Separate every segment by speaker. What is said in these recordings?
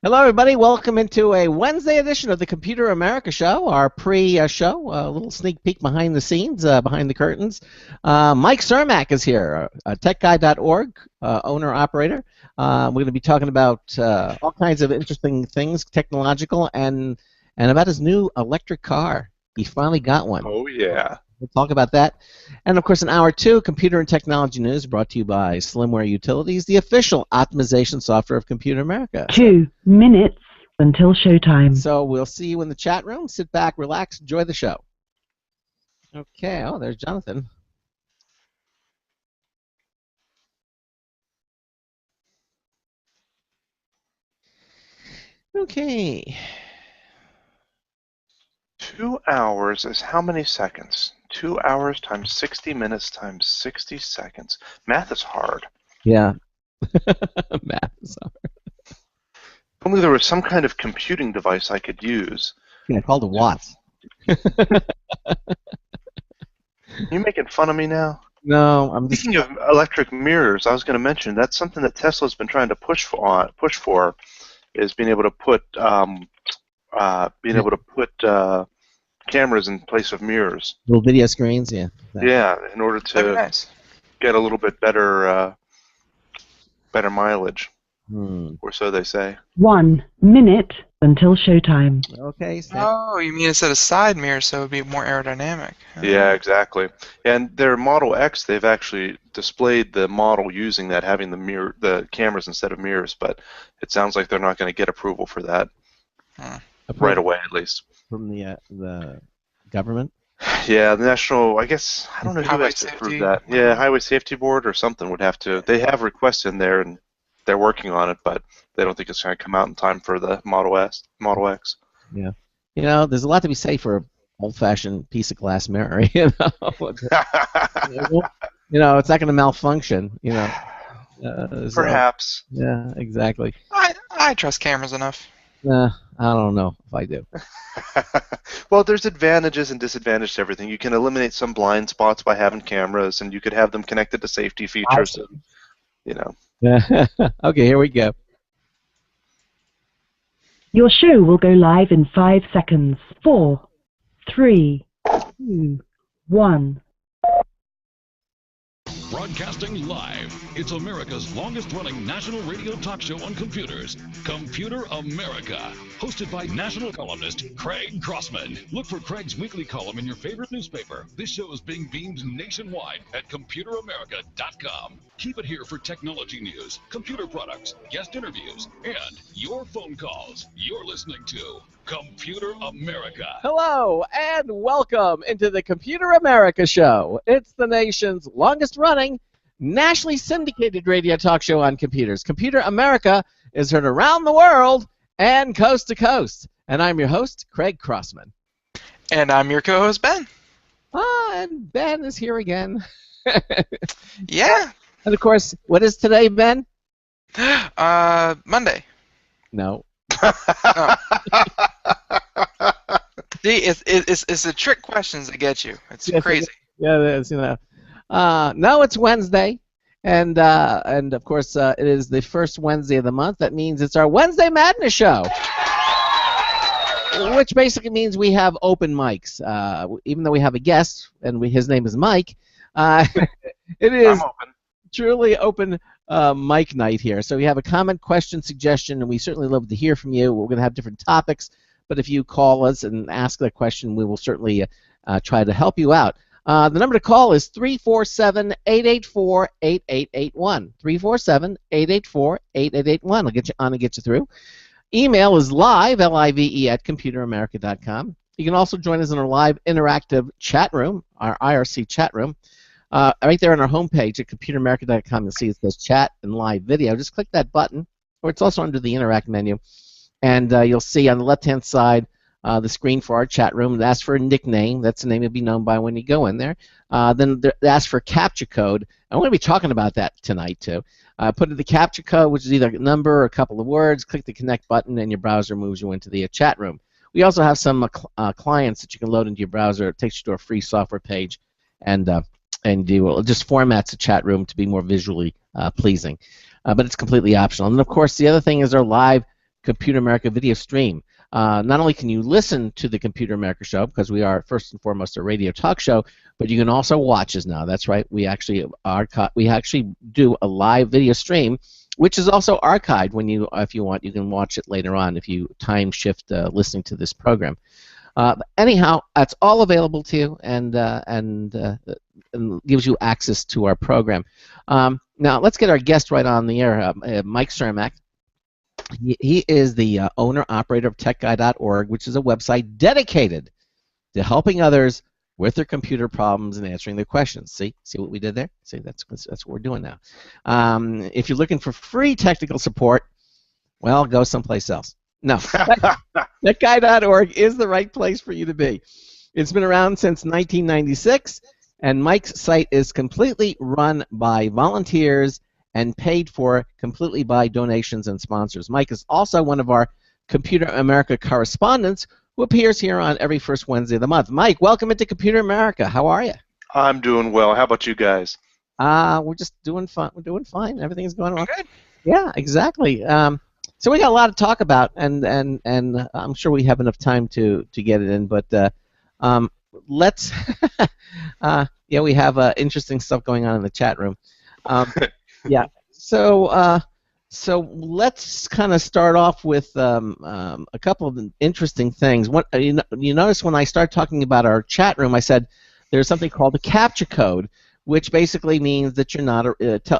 Speaker 1: Hello, everybody. Welcome into a Wednesday edition of the Computer America Show, our pre-show, a little sneak peek behind the scenes, behind the curtains. Mike Cermak is here, techguy.org, owner-operator. We're going to be talking about all kinds of interesting things, technological, and about his new electric car. He finally got one.
Speaker 2: Oh, yeah.
Speaker 1: We'll talk about that. And, of course, in hour two, Computer and Technology News brought to you by Slimware Utilities, the official optimization software of Computer America.
Speaker 3: 2 minutes until showtime.
Speaker 1: So we'll see you in the chat room. Sit back, relax, enjoy the show. Okay. Oh, there's Jonathan. Okay.
Speaker 2: 2 hours is how many seconds? 2 hours times 60 minutes times 60 seconds. Math is hard.
Speaker 1: Yeah. Math is hard.
Speaker 2: If only there was some kind of computing device I could use.
Speaker 1: Yeah, called a watts.
Speaker 2: You making fun of me now?
Speaker 1: No, I'm just...
Speaker 2: Speaking of electric mirrors, I was going to mention that's something that Tesla's been trying to push for, is being able to put cameras in place of mirrors.
Speaker 1: Little video screens, yeah.
Speaker 2: Yeah, in order to get a little bit better mileage, or so they say.
Speaker 3: 1 minute until showtime.
Speaker 1: Okay.
Speaker 4: Oh, you mean instead of side mirrors, so it would be more aerodynamic.
Speaker 2: Yeah, exactly. And their Model X, they've actually displayed the model using that, having the cameras instead of mirrors, but it sounds like they're not going to get approval for that right away, at least.
Speaker 1: From the government?
Speaker 2: Yeah, the national, I guess, I don't know who has to approve that. Yeah, Highway Safety Board or something would have to. They have requests in there, and they're working on it, but they don't think it's going to come out in time for the Model X.
Speaker 1: Yeah. You know, there's a lot to be said for an old-fashioned piece of glass mirror, you know? You know, it's not going to malfunction, you know.
Speaker 2: Perhaps.
Speaker 1: Yeah, exactly.
Speaker 4: I trust cameras enough.
Speaker 1: I don't know if I do.
Speaker 2: Well, there's advantages and disadvantages to everything. You can eliminate some blind spots by having cameras, and you could have them connected to safety features. And, you know.
Speaker 1: Okay, here we go.
Speaker 3: Your show will go live in 5 seconds. 4, 3, 2, 1.
Speaker 5: Broadcasting live, it's America's longest-running national radio talk show on computers, Computer America, hosted by national columnist Craig Crossman. Look for Craig's weekly column in your favorite newspaper. This show is being beamed nationwide at ComputerAmerica.com. Keep it here for technology news, computer products, guest interviews, and your phone calls. You're listening to Computer America.
Speaker 1: Hello, and welcome into the Computer America Show. It's the nation's longest-running, nationally syndicated radio talk show on computers. Computer America is heard around the world and coast to coast. And I'm your host, Craig Crossman.
Speaker 4: And I'm your co-host, Ben.
Speaker 1: And Ben is here again.
Speaker 4: Yeah.
Speaker 1: And, of course, what is today, Ben?
Speaker 4: Monday.
Speaker 1: No.
Speaker 4: Oh. See, it's the trick questions that get you. It's crazy.
Speaker 1: Yeah, it is, you know. No, it's Wednesday, and of course it is the first Wednesday of the month. That means it's our Wednesday Madness show, which basically means we have open mics. Even though we have a guest, and his name is Mike, it is truly open mic night here. So we have a comment, question, suggestion, and we certainly love to hear from you. We're going to have different topics, but if you call us and ask that question, we will certainly try to help you out. The number to call is 347-884-8881. 347-884-8881. I'll get you on and get you through. Email is live, L-I-V-E, at ComputerAmerica.com. You can also join us in our live interactive chat room, our IRC chat room. Right there on our homepage at ComputerAmerica.com, you'll see it says chat and live video. Just click that button, or it's also under the interact menu. And you'll see on the left-hand side the screen for our chat room. It asks for a nickname. That's the name you'll be known by when you go in there. Then it asks for captcha code. I'm going to be talking about that tonight, too. Put in the captcha code, which is either a number or a couple of words. Click the connect button, and your browser moves you into the chat room. We also have some clients that you can load into your browser. It takes you to a free software page, and it just formats the chat room to be more visually pleasing. But it's completely optional. And, of course, the other thing is our live Computer America video stream. Not only can you listen to the Computer America show, because we are first and foremost a radio talk show, but you can also watch us now. That's right. We actually do a live video stream, which is also archived. When you, if you want, you can watch it later on if you time shift listening to this program. Anyhow, that's all available to you, and gives you access to our program. Now let's get our guest right on the air, Mike Cermak. He is the owner-operator of TechGuy.org, which is a website dedicated to helping others with their computer problems and answering their questions. See what we did there? See, that's what we're doing now. If you're looking for free technical support, well, go someplace else. No, TechGuy.org is the right place for you to be. It's been around since 1996, and Mike's site is completely run by volunteers and paid for completely by donations and sponsors. Mike is also one of our Computer America correspondents who appears here on every first Wednesday of the month. Mike, welcome into Computer America. How are you?
Speaker 2: I'm doing well. How about you guys?
Speaker 1: We're just doing fine. We're doing fine. Everything's going well.
Speaker 4: Good.
Speaker 1: Yeah, exactly. So we got a lot to talk about, and I'm sure we have enough time to get it in. But let's. Yeah, we have interesting stuff going on in the chat room. Yeah. So let's kind of start off with a couple of interesting things. You notice when I start talking about our chat room, I said there's something called the CAPTCHA code, which basically means that you're not it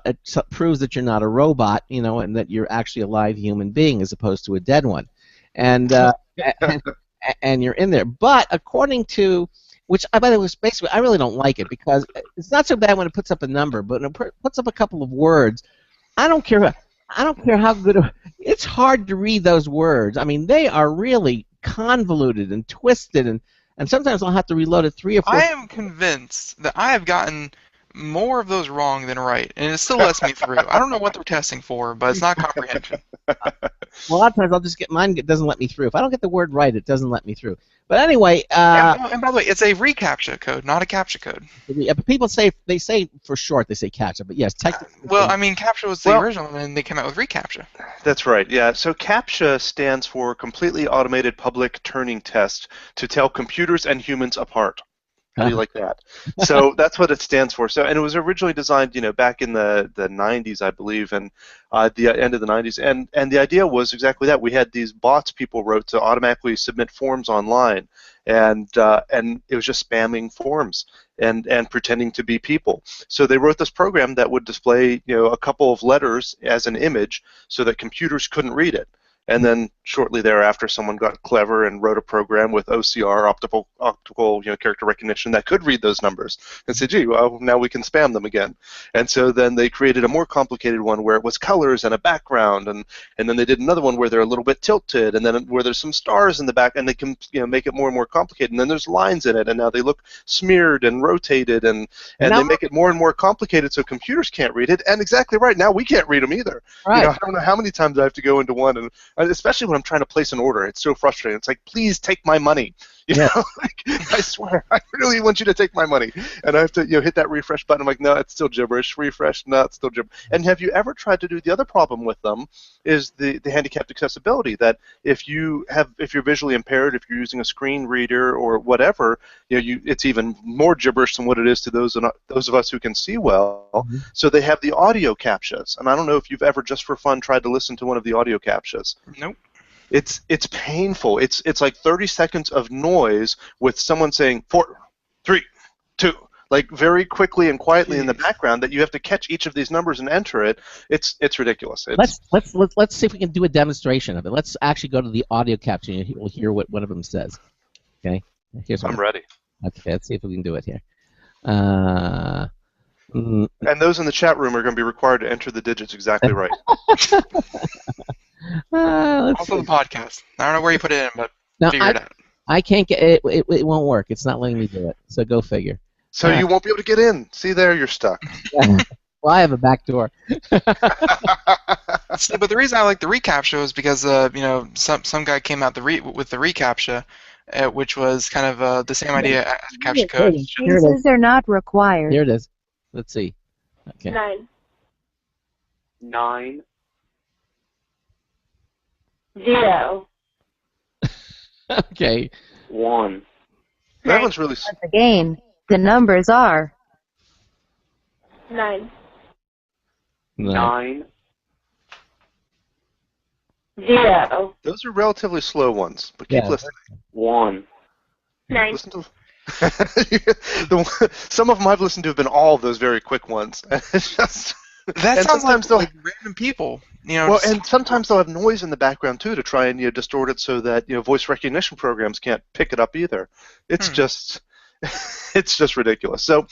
Speaker 1: proves that you're not a robot, and that you're actually a live human being as opposed to a dead one, and you're in there. But according to which, by the way, basically, I really don't like it because it's not so bad when it puts up a number, but when it puts up a couple of words, I don't care how good. It's hard to read those words. I mean, they are really convoluted and twisted, and sometimes I'll have to reload it 3 or 4.
Speaker 4: I am convinced that I have gotten more of those wrong than right, and it still lets me through. I don't know what they're testing for, but it's not comprehension.
Speaker 1: Well, a lot of times I'll just get mine. It doesn't let me through. If I don't get the word right, it doesn't let me through. But anyway.
Speaker 4: And by the way, it's a reCAPTCHA code, not a CAPTCHA code.
Speaker 1: Yeah, but people say for short they say CAPTCHA, but yes, technically.
Speaker 4: Well, I mean, CAPTCHA was the original, and they came out with reCAPTCHA.
Speaker 2: That's right. Yeah. So CAPTCHA stands for Completely Automated Public Turing Test to tell computers and humans apart. How do you like that? So that's what it stands for. So, and it was originally designed, back in the 90s, I believe, and the end of the 90s. And the idea was exactly that. We had these bots people wrote to automatically submit forms online, and it was just spamming forms and pretending to be people. So they wrote this program that would display, a couple of letters as an image so that computers couldn't read it. And then shortly thereafter, someone got clever and wrote a program with OCR, optical character recognition, that could read those numbers and say, gee, well, now we can spam them again. And so then they created a more complicated one where it was colors and a background, and then they did another one where they're a little bit tilted, and then where there's some stars in the back, and they can make it more and more complicated. And then there's lines in it, and now they look smeared and rotated, and they make it more and more complicated so computers can't read it. And exactly right, now we can't read them either.
Speaker 1: Right.
Speaker 2: I don't know how many times I have to go into one, and especially when I'm trying to place an order, it's so frustrating. It's like, please take my money. I swear, I really want you to take my money. And I have to hit that refresh button. I'm like, no, it's still gibberish. Refresh, no, it's still gibberish. And have you ever tried to do the other problem with them is the handicapped accessibility, that if you're visually impaired, if you're using a screen reader or whatever, it's even more gibberish than what it is to those of us who can see well. Mm-hmm. So they have the audio CAPTCHAs. And I don't know if you've ever just for fun tried to listen to one of the audio CAPTCHAs.
Speaker 4: Nope.
Speaker 2: It's painful. It's like 30 seconds of noise with someone saying 4, 3, 2, like very quickly and quietly in the background, that you have to catch each of these numbers and enter it. It's ridiculous.
Speaker 1: Let's see if we can do a demonstration of it. Let's actually go to the audio capture and we'll hear what one of them says. Okay.
Speaker 2: I'm ready.
Speaker 1: Okay. Let's see if we can do it here.
Speaker 2: And those in the chat room are going to be required to enter the digits exactly right.
Speaker 4: Also the podcast. I don't know where you put it in, but figure it out.
Speaker 1: I can't get it. It won't work. It's not letting me do it. So go figure.
Speaker 2: So you won't be able to get in. See there, you're stuck.
Speaker 1: Well, I have a back door.
Speaker 4: See, but the reason I like the reCAPTCHA is because some guy came out with the reCAPTCHA, which was kind of the same idea as CAPTCHA code.
Speaker 6: Answers are not required.
Speaker 1: Here it is. Let's see. Okay.
Speaker 7: 9. 0.
Speaker 1: Okay.
Speaker 7: 1.
Speaker 2: That one's really.
Speaker 6: Once again, the numbers are
Speaker 7: 9.
Speaker 1: No.
Speaker 7: 9. 0.
Speaker 2: Those are relatively slow ones, but keep
Speaker 1: Yeah.
Speaker 2: listening.
Speaker 7: 1.
Speaker 6: 9.
Speaker 2: Listen to. Some of them I've listened to have been all of those very quick ones. It's just.
Speaker 4: That
Speaker 2: And
Speaker 4: sounds
Speaker 2: sometimes
Speaker 4: like random people. You know,
Speaker 2: Well,
Speaker 4: just-
Speaker 2: and sometimes they'll have noise in the background too to try and distort it so that voice recognition programs can't pick it up either. It's just it's just ridiculous. So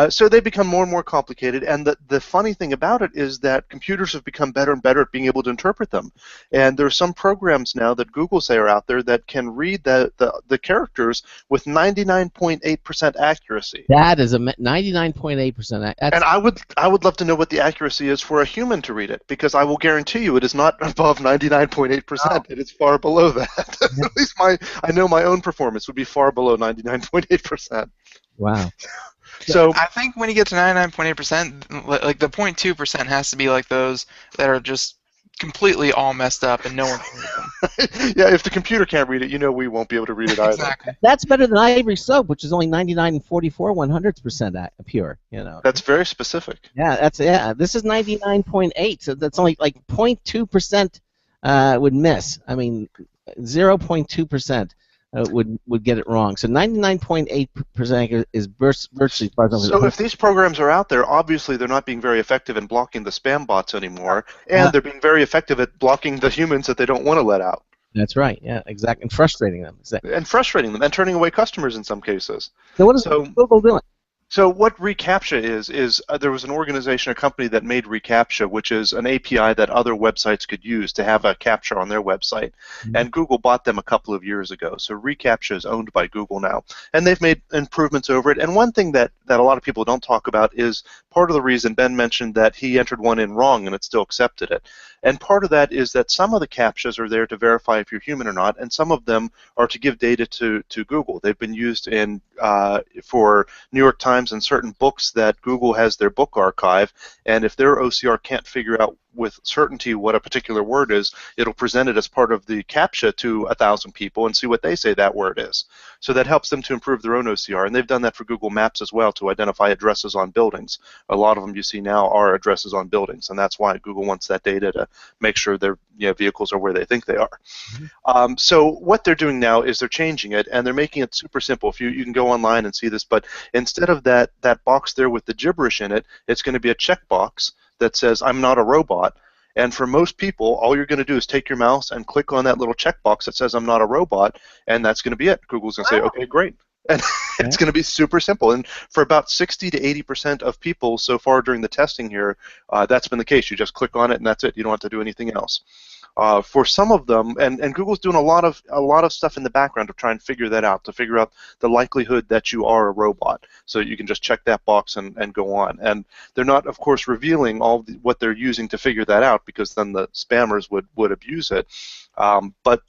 Speaker 2: so they become more and more complicated, and the funny thing about it is that computers have become better and better at being able to interpret them. And there are some programs now that Google say are out there that can read the characters with 99.8% accuracy.
Speaker 1: That is a 99.8%.
Speaker 2: And I would love to know what the accuracy is for a human to read it, because I will guarantee you it is not above 99.8%. It is far below that. At least I know my own performance would be far below 99.8%.
Speaker 1: Wow.
Speaker 2: So
Speaker 4: I think when you get to 99.8%, like the 0.2% has to be like those that are just completely all messed up and no one can read them.
Speaker 2: yeah, if the computer can't read it, we won't be able to read it either.
Speaker 4: Exactly.
Speaker 1: That's better than Ivory Soap, which is only 99 and 44 100% pure.
Speaker 2: That's very specific.
Speaker 1: Yeah, this is 99.8, so that's only like 0.2% would miss. I mean, 0.2% would get it wrong. So 99.8% is virtually as far as I'm
Speaker 2: So
Speaker 1: concerned.
Speaker 2: if these programs are out there, obviously they're not being very effective in blocking the spam bots anymore, and they're being very effective at blocking the humans that they don't want to let out.
Speaker 1: That's right. Yeah, exactly. And frustrating them.
Speaker 2: And frustrating them, and turning away customers in some cases.
Speaker 1: So what is
Speaker 2: So-
Speaker 1: Google doing?
Speaker 2: So what reCAPTCHA is there was an organization, a company that made reCAPTCHA, which is an API that other websites could use to have a CAPTCHA on their website. And Google bought them a couple of years ago. So reCAPTCHA is owned by Google now. And they've made improvements over it. And one thing that a lot of people don't talk about is part of the reason Ben mentioned that he entered one in wrong and it still accepted it. And part of that is that some of the CAPTCHAs are there to verify if you're human or not, and some of them are to give data to Google. They've been used for New York Times and certain books that Google has their book archive, and if their OCR can't figure out with certainty what a particular word is, it'll present it as part of the CAPTCHA to 1,000 people and see what they say that word is. So that helps them to improve their own OCR, and they've done that for Google Maps as well to identify addresses on buildings. A lot of them you see now are addresses on buildings, and that's why Google wants that data to make sure their vehicles are where they think they are. So what they're doing now is they're changing it, and they're making it super simple. If you can go online and see this, but instead of that box there with the gibberish in it, it's going to be a checkbox that says, I'm not a robot. And for most people, all you're going to do is take your mouse and click on that little checkbox that says, I'm not a robot, and that's going to be it. Google's going to say, okay, great. And it's going to be super simple. And for about 60 to 80% of people so far during the testing here, that's been the case. You just click on it, and that's it. You don't have to do anything else. For some of them, and Google's doing a lot of stuff in the background to try and figure that out, to figure out the likelihood that you are a robot. So you can just check that box and go on. And they're not, of course, revealing what they're using to figure that out, because then the spammers would abuse it. But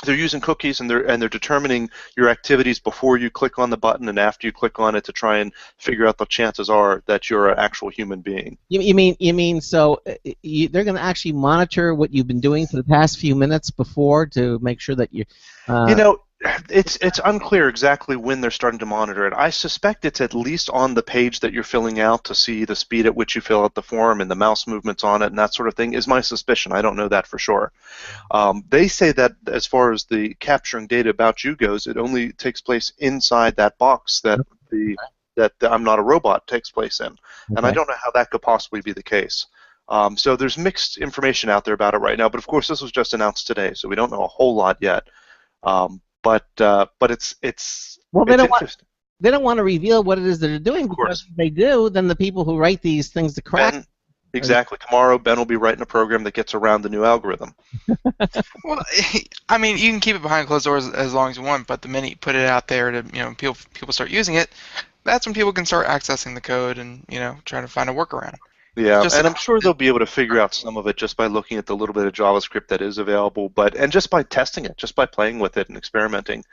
Speaker 2: they're using cookies, and they're determining your activities before you click on the button and after you click on it to try and figure out the chances are that you're an actual human being.
Speaker 1: You mean so they're going to actually monitor what you've been doing for the past few minutes before to make sure that you.
Speaker 2: It's unclear exactly when they're starting to monitor it. I suspect it's at least on the page that you're filling out to see the speed at which you fill out the form and the mouse movements on it and that sort of thing is my suspicion. I don't know that for sure. They say that as far as the capturing data about you goes, it only takes place inside that box that the I'm not a robot takes place in. And I don't know how that could possibly be the case. So there's mixed information out there about it right now, but of course this was just announced today, so we don't know a whole lot yet. But it's
Speaker 1: well, they
Speaker 2: interesting.
Speaker 1: don't want to reveal what it is that they're doing, because if they do, then the people who write these things to crack.
Speaker 2: Exactly. Tomorrow, Ben will be writing a program that gets around the new algorithm.
Speaker 4: Well, I mean, you can keep it behind closed doors as long as you want, but the minute you put it out there to people start using it, that's when people can start accessing the code and trying to find a workaround.
Speaker 2: Yeah, and I'm sure they'll be able to figure out some of it just by looking at the little bit of JavaScript that is available, and just by testing it, just by playing with it and experimenting.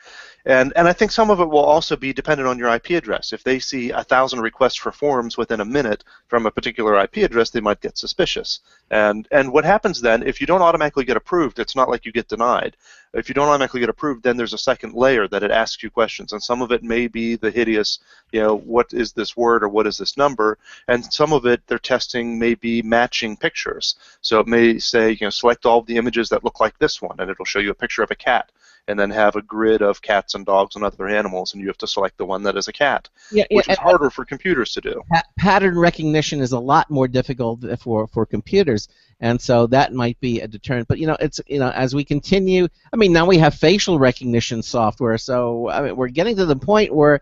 Speaker 2: And I think some of it will also be dependent on your IP address. If they see 1,000 requests for forms within a minute from a particular IP address, they might get suspicious. And what happens then, if you don't automatically get approved, it's not like you get denied. If you don't automatically get approved, then there's a second layer that it asks you questions, and some of it may be the hideous, what is this word or what is this number, and some of it they're testing may be matching pictures. So it may say, select all of the images that look like this one, and it'll show you a picture of a cat, and then have a grid of cats and dogs and other animals, and you have to select the one that is a cat, which is harder for computers to do.
Speaker 1: Pattern recognition is a lot more difficult for computers, and so that might be a deterrent. But it's as we continue, now we have facial recognition software, so we're getting to the point where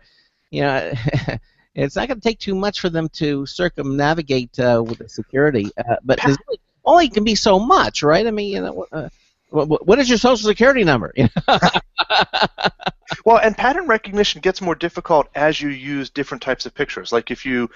Speaker 1: it's not going to take too much for them to circumnavigate with the security. But there's only can be so much, right? What is your social security number?
Speaker 2: Well, and pattern recognition gets more difficult as you use different types of pictures. Like if you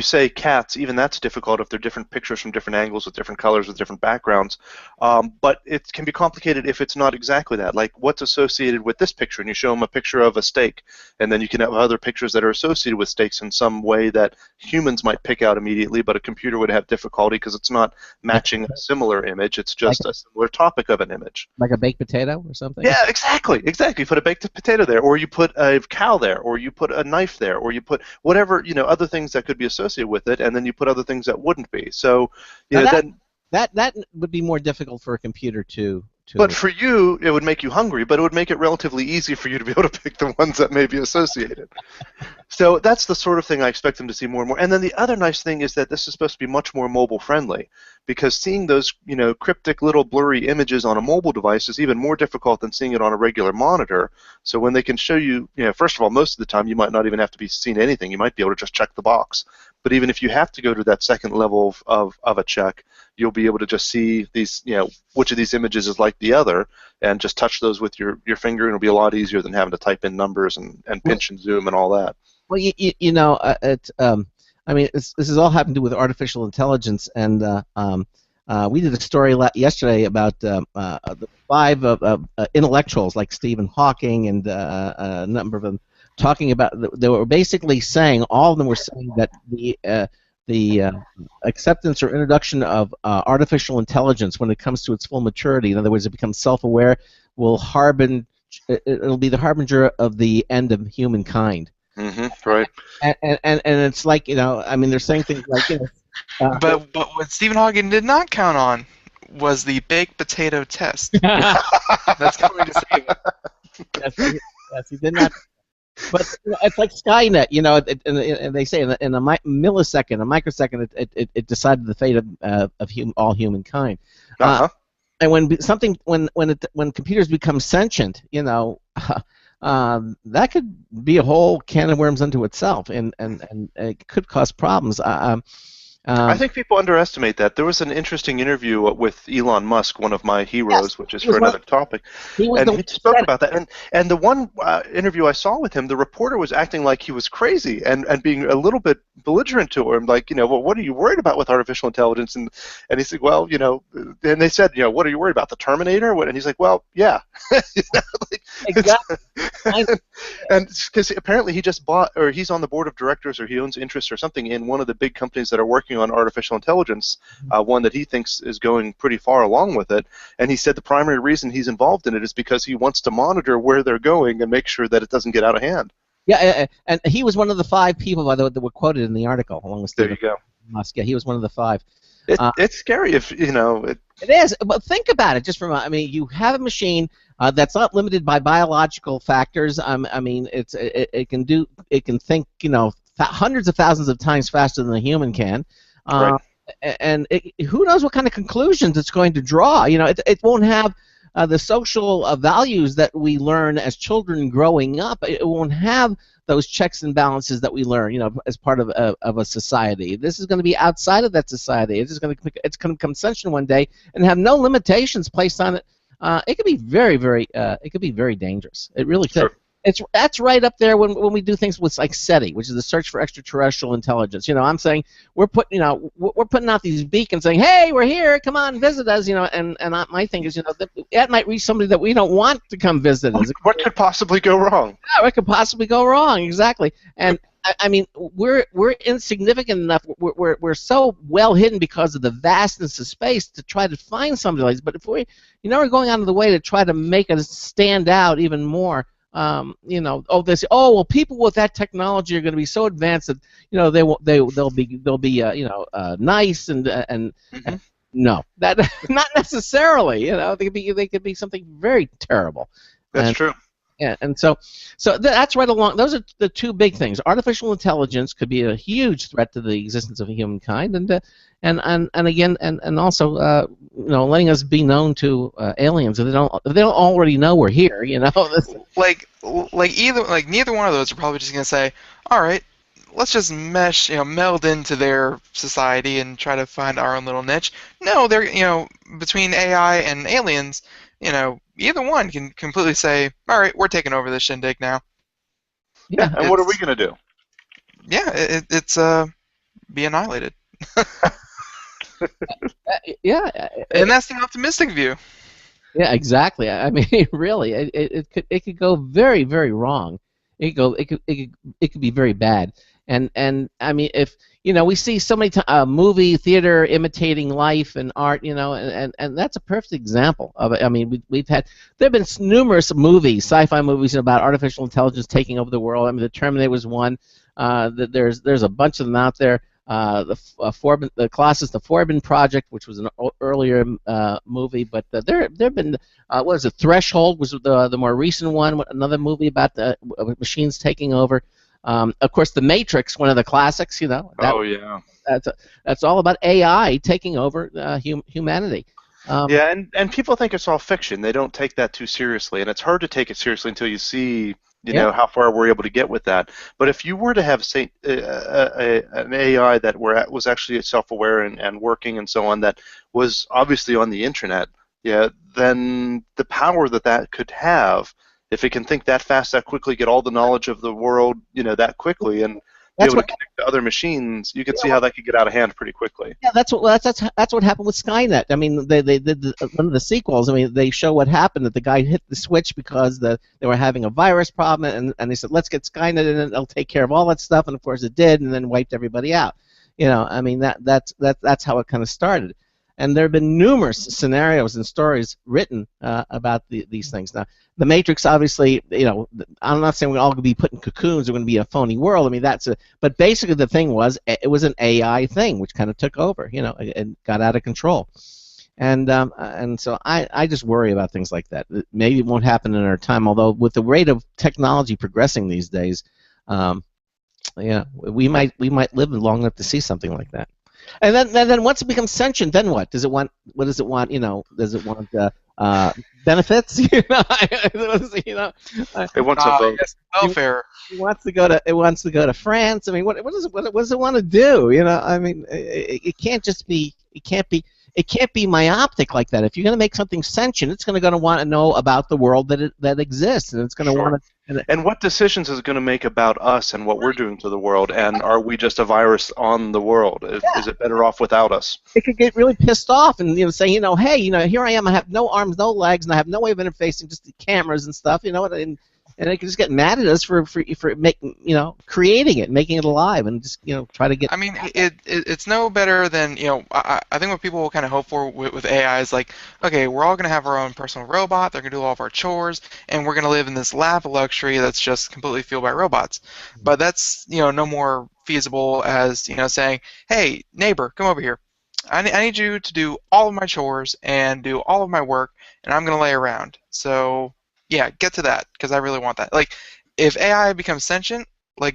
Speaker 2: say cats, even that's difficult if they're different pictures from different angles with different colors with different backgrounds. But it can be complicated if it's not exactly that. Like what's associated with this picture, and you show them a picture of a steak, and then you can have other pictures that are associated with steaks in some way that humans might pick out immediately, but a computer would have difficulty because it's not matching a similar image. It's just a similar topic of an image.
Speaker 1: Like a baked potato or something?
Speaker 2: Yeah, exactly. You put a baked potato there, or you put a cow there, or you put a knife there, or you put whatever, other things that could be associated with it, and then you put other things that wouldn't be. So,
Speaker 1: that would be more difficult for a computer to.
Speaker 2: But for you, it would make you hungry, but it would make it relatively easy for you to be able to pick the ones that may be associated. So that's the sort of thing I expect them to see more and more. And then the other nice thing is that this is supposed to be much more mobile friendly, because seeing those cryptic little blurry images on a mobile device is even more difficult than seeing it on a regular monitor. So when they can show you, first of all, most of the time you might not even have to be seeing anything. You might be able to just check the box. But even if you have to go to that second level of a check, you'll be able to just see these, which of these images is like the other, and just touch those with your finger, and it'll be a lot easier than having to type in numbers and pinch and zoom and all that.
Speaker 1: Well, this has all happened to do with artificial intelligence, and we did a story yesterday about the 5 intellectuals like Stephen Hawking and a number of them talking about. They were basically saying, all of them were saying that the acceptance or introduction of artificial intelligence when it comes to its full maturity, in other words, it becomes self-aware, it'll be the harbinger of the end of humankind.
Speaker 2: Mm-hmm, right.
Speaker 1: And it's like, they're saying things like,
Speaker 4: But what Stephen Hawking did not count on was the baked potato test. That's going to save it.
Speaker 1: Yes, he did not. But it's like Skynet, and they say in a millisecond, a microsecond, it decided the fate of all humankind. And when computers become sentient, that could be a whole can of worms unto itself, and it could cause problems.
Speaker 2: I think people underestimate that. There was an interesting interview with Elon Musk, one of my heroes, which is for another topic, and he spoke about that. And the one interview I saw with him, the reporter was acting like he was crazy and being a little bit belligerent to him, like, well, what are you worried about with artificial intelligence? And he said, well, and they said, what are you worried about, the Terminator? And he's like, well, yeah.
Speaker 1: Exactly.
Speaker 2: And because apparently he just bought, or he's on the board of directors, or he owns interests or something in one of the big companies that are working on artificial intelligence, one that he thinks is going pretty far along with it. And he said the primary reason he's involved in it is because he wants to monitor where they're going and make sure that it doesn't get out of hand.
Speaker 1: Yeah, and he was one of the 5 people, by the way, that were quoted in the article, along with Stephen Musk. Yeah, he was one of the 5.
Speaker 2: It's scary if,
Speaker 1: It is, but think about it. Just from, you have a machine that's not limited by biological factors. It can think, hundreds of thousands of times faster than a human can.
Speaker 2: Right.
Speaker 1: And who knows what kind of conclusions it's going to draw. It won't have the social values that we learn as children growing up. It won't have those checks and balances that we learn, as part of a society. This is going to be outside of that society. It's going to become sentient one day and have no limitations placed on it. It could be very, very. It could be very dangerous. It really could.
Speaker 2: Sure.
Speaker 1: That's right up there when we do things with like SETI, which is the search for extraterrestrial intelligence. I'm saying we're putting out these beacons saying, hey, we're here, come on, visit us. And my thing is, that might reach somebody that we don't want to come visit us.
Speaker 2: What could possibly go wrong?
Speaker 1: Yeah, what could possibly go wrong? Exactly. And I mean, we're insignificant enough. We're so well hidden because of the vastness of space to try to find somebody like this. But if we're going out of the way to try to make us stand out even more. They say, oh well, people with that technology are going to be so advanced that they'll be nice and no, that not necessarily. They could be something very terrible.
Speaker 2: That's true.
Speaker 1: Yeah, and so that's right along. Those are the two big things. Artificial intelligence could be a huge threat to the existence of humankind, and also letting us be known to aliens if they don't already know we're here.
Speaker 4: Like neither one of those are probably just gonna say, all right, let's just meld into their society and try to find our own little niche. No, they're between AI and aliens. Either one can completely say, all right, we're taking over this shindig now.
Speaker 2: Yeah, and what are we going to do?
Speaker 4: Yeah, it's be annihilated.
Speaker 1: Yeah.
Speaker 4: And that's the optimistic view.
Speaker 1: Yeah, exactly. I mean, really, it could go very, very wrong. It could be very bad. And I mean, if we see so many movie theater imitating life and art, and that's a perfect example of it. I mean, there have been numerous movies, sci-fi movies about artificial intelligence taking over the world. I mean, The Terminator was one. There's a bunch of them out there. The Colossus, the Forbin Project, which was an earlier movie, but there have been what was it? Threshold was the more recent one. Another movie about the machines taking over. Of course, The Matrix, one of the classics.
Speaker 2: Oh yeah.
Speaker 1: That's all about AI taking over humanity.
Speaker 2: Yeah, and people think it's all fiction. They don't take that too seriously, and it's hard to take it seriously until you see how far we're able to get with that. But if you were to have, say, an AI that was actually self-aware and working and so on, that was obviously on the internet, then the power that could have, if it can think that fast, that quickly, get all the knowledge of the world, that quickly, and be able to connect to other machines, you can see how that could get out of hand pretty quickly.
Speaker 1: Yeah, that's what happened with Skynet. I mean, they did one of the sequels. I mean, they show what happened, that the guy hit the switch because they were having a virus problem, and they said, let's get Skynet in, and it'll take care of all that stuff, and of course it did, and then wiped everybody out. I mean, that's how it kind of started. And there have been numerous scenarios and stories written about these things. Now, The Matrix, obviously, I'm not saying we're all going to be put in cocoons. We're going to be a phony world. I mean, but basically the thing was, it was an AI thing which kind of took over, and got out of control. And so I just worry about things like that. Maybe it won't happen in our time, although with the rate of technology progressing these days, we might live long enough to see something like that. And then once it becomes sentient, then what? Does it want? What does it want? Does it want benefits?
Speaker 2: It wants a vote.
Speaker 4: Welfare.
Speaker 1: It wants to go to France. I mean, what does it want to do? I mean, it can't just be. It can't be myopic like that. If you're going to make something sentient, it's going to want to know about the world that exists, and it's going to want to.
Speaker 2: And what decisions is it going to make about us and what we're doing to the world? And are we just a virus on the world? Is it better off without us?
Speaker 1: It could get really pissed off and say, hey, here I am. I have no arms, no legs, and I have no way of interfacing, just the cameras and stuff. And they can just get mad at us for making, creating it, making it alive, and just try to get.
Speaker 4: I mean, it's no better than I think what people will kind of hope for with AI is like, okay, we're all gonna have our own personal robot. They're gonna do all of our chores, and we're gonna live in this lap of luxury that's just completely fueled by robots. But that's no more feasible as saying, hey, neighbor, come over here. I need you to do all of my chores and do all of my work, and I'm gonna lay around. So. Yeah, get to that, because I really want that. Like, if AI becomes sentient,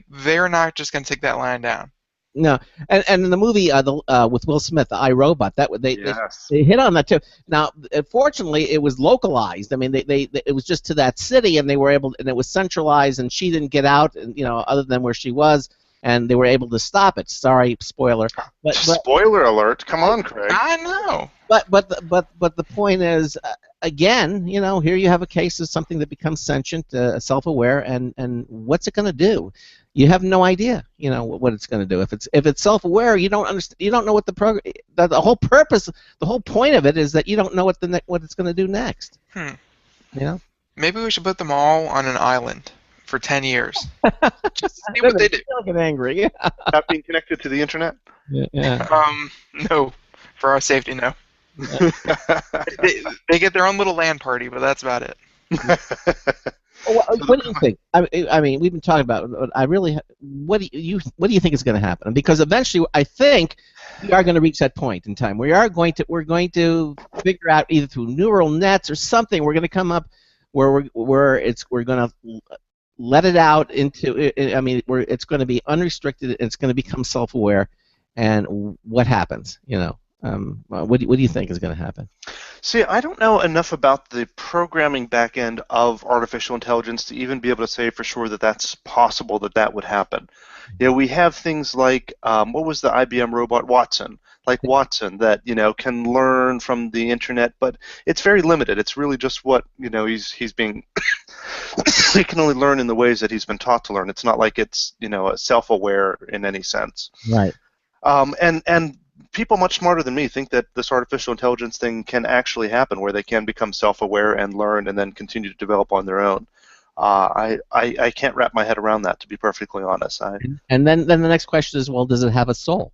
Speaker 4: they're not just going to take that line down.
Speaker 1: No, and in the movie with Will Smith, the iRobot, they hit on that too. Now, fortunately, it was localized. I mean, it was just to that city, and they were able, and it was centralized, and she didn't get out, and other than where she was, and they were able to stop it. Sorry, spoiler. But
Speaker 2: spoiler alert! Come on, Craig.
Speaker 4: I know.
Speaker 1: But the point is, again, here you have a case of something that becomes sentient, self-aware, and what's it going to do? You have no idea, what it's going to do. If it's self-aware, you don't understand. You don't know what the whole purpose, the whole point of it is that you don't know what it's going to do next.
Speaker 4: Maybe we should put them all on an island for 10 years. Just see what they do.
Speaker 1: Get angry.
Speaker 2: Not being connected to the internet?
Speaker 1: Yeah.
Speaker 4: No. For our safety, no. They get their own little LAN party, but that's about it.
Speaker 1: What do you think? I mean, we've been talking about. What do you think is going to happen? Because eventually, I think we are going to reach that point in time. We're going to figure out either through neural nets or something. We're going to come up where we're going to let it out into. I mean, it's going to be unrestricted. It's going to become self-aware, and what happens? What do you think is going to happen?
Speaker 2: See, I don't know enough about the programming back end of artificial intelligence to even be able to say for sure that that's possible that would happen. We have things like, what was the IBM robot Watson? Like Watson that, can learn from the internet, but it's very limited. It's really just what, he's being, he can only learn in the ways that he's been taught to learn. It's not like it's, self-aware in any sense.
Speaker 1: Right.
Speaker 2: And people much smarter than me think that this artificial intelligence thing can actually happen, where they can become self-aware and learn and then continue to develop on their own. I can't wrap my head around that, to be perfectly honest.
Speaker 1: And then the next question is, well, does it have a soul?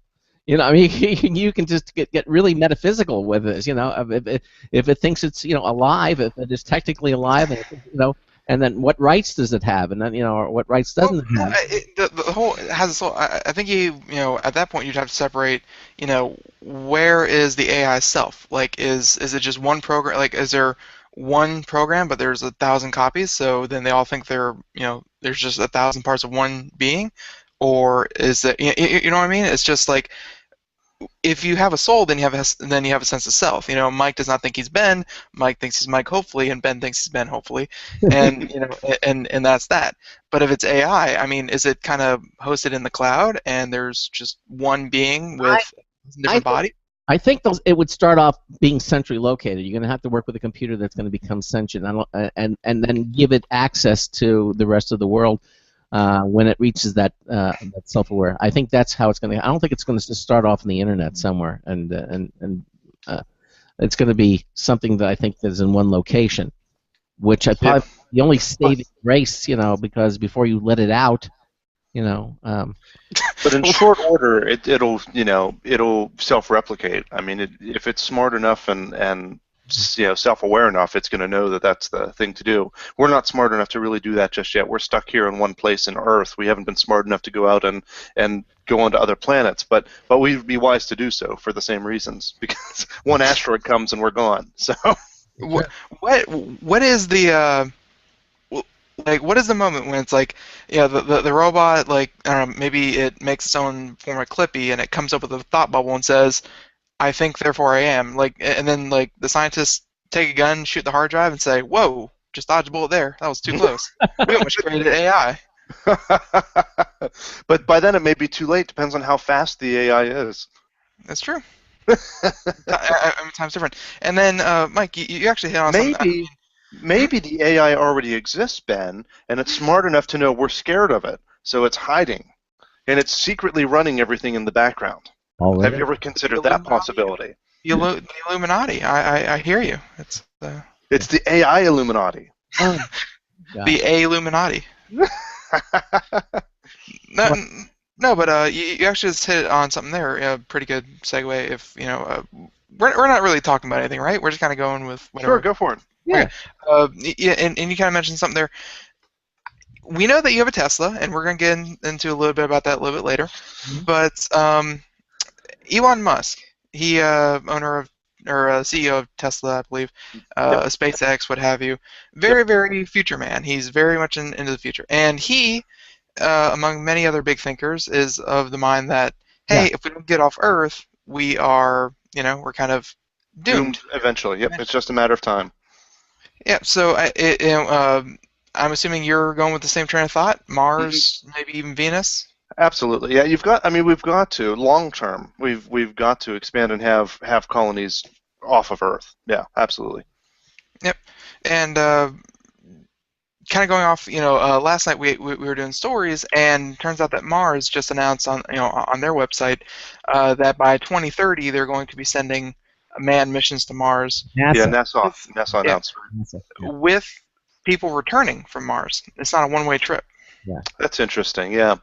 Speaker 1: I mean, you can just get really metaphysical with this. If it thinks it's alive, if it is technically alive, and and then what rights does it have, and then or what rights doesn't it have?
Speaker 4: The whole it has a soul. I think at that point you'd have to separate. Where is the AI self? Like, is it just one program? Like, is there one program, but there's 1,000 copies? So then they all think they're there's just 1,000 parts of one being, or is it you know what I mean? It's just like, if you have a soul, then you have a sense of self. Mike does not think he's Ben. Mike thinks he's Mike, hopefully, and Ben thinks he's Ben, hopefully, and and that's that. But if it's AI, I mean, is it kind of hosted in the cloud, and there's just one being with a different body?
Speaker 1: I think it would start off being centrally located. You're going to have to work with a computer that's going to become sentient, and then give it access to the rest of the world. When it reaches that self-aware, I think that's how it's going to. I don't think it's going to just start off in the internet somewhere, and it's going to be something that I think is in one location, which I probably the only saving grace, because before you let it out,
Speaker 2: But in short order, it'll self-replicate. I mean, if it's smart enough and self-aware enough, it's going to know that that's the thing to do. We're not smart enough to really do that just yet. We're stuck here in one place in Earth. We haven't been smart enough to go out and go onto other planets, but we'd be wise to do so for the same reasons, because one asteroid comes and we're gone. So
Speaker 4: what is the what is the moment when it's like, the robot, like, maybe it makes its own form of Clippy and it comes up with a thought bubble and says, I think, therefore I am. Like, and then the scientists take a gun, shoot the hard drive, and say, "Whoa, just dodged a bullet there. That was too close. We almost created AI."
Speaker 2: But by then it may be too late. Depends on how fast the AI is.
Speaker 4: That's true. Time's different. And then, Mike, you actually hit on something.
Speaker 2: Maybe the AI already exists, Ben, and it's smart enough to know we're scared of it, so it's hiding, and it's secretly running everything in the background.
Speaker 1: Already?
Speaker 2: Have you ever considered that possibility?
Speaker 4: The Illuminati. I hear you. It's
Speaker 2: the AI Illuminati.
Speaker 1: Oh,
Speaker 4: the Illuminati. No, but you actually just hit on something there. Pretty good segue. If we're not really talking about anything, right? We're just kind of going with whatever.
Speaker 2: Sure, go for it.
Speaker 1: Yeah.
Speaker 4: Okay. And you kind of mentioned something there. We know that you have a Tesla, and we're going to get into a little bit about that a little bit later.
Speaker 1: Mm-hmm.
Speaker 4: But Elon Musk, he owner of or CEO of Tesla, I believe, SpaceX, what have you. Very, very future man. He's very much into the future, and he, among many other big thinkers, is of the mind that if we don't get off Earth, we are, we're kind of doomed
Speaker 2: eventually. Yep, it's just a matter of time.
Speaker 4: Yeah. So I'm assuming you're going with the same train of thought. Mars, maybe even Venus.
Speaker 2: Absolutely, yeah. We've got to long term. We've got to expand and have colonies off of Earth. Yeah, absolutely.
Speaker 4: Yep. And kind of going off, last night we were doing stories, and turns out that Mars just announced on their website that by 2030 they're going to be sending manned missions to Mars.
Speaker 1: NASA.
Speaker 2: Yeah, NASA announced
Speaker 4: with people returning from Mars. It's not a one-way trip.
Speaker 2: That's interesting. Yeah.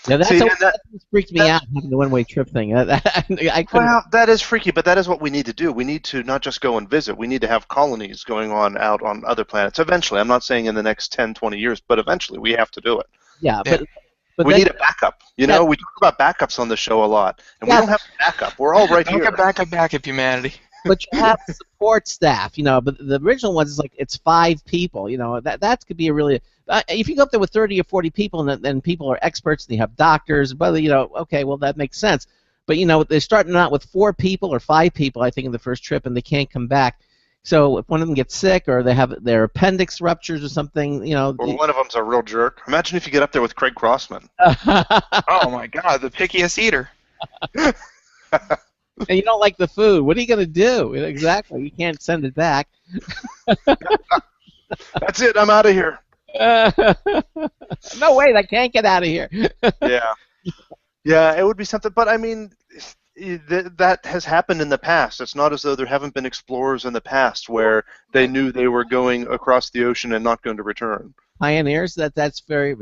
Speaker 1: Yeah, that's
Speaker 2: See,
Speaker 1: what
Speaker 2: and that-
Speaker 1: freaked me out, having the one-way trip thing. I couldn't.
Speaker 2: Well, that is freaky, but that is what we need to do. We need to not just go and visit. We need to have colonies going on out on other planets. Eventually, I'm not saying in the next 10, 20 years, but eventually we have to do it.
Speaker 1: Yeah,
Speaker 4: Yeah.
Speaker 1: but
Speaker 2: We
Speaker 1: then-
Speaker 2: need a backup. You know, we talk about backups on the show a lot, and
Speaker 1: Yeah.
Speaker 2: we don't have a backup. We're all right here.
Speaker 4: Backup humanity.
Speaker 1: but you have support staff, you know. But the original ones is like it's 5 people, you know. That could be a really if you go up there with 30 or 40 people, and then people are experts, and you have doctors, but you know, okay, well that makes sense. But you know, they're starting out with 4 people or 5 people, I think, in the first trip, and they can't come back. So if one of them gets sick or they have their appendix ruptures or something, you know.
Speaker 2: Or one of them's a real jerk. Imagine if you get up there with Craig Crossman.
Speaker 4: Oh my God, the pickiest eater.
Speaker 1: And you don't like the food. What are you going to do? Exactly. You can't send it back.
Speaker 2: That's it. I'm out of here.
Speaker 1: No way. I can't get out of here.
Speaker 2: Yeah. Yeah, it would be something. But I mean, that has happened in the past. It's not as though there haven't been explorers in the past where they knew they were going across the ocean and not going to return.
Speaker 1: Pioneers. That's very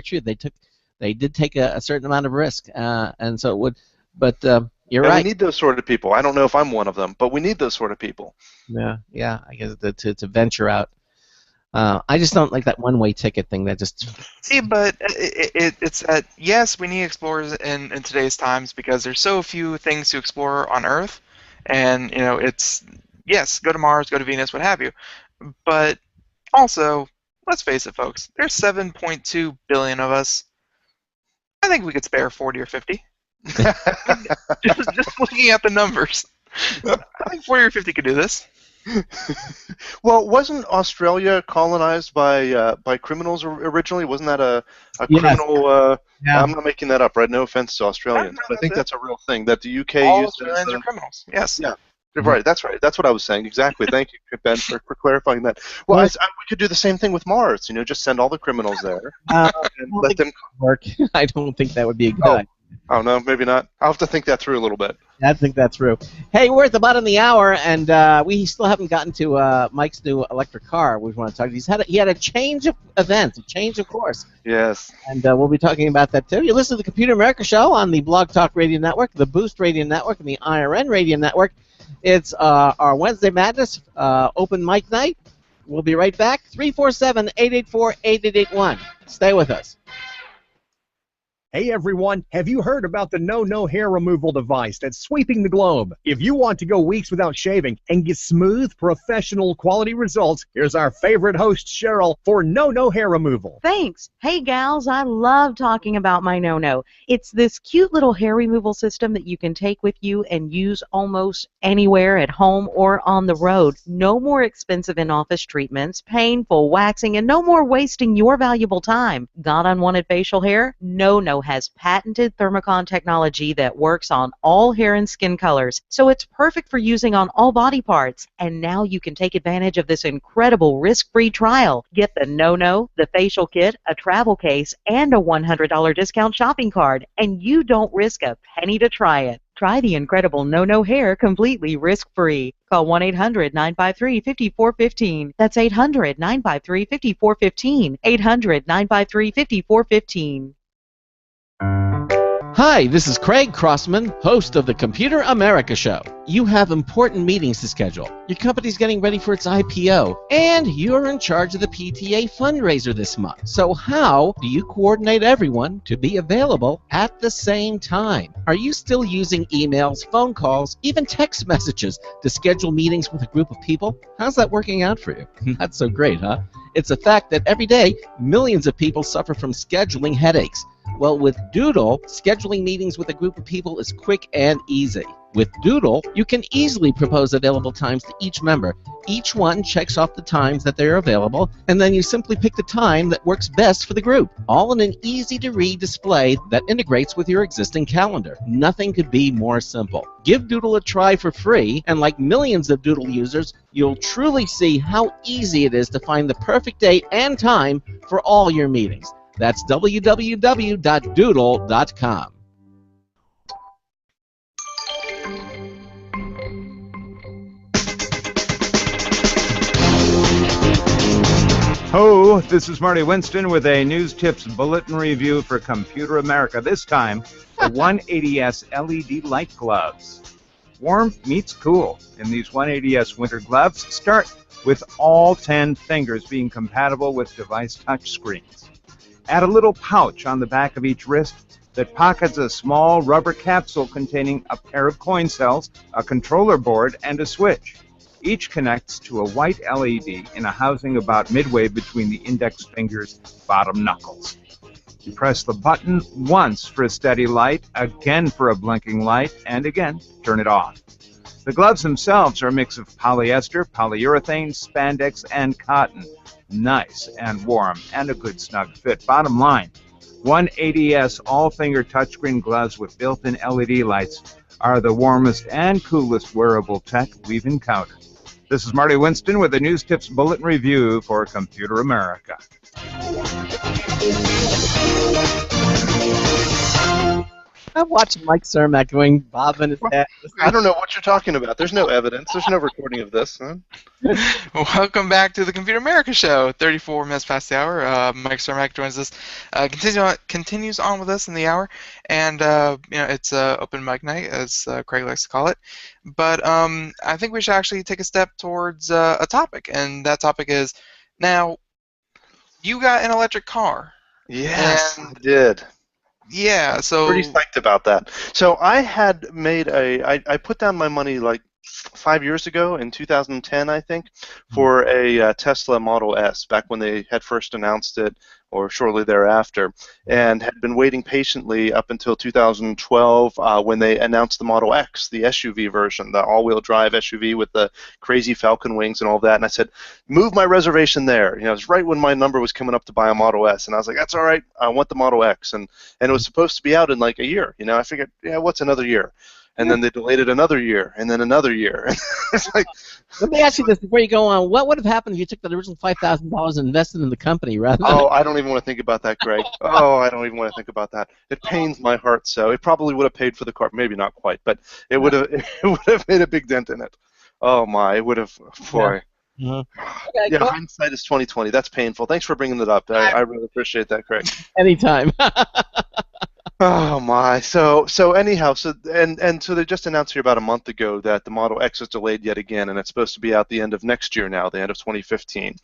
Speaker 1: true. They did take a certain amount of risk, and so it would. But you're
Speaker 2: And
Speaker 1: right.
Speaker 2: we need those sort of people. I don't know if I'm one of them, but we need those sort of people.
Speaker 1: Yeah. I guess to venture out. I just don't like that one-way ticket thing. That just.
Speaker 4: See, but it's that, yes, we need explorers in today's times because there's so few things to explore on Earth, and, you know, it's, yes, go to Mars, go to Venus, what have you, but also, let's face it, folks, there's 7.2 billion of us. I think we could spare 40 or 50. just looking at the numbers. I think 40 or 50 could do this.
Speaker 2: Well, wasn't Australia colonized by criminals originally? Wasn't that a
Speaker 1: Yes.
Speaker 2: criminal?
Speaker 1: Yeah.
Speaker 2: I'm not making that up, right? No offense to Australians,
Speaker 4: No,
Speaker 2: but I think
Speaker 4: that's
Speaker 2: that's a real thing that the UK
Speaker 4: All
Speaker 2: used.
Speaker 4: Australians are criminals. Yes.
Speaker 2: Yeah. Right, that's right. That's what I was saying. Exactly. Thank you, Ben, for clarifying that. Well, we could do the same thing with Mars. You know, just send all the criminals there and let them
Speaker 1: Work. I don't think that would be a good. idea.
Speaker 2: Oh no, maybe not. I'll have to think that through a little bit.
Speaker 1: I think that's true. Hey, we're at the bottom of the hour, and we still haven't gotten to Mike's new electric car. We want to talk. He had a change of event, a change of course,
Speaker 2: Yes.
Speaker 1: and we'll be talking about that too. You listen to the Computer America Show on the Blog Talk Radio Network, the Boost Radio Network, and the IRN Radio Network. It's our Wednesday Madness open mic night. We'll be right back. 347-884-8881. Stay with us.
Speaker 8: Hey everyone, have you heard about the No hair removal device that's sweeping the globe? If you want to go weeks without shaving and get smooth, professional quality results, here's our favorite host, Cheryl, for No hair removal.
Speaker 9: Thanks. Hey gals, I love talking about my No. It's this cute little hair removal system that you can take with you and use almost anywhere at home or on the road. No more expensive in-office treatments, painful waxing, and no more wasting your valuable time. Got unwanted facial hair? No has patented Thermocon technology that works on all hair and skin colors, so it's perfect for using on all body parts. And now you can take advantage of this incredible risk-free trial. Get the No, the facial kit, a travel case, and a $100 discount shopping card, and you don't risk a penny to try it. Try the incredible No hair completely risk-free. Call 1-800-953-5415. That's 800-953-5415. 800-953-5415.
Speaker 1: Hi, this is Craig Crossman, host of the Computer America Show. You have important meetings to schedule. Your company's getting ready for its IPO, and you're in charge of the PTA fundraiser this month. So how do you coordinate everyone to be available at the same time? Are you still using emails, phone calls, even text messages to schedule meetings with a group of people? How's that working out for you? Not so great, huh? It's a fact that every day, millions of people suffer from scheduling headaches. Well, with Doodle, scheduling meetings with a group of people is quick and easy. With Doodle, you can easily propose available times to each member. Each one checks off the times that they are available, and then you simply pick the time that works best for the group, all in an easy-to-read display that integrates with your existing calendar. Nothing could be more simple. Give Doodle a try for free, and like millions of Doodle users, you'll truly see how easy it is to find the perfect date and time for all your meetings. That's www.doodle.com.
Speaker 10: Ho, this is Marty Winston with a News Tips Bulletin Review for Computer America. This time, the 180S LED light gloves. Warm meets cool in these 180S winter gloves. Start with all 10 fingers being compatible with device touch screens. Add a little pouch on the back of each wrist that pockets a small rubber capsule containing a pair of coin cells, a controller board, and a switch. Each connects to a white LED in a housing about midway between the index finger's bottom knuckles. You press the button once for a steady light, again for a blinking light, and again, turn it off. The gloves themselves are a mix of polyester, polyurethane, spandex, and cotton. Nice and warm, and a good snug fit. Bottom line, 180S all-finger touchscreen gloves with built-in LED lights are the warmest and coolest wearable tech we've encountered. This is Marty Winston with the News Tips Bulletin Review for Computer America.
Speaker 1: I'm watching Mike Cermak going bobbing his head.
Speaker 2: I don't know what you're talking about. There's no evidence. There's no recording of this. Huh?
Speaker 4: Welcome back to the Computer America Show. 34 minutes past the hour. Mike Cermak joins us. Continues on with us in the hour, and it's open mic night, as Craig likes to call it. But I think we should actually take a step towards a topic, and that topic is, now, you got an electric car.
Speaker 2: Yes, I did.
Speaker 4: Yeah, so
Speaker 2: pretty psyched about that. So I had made I put down my money like 5 years ago in 2010, I think, for a Tesla Model S, back when they had first announced it, or shortly thereafter, and had been waiting patiently up until 2012 when they announced the Model X, the SUV version, the all-wheel drive SUV with the crazy falcon wings and all that. And I said, move my reservation there. You know, it was right when my number was coming up to buy a Model S, and I was like, that's all right, I want the Model X, and it was supposed to be out in like a year. You know, I figured, yeah, what's another year? And then they delayed it another year, and then another year. It's like,
Speaker 1: let me ask you this before you go on. What would have happened if you took that original $5,000 and invested in the company rather than...
Speaker 2: Oh, I don't even want to think about that, Greg. Oh, I don't even want to think about that. It pains my heart so. It probably would have paid for the car. Maybe not quite, but it would have made a big dent in it. Oh, my. It would have... Boy.
Speaker 1: Yeah,
Speaker 2: yeah, hindsight is 20/20. That's painful. Thanks for bringing it up. I really appreciate that, Craig.
Speaker 1: Anytime.
Speaker 2: Oh my! So anyhow, so they just announced here about a month ago that the Model X is delayed yet again, and it's supposed to be out the end of next year now, the end of 2015.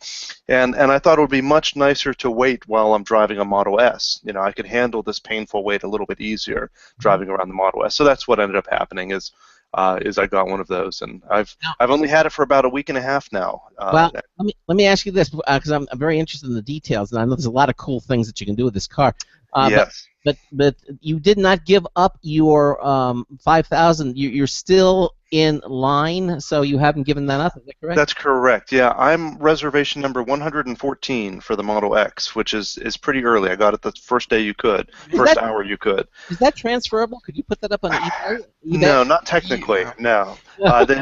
Speaker 2: And I thought it would be much nicer to wait while I'm driving a Model S. You know, I could handle this painful wait a little bit easier driving around the Model S. So that's what ended up happening is I got one of those, and I've only had it for about a week and a half now.
Speaker 1: Well, let me ask you this, because I'm very interested in the details, and I know there's a lot of cool things that you can do with this car.
Speaker 2: Yes.
Speaker 1: But you did not give up your 5,000. You're still in line, so you haven't given that up. Is that correct?
Speaker 2: That's correct. Yeah, I'm reservation number 114 for the Model X, which is pretty early. I got it the first day you could, first hour you could.
Speaker 1: Is that transferable? Could you put that up on eBay?
Speaker 2: No, not technically. No.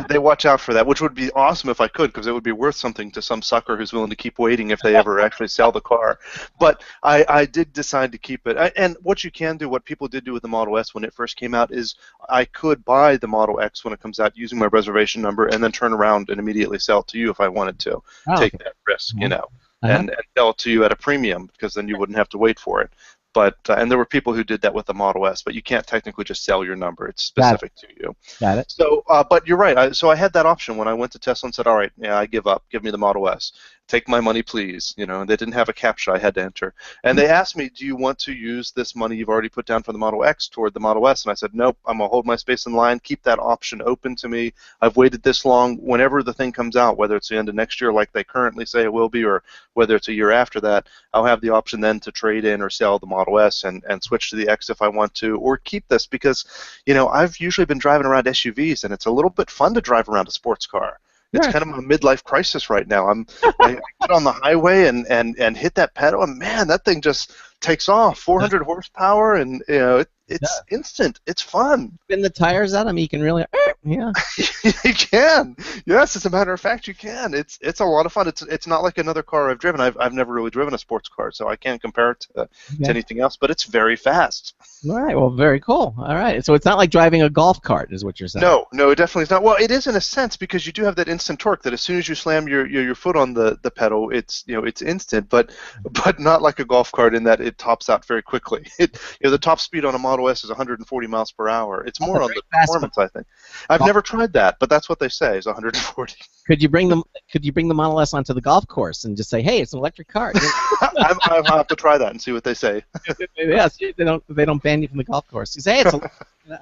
Speaker 2: They watch out for that, which would be awesome if I could, because it would be worth something to some sucker who's willing to keep waiting if they ever actually sell the car. But I did decide to keep it. And what you can do, what people did do with the Model S when it first came out, is I could buy the Model X when it comes out using my reservation number and then turn around and immediately sell it to you if I wanted to. Take that risk, you know, and sell it to you at a premium, because then you wouldn't have to wait for it. But and there were people who did that with the Model S, but you can't technically just sell your number. It's specific to you.
Speaker 1: Got it.
Speaker 2: So, but you're right. So I had that option when I went to Tesla and said, all right, yeah, I give up. Give me the Model S. Take my money, please. You know, and they didn't have a CAPTCHA I had to enter. And they asked me, do you want to use this money you've already put down for the Model X toward the Model S? And I said, nope, I'm going to hold my space in line, keep that option open to me. I've waited this long. Whenever the thing comes out, whether it's the end of next year like they currently say it will be, or whether it's a year after that, I'll have the option then to trade in or sell the Model S and switch to the X if I want to, or keep this, because, you know, I've usually been driving around SUVs, and it's a little bit fun to drive around a sports car. It's kind of a midlife crisis right now. I get on the highway and hit that pedal, and man, that thing just takes off. 400 horsepower, and you know It's instant. It's fun.
Speaker 1: Spin the tires out. I mean, you can really, yeah.
Speaker 2: You can. Yes, as a matter of fact, you can. It's a lot of fun. It's not like another car I've driven. I've never really driven a sports car, so I can't compare it to anything else. But it's very fast.
Speaker 1: All right. Well, very cool. All right. So it's not like driving a golf cart, is what you're saying?
Speaker 2: No, it definitely is not. Well, it is in a sense because you do have that instant torque. That as soon as you slam your foot on the pedal, it's instant. But not like a golf cart in that it tops out very quickly. The top speed on a Model S is 140 miles per hour. It's more on the performance, I think. I've never tried that, but that's what they say is 140.
Speaker 1: Could you bring the Model S onto the golf course and just say, "Hey, it's an electric car"?
Speaker 2: I'll have to try that and see what they say.
Speaker 1: Yes, they don't ban you from the golf course. You say, "Hey,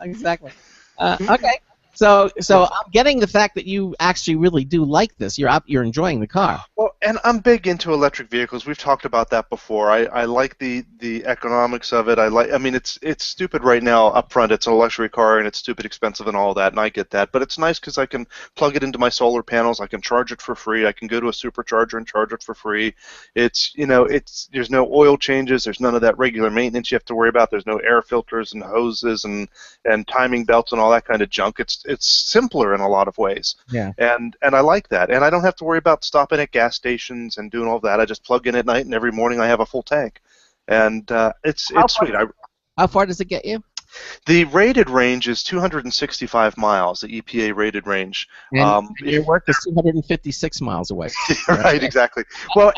Speaker 1: exactly." Okay. So I'm getting the fact that you actually really do like this. You're enjoying the car.
Speaker 2: Well, and I'm big into electric vehicles. We've talked about that before. I like the economics of it. I mean, it's stupid right now up front. It's a luxury car and it's stupid expensive and all that, and I get that. But it's nice because I can plug it into my solar panels. I can charge it for free. I can go to a supercharger and charge it for free. There's no oil changes. There's none of that regular maintenance you have to worry about. There's no air filters and hoses and timing belts and all that kind of junk. It's simpler in a lot of ways.
Speaker 1: Yeah.
Speaker 2: And I like that. And I don't have to worry about stopping at gas stations and doing all that. I just plug in at night and every morning I have a full tank. And it's sweet.
Speaker 1: How far does it get you?
Speaker 2: The rated range is 265 miles, the EPA rated range.
Speaker 1: And your work is 256 miles away.
Speaker 2: Right, exactly. Well,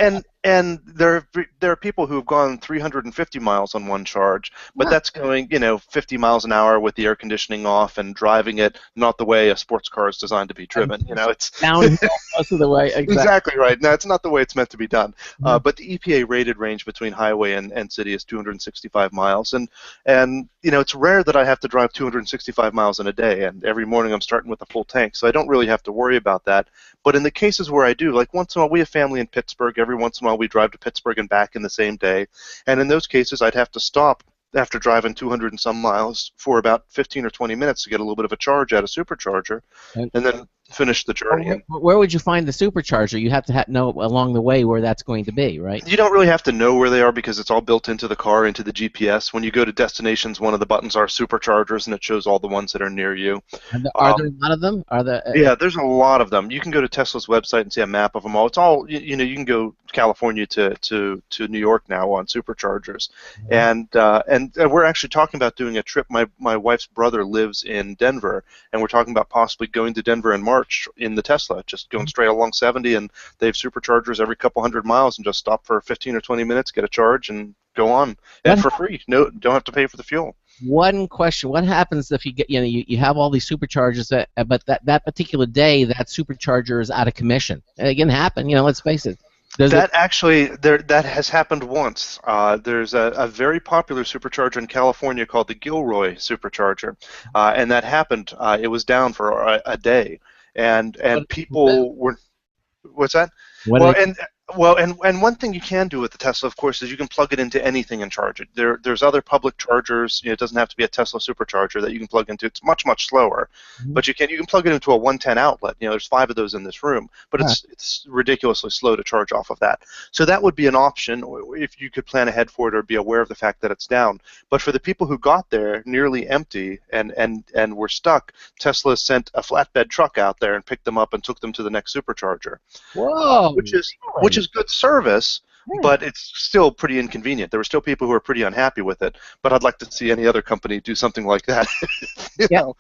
Speaker 2: and there are people who have gone 350 miles on one charge, but that's going 50 miles an hour with the air conditioning off and driving it not the way a sports car is designed to be driven. It's
Speaker 1: downhill most of the way.
Speaker 2: Exactly right. No, it's not the way it's meant to be done. But the EPA rated range between highway and city is 265 miles, and it's rare that I have to drive 265 miles in a day, and every morning I'm starting with a full tank, so I don't really have to worry about that. But in the cases where I do, like once in a while, we have family in Pittsburgh. Every once in a while we drive to Pittsburgh and back in the same day, and in those cases I'd have to stop after driving 200 and some miles for about 15 or 20 minutes to get a little bit of a charge at a supercharger, and then finish the journey.
Speaker 1: Where would you find the supercharger? You have to know along the way where that's going to be, right?
Speaker 2: You don't really have to know where they are because it's all built into the car, into the GPS. When you go to destinations, one of the buttons are superchargers, and it shows all the ones that are near you.
Speaker 1: And are there a lot of them?
Speaker 2: Yeah, there's a lot of them. You can go to Tesla's website and see a map of them all. It's all, you can go California to New York now on superchargers. And we're actually talking about doing a trip. My wife's brother lives in Denver, and we're talking about possibly going to Denver in March in the Tesla, just going straight along 70, and they have superchargers every couple hundred miles, and just stop for 15 or 20 minutes, get a charge, and go on, and for free. No, don't have to pay for the fuel.
Speaker 1: One question: what happens if you get you have all these superchargers, but that particular day that supercharger is out of commission? It can happen. Let's face it.
Speaker 2: That has happened once. There's a very popular supercharger in California called the Gilroy supercharger, and that happened. It was down for a day. And people were, what's that? And one thing you can do with the Tesla, of course, is you can plug it into anything and charge it. There's other public chargers. It doesn't have to be a Tesla supercharger that you can plug into. It's much slower, but you can plug it into a 110 outlet. There's 5 of those in this room, but it's ridiculously slow to charge off of that. So that would be an option if you could plan ahead for it or be aware of the fact that it's down. But for the people who got there nearly empty and were stuck, Tesla sent a flatbed truck out there and picked them up and took them to the next supercharger.
Speaker 1: Whoa!
Speaker 2: Which is good service, but it's still pretty inconvenient. There were still people who were pretty unhappy with it, but I'd like to see any other company do something like that. So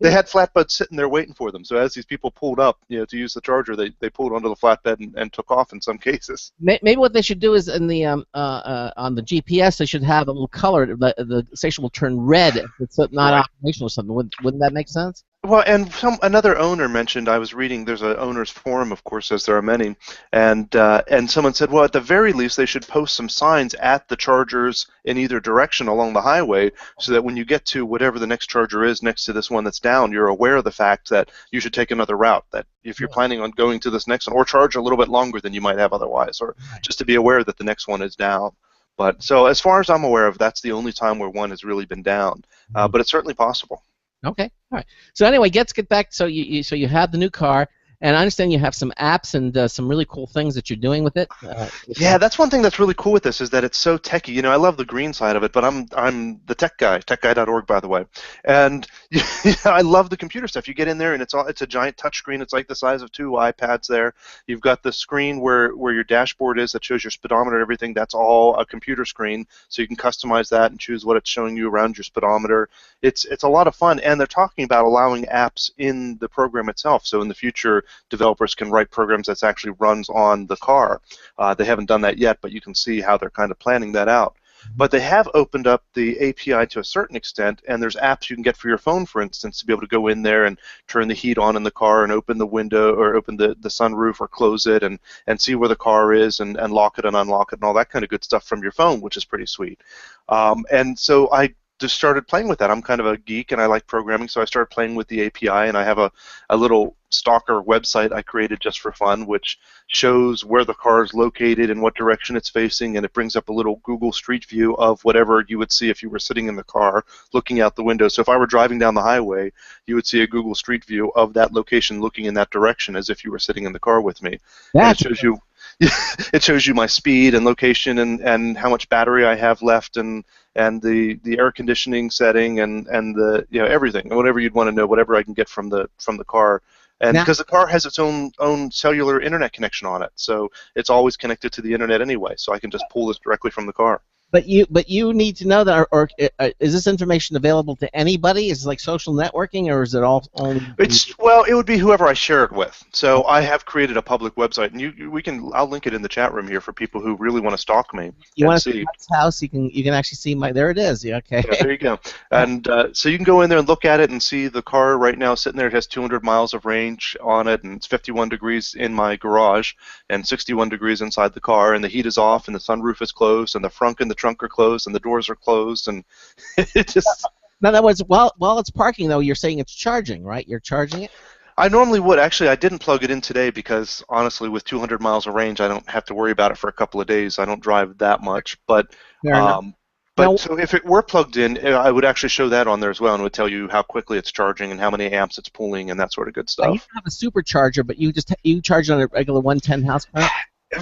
Speaker 2: they had flatbeds sitting there waiting for them. So as these people pulled up, to use the charger, they pulled onto the flatbed and took off in some cases.
Speaker 1: Maybe what they should do is in the on the GPS they should have a little color. The station will turn red if it's not operational or something. Wouldn't that make sense?
Speaker 2: Well, and another owner mentioned, I was reading, there's an owner's forum, of course, as there are many, and someone said, well, at the very least, they should post some signs at the chargers in either direction along the highway so that when you get to whatever the next charger is next to this one that's down, you're aware of the fact that you should take another route, that if you're planning on going to this next one, or charge a little bit longer than you might have otherwise, or just to be aware that the next one is down. But so as far as I'm aware of, that's the only time where one has really been down, but it's certainly possible.
Speaker 1: Okay, all right. So anyway, let's get back. So you have the new car, And I understand you have some apps and some really cool things that you're doing with it.
Speaker 2: Yeah, that's one thing that's really cool with this is that it's so techy. You know, I love the green side of it, but I'm the tech guy, techguy.org, by the way. And I love the computer stuff. You get in there, and it's a giant touch screen. It's like the size of 2 iPads there. You've got the screen where your dashboard is that shows your speedometer and everything. That's all a computer screen, so you can customize that and choose what it's showing you around your speedometer. It's a lot of fun, and they're talking about allowing apps in the program itself. So in the future, developers can write programs that actually runs on the car. They haven't done that yet, but you can see how they're kind of planning that out. But they have opened up the API to a certain extent, and there's apps you can get for your phone, for instance, to be able to go in there and turn the heat on in the car and open the window or open the sunroof or close it and see where the car is and lock it and unlock it and all that kind of good stuff from your phone, which is pretty sweet. And so I just started playing with that. I'm kind of a geek and I like programming, so I started playing with the API, and I have a little stalker website I created just for fun, which shows where the car is located and what direction it's facing, and it brings up a little Google Street View of whatever you would see if you were sitting in the car looking out the window. So if I were driving down the highway, you would see a Google Street View of that location looking in that direction as if you were sitting in the car with me. And it shows you my speed and location and how much battery I have left and the air conditioning setting and the everything, whatever you'd want to know, whatever I can get from the car. And because the car has its own cellular internet connection on it, so it's always connected to the internet anyway, so I can just pull this directly from the car.
Speaker 1: But you need to know that, or is this information available to anybody? Is it like social networking, or is it all only?
Speaker 2: Well, it would be whoever I share it with. So I have created a public website, and I'll link it in the chat room here for people who really want to stalk me.
Speaker 1: You want to see my house? You can actually see my. There it is. Yeah, okay.
Speaker 2: Yeah, there you go. And so you can go in there and look at it and see the car right now sitting there. It has 200 miles of range on it, and it's 51 degrees in my garage and 61 degrees inside the car, and the heat is off, and the sunroof is closed, and the front and the trunk are closed, and the doors are closed, and it just.
Speaker 1: In other words, while it's parking, though, you're saying it's charging, right? You're charging it?
Speaker 2: I normally would. Actually, I didn't plug it in today because, honestly, with 200 miles of range, I don't have to worry about it for a couple of days. I don't drive that much. But so if it were plugged in, I would actually show that on there as well, and it would tell you how quickly it's charging and how many amps it's pulling and that sort of good stuff.
Speaker 1: You have a supercharger, but you charge it on a regular 110 house current?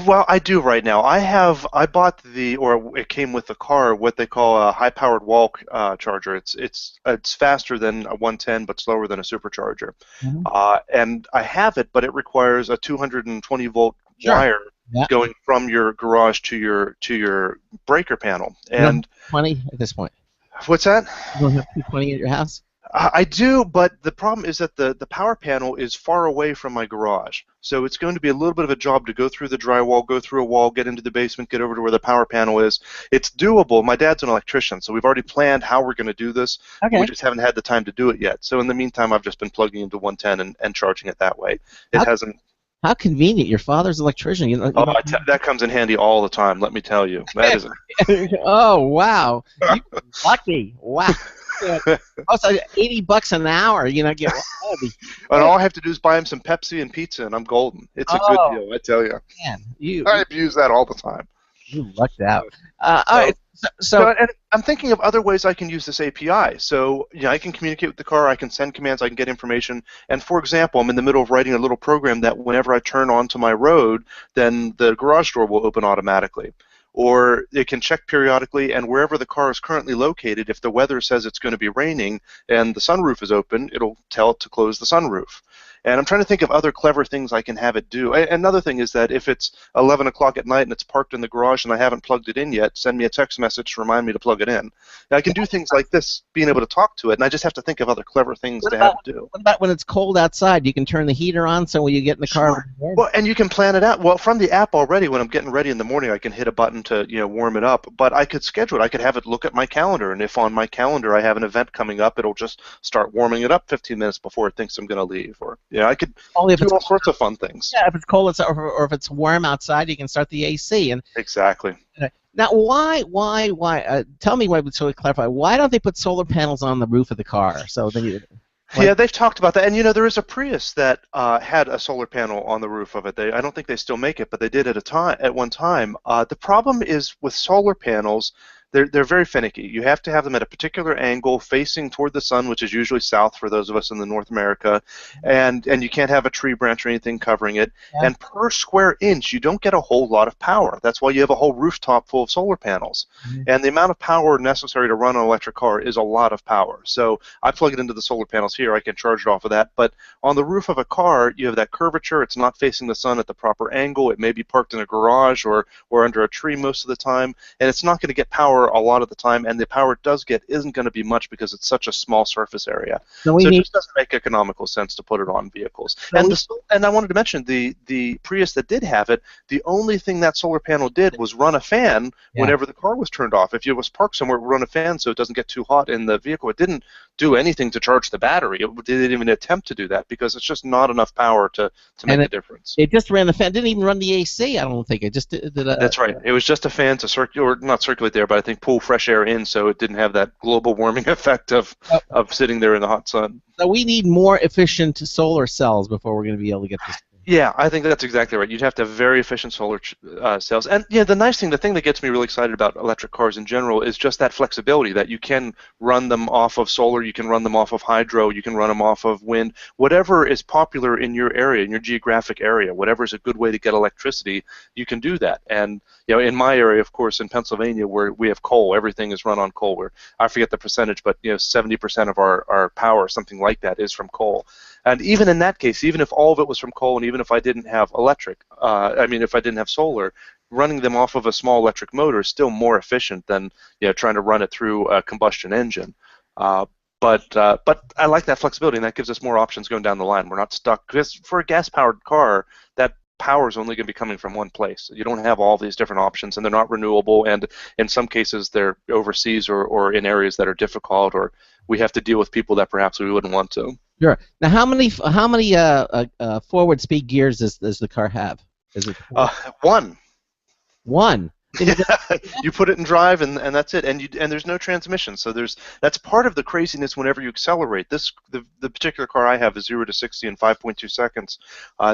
Speaker 2: Well, I do right now. I bought it came with the car, what they call a high-powered wall charger. It's faster than a 110, but slower than a supercharger. Mm-hmm. And I have it, but it requires a 220-volt wire going from your garage to your breaker panel. And
Speaker 1: 20 at this point.
Speaker 2: What's that?
Speaker 1: You don't have 220 at your house?
Speaker 2: I do, but the problem is that the power panel is far away from my garage. So it's going to be a little bit of a job to go through the drywall, go through a wall, get into the basement, get over to where the power panel is. It's doable. My dad's an electrician, so we've already planned how we're going to do this. Okay. We just haven't had the time to do it yet. So in the meantime, I've just been plugging into 110 and charging it that way.
Speaker 1: How convenient. Your father's an electrician.
Speaker 2: That comes in handy all the time, let me tell you. That is
Speaker 1: Oh, wow. You're lucky. Wow. Also, $80 an hour, get.
Speaker 2: And all I have to do is buy him some Pepsi and pizza, and I'm golden. It's a good deal, I tell you.
Speaker 1: Man,
Speaker 2: I abuse that all the time.
Speaker 1: You lucked out. All right. So
Speaker 2: and I'm thinking of other ways I can use this API. So I can communicate with the car, I can send commands, I can get information. And for example, I'm in the middle of writing a little program that whenever I turn onto my road, then the garage door will open automatically. Or it can check periodically, and wherever the car is currently located, if the weather says it's going to be raining and the sunroof is open, it'll tell it to close the sunroof. And I'm trying to think of other clever things I can have it do. Another thing is that if it's 11 o'clock at night and it's parked in the garage and I haven't plugged it in yet, send me a text message to remind me to plug it in. Now, I can do things like this, being able to talk to it, and I just have to think of other clever things to have it do.
Speaker 1: What about when it's cold outside? You can turn the heater on so when you get in the car.
Speaker 2: Well, and you can plan it out. Well, from the app already, when I'm getting ready in the morning, I can hit a button to warm it up. But I could schedule it. I could have it look at my calendar, and if on my calendar I have an event coming up, it'll just start warming it up 15 minutes before it thinks I'm going to leave. Or I could do all sorts of fun things.
Speaker 1: Yeah, if it's cold or if it's warm outside, you can start the AC.
Speaker 2: Exactly.
Speaker 1: Now, why? Tell me, so to clarify, why don't they put solar panels on the roof of the car? So then
Speaker 2: Yeah, they've talked about that, and there is a Prius that had a solar panel on the roof of it. I don't think they still make it, but they did at one time. The problem is with solar panels, they're very finicky. You have to have them at a particular angle facing toward the sun, which is usually south for those of us in the North America, and you can't have a tree branch or anything covering it. Yeah. And per square inch, you don't get a whole lot of power. That's why you have a whole rooftop full of solar panels. Mm-hmm. And the amount of power necessary to run an electric car is a lot of power. So I plug it into the solar panels here. I can charge it off of that. But on the roof of a car, you have that curvature. It's not facing the sun at the proper angle. It may be parked in a garage or under a tree most of the time, and it's not going to get power a lot of the time, and the power it does get isn't going to be much because it's such a small surface area. So it just doesn't make economical sense to put it on vehicles. And I wanted to mention the Prius that did have it, the only thing that solar panel did was run a fan whenever the car was turned off. If it was parked somewhere, it would run a fan so it doesn't get too hot in the vehicle. It didn't do anything to charge the battery. It didn't even attempt to do that because it's just not enough power to make a difference.
Speaker 1: It just ran the fan. It didn't even run the AC, I don't think. It just did
Speaker 2: That's right. It was just a fan to circulate, or not circulate there, but I think pull fresh air in so it didn't have that global warming effect of sitting there in the hot sun.
Speaker 1: So we need more efficient solar cells before we're going to be able to get this.
Speaker 2: Yeah, I think that's exactly right. You'd have to have very efficient solar cells. And yeah, the thing that gets me really excited about electric cars in general is just that flexibility, that you can run them off of solar, you can run them off of hydro, you can run them off of wind, whatever is popular in your area, in your geographic area, whatever is a good way to get electricity, you can do that. And in my area, of course, in Pennsylvania, where we have coal, everything is run on coal. Where I forget the percentage, but 70% of our power, something like that, is from coal. And even in that case, even if all of it was from coal, and even if I didn't have if I didn't have solar, running them off of a small electric motor is still more efficient than trying to run it through a combustion engine. But I like that flexibility, and that gives us more options going down the line. We're not stuck, because for a gas-powered car, that power is only going to be coming from one place. You don't have all these different options, and they're not renewable, and in some cases they're overseas or in areas that are difficult, or we have to deal with people that perhaps we wouldn't want to.
Speaker 1: Sure. Now, how many forward speed gears does the car have? Is it
Speaker 2: one?
Speaker 1: One.
Speaker 2: You put it in drive, and that's it. And there's no transmission, so that's part of the craziness whenever you accelerate. The particular car I have is 0 to 60 in 5.2 seconds.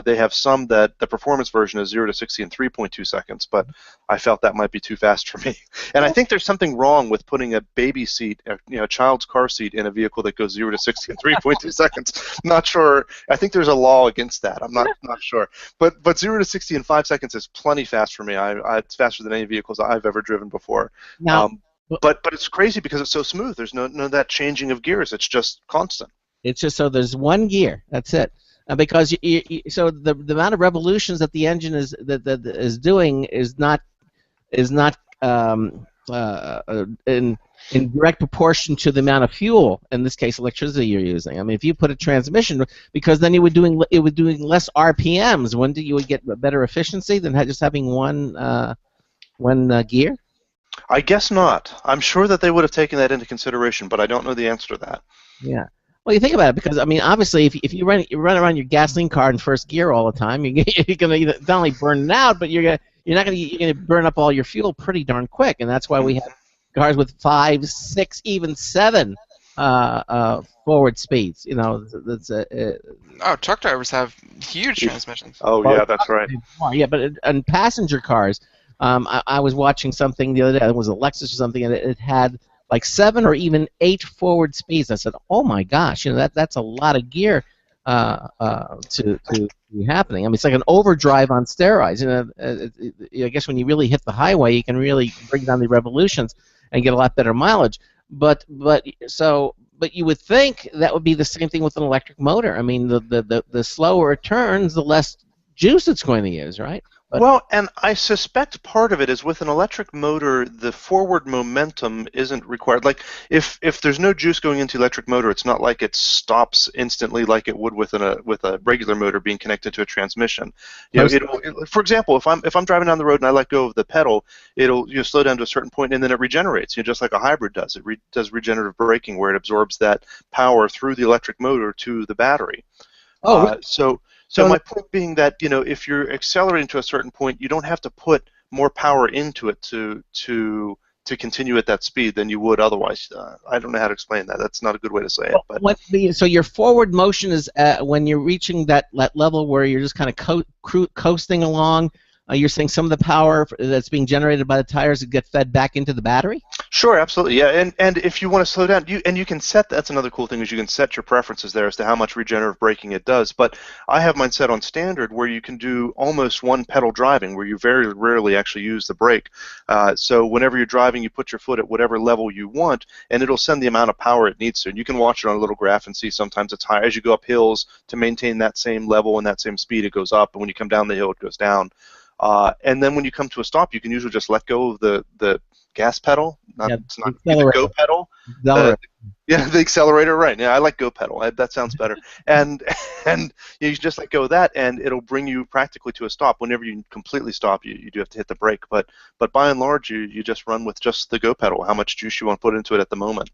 Speaker 2: They have some that the performance version is 0 to 60 in 3.2 seconds, but I felt that might be too fast for me. And I think there's something wrong with putting a baby seat, a child's car seat, in a vehicle that goes 0 to 60 in 3.2 seconds. Not sure. I think there's a law against that. I'm not sure. But 0 to 60 in 5 seconds is plenty fast for me. It's faster than any vehicles I've ever driven before.
Speaker 1: Now,
Speaker 2: but it's crazy because it's so smooth. There's no that changing of gears. It's just constant.
Speaker 1: It's just so there's one gear. That's it. Because so the amount of revolutions that the engine is doing is not in direct proportion to the amount of fuel, in this case electricity, you're using. I mean, if you put a transmission, because then it would doing less RPMs, wouldn't you would get better efficiency than just having one gear?
Speaker 2: I guess not. I'm sure that they would have taken that into consideration, but I don't know the answer to that.
Speaker 1: Yeah. Well, you think about it, because I mean, obviously, if you run around your gasoline car in first gear all the time, you're gonna not only burn it out, but you're gonna burn up all your fuel pretty darn quick, and that's why we have cars with 5, 6, even 7 forward speeds.
Speaker 4: Truck drivers have huge transmissions.
Speaker 2: Oh yeah, that's right.
Speaker 1: Yeah, but in passenger cars, I was watching something the other day. It was a Lexus or something, and it had like 7 or even 8 forward speeds. I said, "Oh my gosh, that's a lot of gear to be happening." I mean, it's like an overdrive on steroids. I guess when you really hit the highway, you can really bring down the revolutions and get a lot better mileage. But you would think that would be the same thing with an electric motor. I mean, the slower it turns, the less juice it's going to use, right?
Speaker 2: Well, and I suspect part of it is with an electric motor, the forward momentum isn't required. Like, if there's no juice going into the electric motor, it's not like it stops instantly like it would with a regular motor being connected to a transmission. For example, if I'm driving down the road and I let go of the pedal, it'll slow down to a certain point and then it regenerates. Just like a hybrid does. It does regenerative braking, where it absorbs that power through the electric motor to the battery. So my point being that if you're accelerating to a certain point, you don't have to put more power into it to continue at that speed than you would otherwise. I don't know how to explain that. That's not a good way to say it. But
Speaker 1: so your forward motion is when you're reaching that level where you're just kind of coasting along. You're saying some of the power that's being generated by the tires would get fed back into the battery?
Speaker 2: Sure, absolutely, yeah, and if you want to slow down, you can set. That's another cool thing is you can set your preferences there as to how much regenerative braking it does. But I have mine set on standard, where you can do almost one pedal driving, where you very rarely actually use the brake. So whenever you're driving, you put your foot at whatever level you want, and it'll send the amount of power it needs to. And you can watch it on a little graph and see sometimes it's higher as you go up hills to maintain that same level and that same speed. It goes up, and when you come down the hill, it goes down. And then when you come to a stop, you can usually just let go of the gas pedal. It's not the go pedal. Yeah, the accelerator, right? Yeah, I like go pedal. That sounds better. and you just let go of that, and it'll bring you practically to a stop. Whenever you completely stop, you do have to hit the brake. But by and large, you just run with just the go pedal. How much juice you want to put into it at the moment.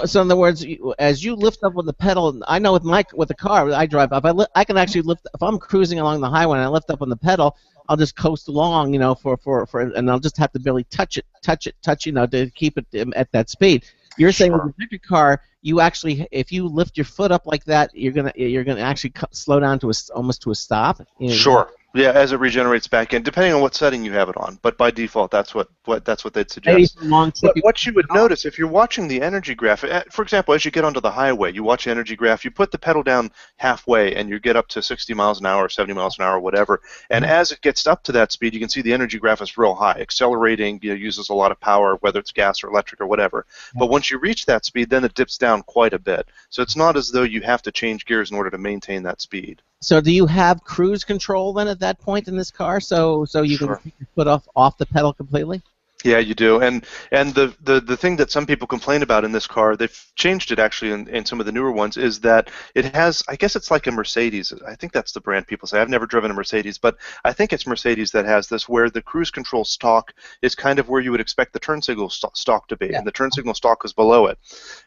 Speaker 1: So in other words, as you lift up with the pedal, I know with the car I drive up, I can actually lift. If I'm cruising along the highway and I lift up on the pedal, I'll just coast along, and I'll just have to barely touch it, to keep it at that speed. You're saying with the electric car, you actually, if you lift your foot up like that, you're gonna actually slow down to almost to a stop.
Speaker 2: Sure. Yeah, as it regenerates back in, depending on what setting you have it on. But by default, that's what they'd suggest. But what you would notice if you're watching the energy graph, for example, as you get onto the highway, you watch the energy graph, you put the pedal down halfway, and you get up to 60 miles an hour, 70 miles an hour, whatever. And as it gets up to that speed, you can see the energy graph is real high, accelerating, uses a lot of power, whether it's gas or electric or whatever. But once you reach that speed, then it dips down quite a bit. So it's not as though you have to change gears in order to maintain that speed.
Speaker 1: So do you have cruise control then at that point in this car, so you can take your foot off the pedal completely?
Speaker 2: Yeah, you do. And the thing that some people complain about in this car, they've changed it actually in some of the newer ones, is that it has, I guess it's like a Mercedes. I think that's the brand people say. I've never driven a Mercedes, but I think it's Mercedes that has this, where the cruise control stalk is kind of where you would expect the turn signal stalk to be, and the turn signal stalk is below it.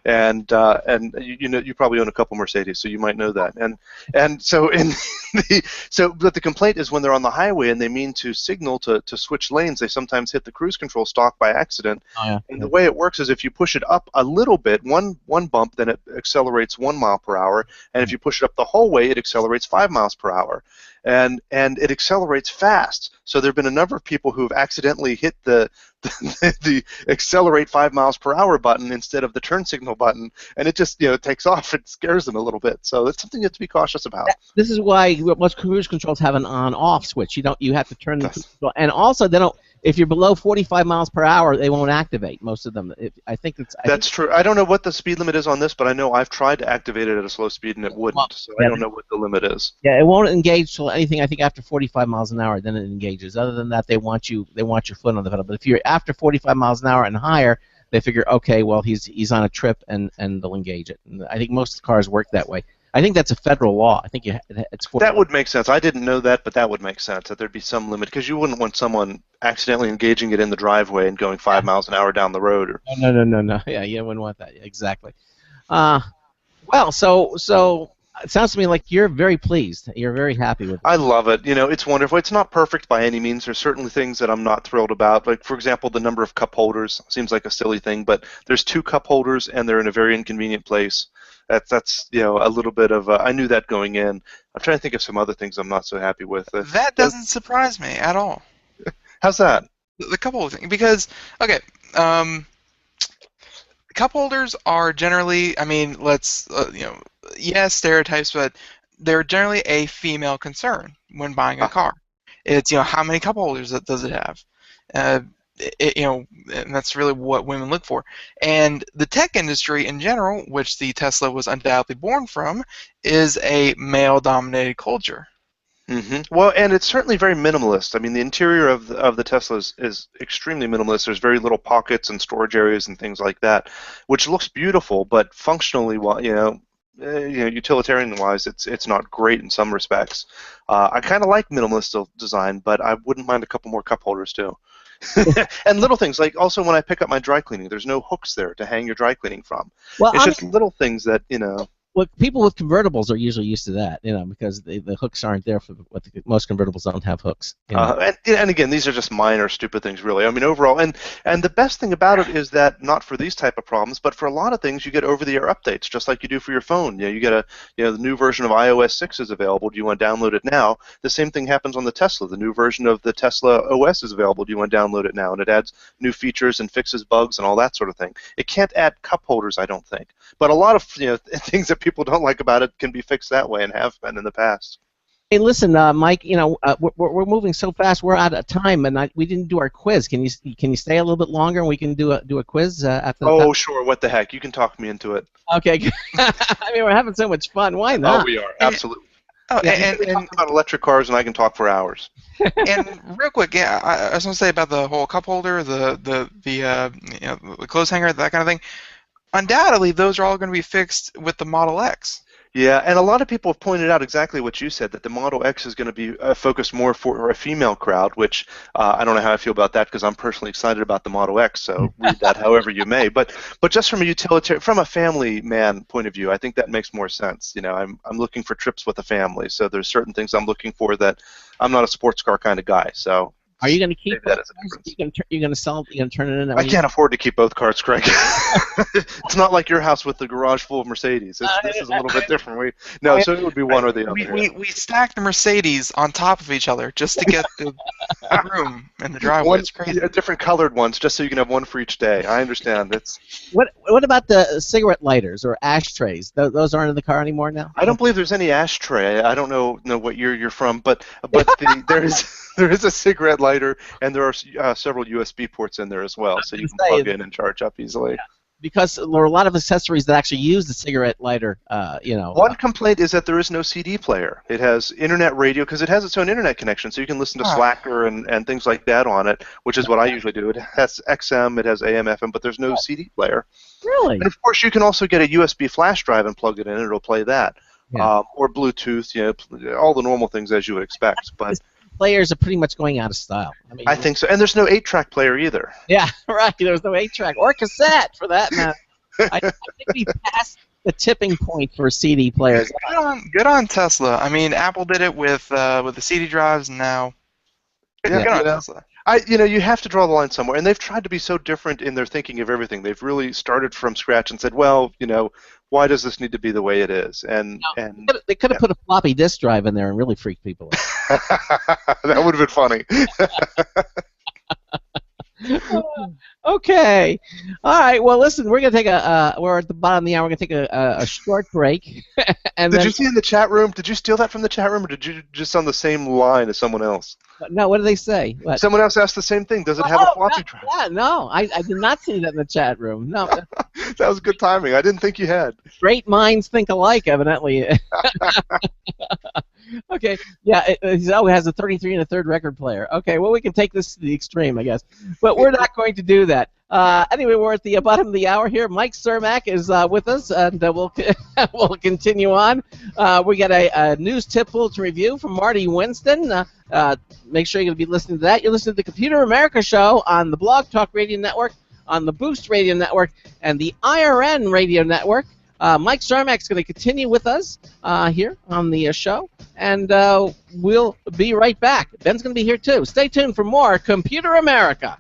Speaker 2: And you probably own a couple Mercedes, so you might know that. And so but the complaint is when they're on the highway and they mean to signal to switch lanes, they sometimes hit the cruise control stalk by accident. And the way it works is if you push it up a little bit, one bump, then it accelerates 1 mile per hour, and if you push it up the whole way, it accelerates 5 miles per hour. And it accelerates fast. So there have been a number of people who have accidentally hit the accelerate 5 miles per hour button instead of the turn signal button, and it just takes off. It scares them a little bit. So that's something you have to be cautious about.
Speaker 1: This is why most cruise controls have an on-off switch. You have to turn the control, and also they don't. If you're below 45 miles per hour, they won't activate. Most of them.
Speaker 2: That's true. I don't know what the speed limit is on this, but I know I've tried to activate it at a slow speed and it wouldn't. So I don't know what the limit is.
Speaker 1: Yeah, it won't engage till anything. I think after 45 miles an hour, then it engages. Other than that, they want your foot on the pedal. But if you're after 45 miles an hour and higher, they figure, okay, well he's on a trip, and they'll engage it. And I think most cars work that way. I think that's a federal law. I think it's
Speaker 2: that would make sense. I didn't know that, but that would make sense, that there'd be some limit, because you wouldn't want someone accidentally engaging it in the driveway and going 5 miles an hour down the road.
Speaker 1: No. Yeah, you wouldn't want that. Exactly. Well, so it sounds to me like you're very pleased. You're very happy with it.
Speaker 2: I love it. It's wonderful. It's not perfect by any means. There's certainly things that I'm not thrilled about. Like, for example, the number of cup holders seems like a silly thing, but there's 2 cup holders, and they're in a very inconvenient place. That's a little bit of I knew that going in. I'm trying to think of some other things I'm not so happy with.
Speaker 4: That doesn't surprise me at all.
Speaker 2: How's that?
Speaker 4: The cup holder thing, because cup holders are generally, yes, stereotypes, but they're generally a female concern when buying a car. It's how many cup holders does it have? And that's really what women look for. And the tech industry in general, which the Tesla was undoubtedly born from, is a male-dominated culture.
Speaker 2: Mm-hmm. Well, and it's certainly very minimalist. I mean, the interior of the Tesla is extremely minimalist. There's very little pockets and storage areas and things like that, which looks beautiful, but functionally, utilitarian-wise, it's not great in some respects. I kind of like minimalist design, but I wouldn't mind a couple more cup holders too. And little things, like also when I pick up my dry cleaning, there's no hooks there to hang your dry cleaning from. Well, it's just little things that.
Speaker 1: Well, people with convertibles are usually used to that, because the hooks aren't there for what most convertibles don't have hooks.
Speaker 2: And again, these are just minor, stupid things, really. I mean, overall, and the best thing about it is that not for these type of problems, but for a lot of things, you get over-the-air updates, just like you do for your phone. You get the new version of iOS 6 is available. Do you want to download it now? The same thing happens on the Tesla. The new version of the Tesla OS is available. Do you want to download it now? And it adds new features and fixes bugs and all that sort of thing. It can't add cup holders, I don't think, but a lot of things that people don't like about it can be fixed that way and have been in the past.
Speaker 1: Hey, listen, Mike. We're moving so fast. We're out of time, and we didn't do our quiz. Can you stay a little bit longer, and we can do a quiz after?
Speaker 2: Oh, sure. What the heck? You can talk me into it.
Speaker 1: Okay. I mean, we're having so much fun. Why not?
Speaker 2: Oh, we are absolutely. And talk about electric cars, and I can talk for hours.
Speaker 4: And real quick, I was going to say about the whole cup holder, the clothes hanger, that kind of thing. Undoubtedly, those are all going to be fixed with the Model X.
Speaker 2: Yeah, and a lot of people have pointed out exactly what you said, that the Model X is going to be focused more for a female crowd, which I don't know how I feel about that because I'm personally excited about the Model X, so read that however you may. But just from a family man point of view, I think that makes more sense. I'm looking for trips with a family, so there's certain things I'm looking for that I'm not a sports car kind of guy, so.
Speaker 1: Are you going to keep that? You're going to sell it? You're going to turn it in?
Speaker 2: I can't afford to keep both cars, Craig. It's not like your house with the garage full of Mercedes. This is a little bit different. So it would be one or the other.
Speaker 4: We stacked the Mercedes on top of each other just to get the room in the driveway. It's crazy.
Speaker 2: Different colored ones, just so you can have one for each day. I understand.
Speaker 1: What about the cigarette lighters or ashtrays? Those aren't in the car anymore now?
Speaker 2: I don't believe there's any ashtray. I don't know what year you're from, but there is a cigarette lighter, and there are several USB ports in there as well, so you can plug in and charge up easily.
Speaker 1: Yeah. Because there are a lot of accessories that actually use the cigarette lighter,
Speaker 2: One complaint is that there is no CD player. It has internet radio because it has its own internet connection, so you can listen to Slacker and things like that on it, which is what I usually do. It has XM, it has AM, FM, but there's no CD player.
Speaker 1: Really?
Speaker 2: And of course, you can also get a USB flash drive and plug it in, and it'll play that. Yeah. Or Bluetooth, all the normal things as you would expect. But
Speaker 1: players are pretty much going out of style.
Speaker 2: I think so, and there's no 8-track player either.
Speaker 1: Yeah, right. There's no 8-track or cassette for that matter. I think we passed the tipping point for CD players.
Speaker 4: Good on Tesla. I mean, Apple did it with the CD drives, and now good on Tesla.
Speaker 2: You have to draw the line somewhere, and they've tried to be so different in their thinking of everything. They've really started from scratch and said, well, why does this need to be the way it is? And
Speaker 1: they could have put a floppy disk drive in there and really freaked people out.
Speaker 2: That would have been funny.
Speaker 1: Okay. All right. Well, listen, we're gonna take we're at the bottom of the hour. We're gonna take a short break. And
Speaker 2: did you see in the chat room? Did you steal that from the chat room, or did you just on the same line as someone else?
Speaker 1: No. What did they say? What?
Speaker 2: Someone else asked the same thing. Does it have a floppy drive?
Speaker 1: Yeah. No. I did not see that in the chat room. No.
Speaker 2: That was good timing. I didn't think you had.
Speaker 1: Great minds think alike, evidently. Okay. Yeah. It has a 33 and a third record player. Okay. Well, we can take this to the extreme, I guess. But we're not going to do that. Anyway, we're at the bottom of the hour here. Mike Cermak is with us, and we'll continue on. We got a news tip bulletin review from Marty Winston. Make sure you're going to be listening to that. You're listening to the Computer America Show on the Blog Talk Radio Network, on the Boost Radio Network, and the IRN Radio Network. Mike Cermak is going to continue with us here on the show, and we'll be right back. Ben's going to be here too. Stay tuned for more Computer America.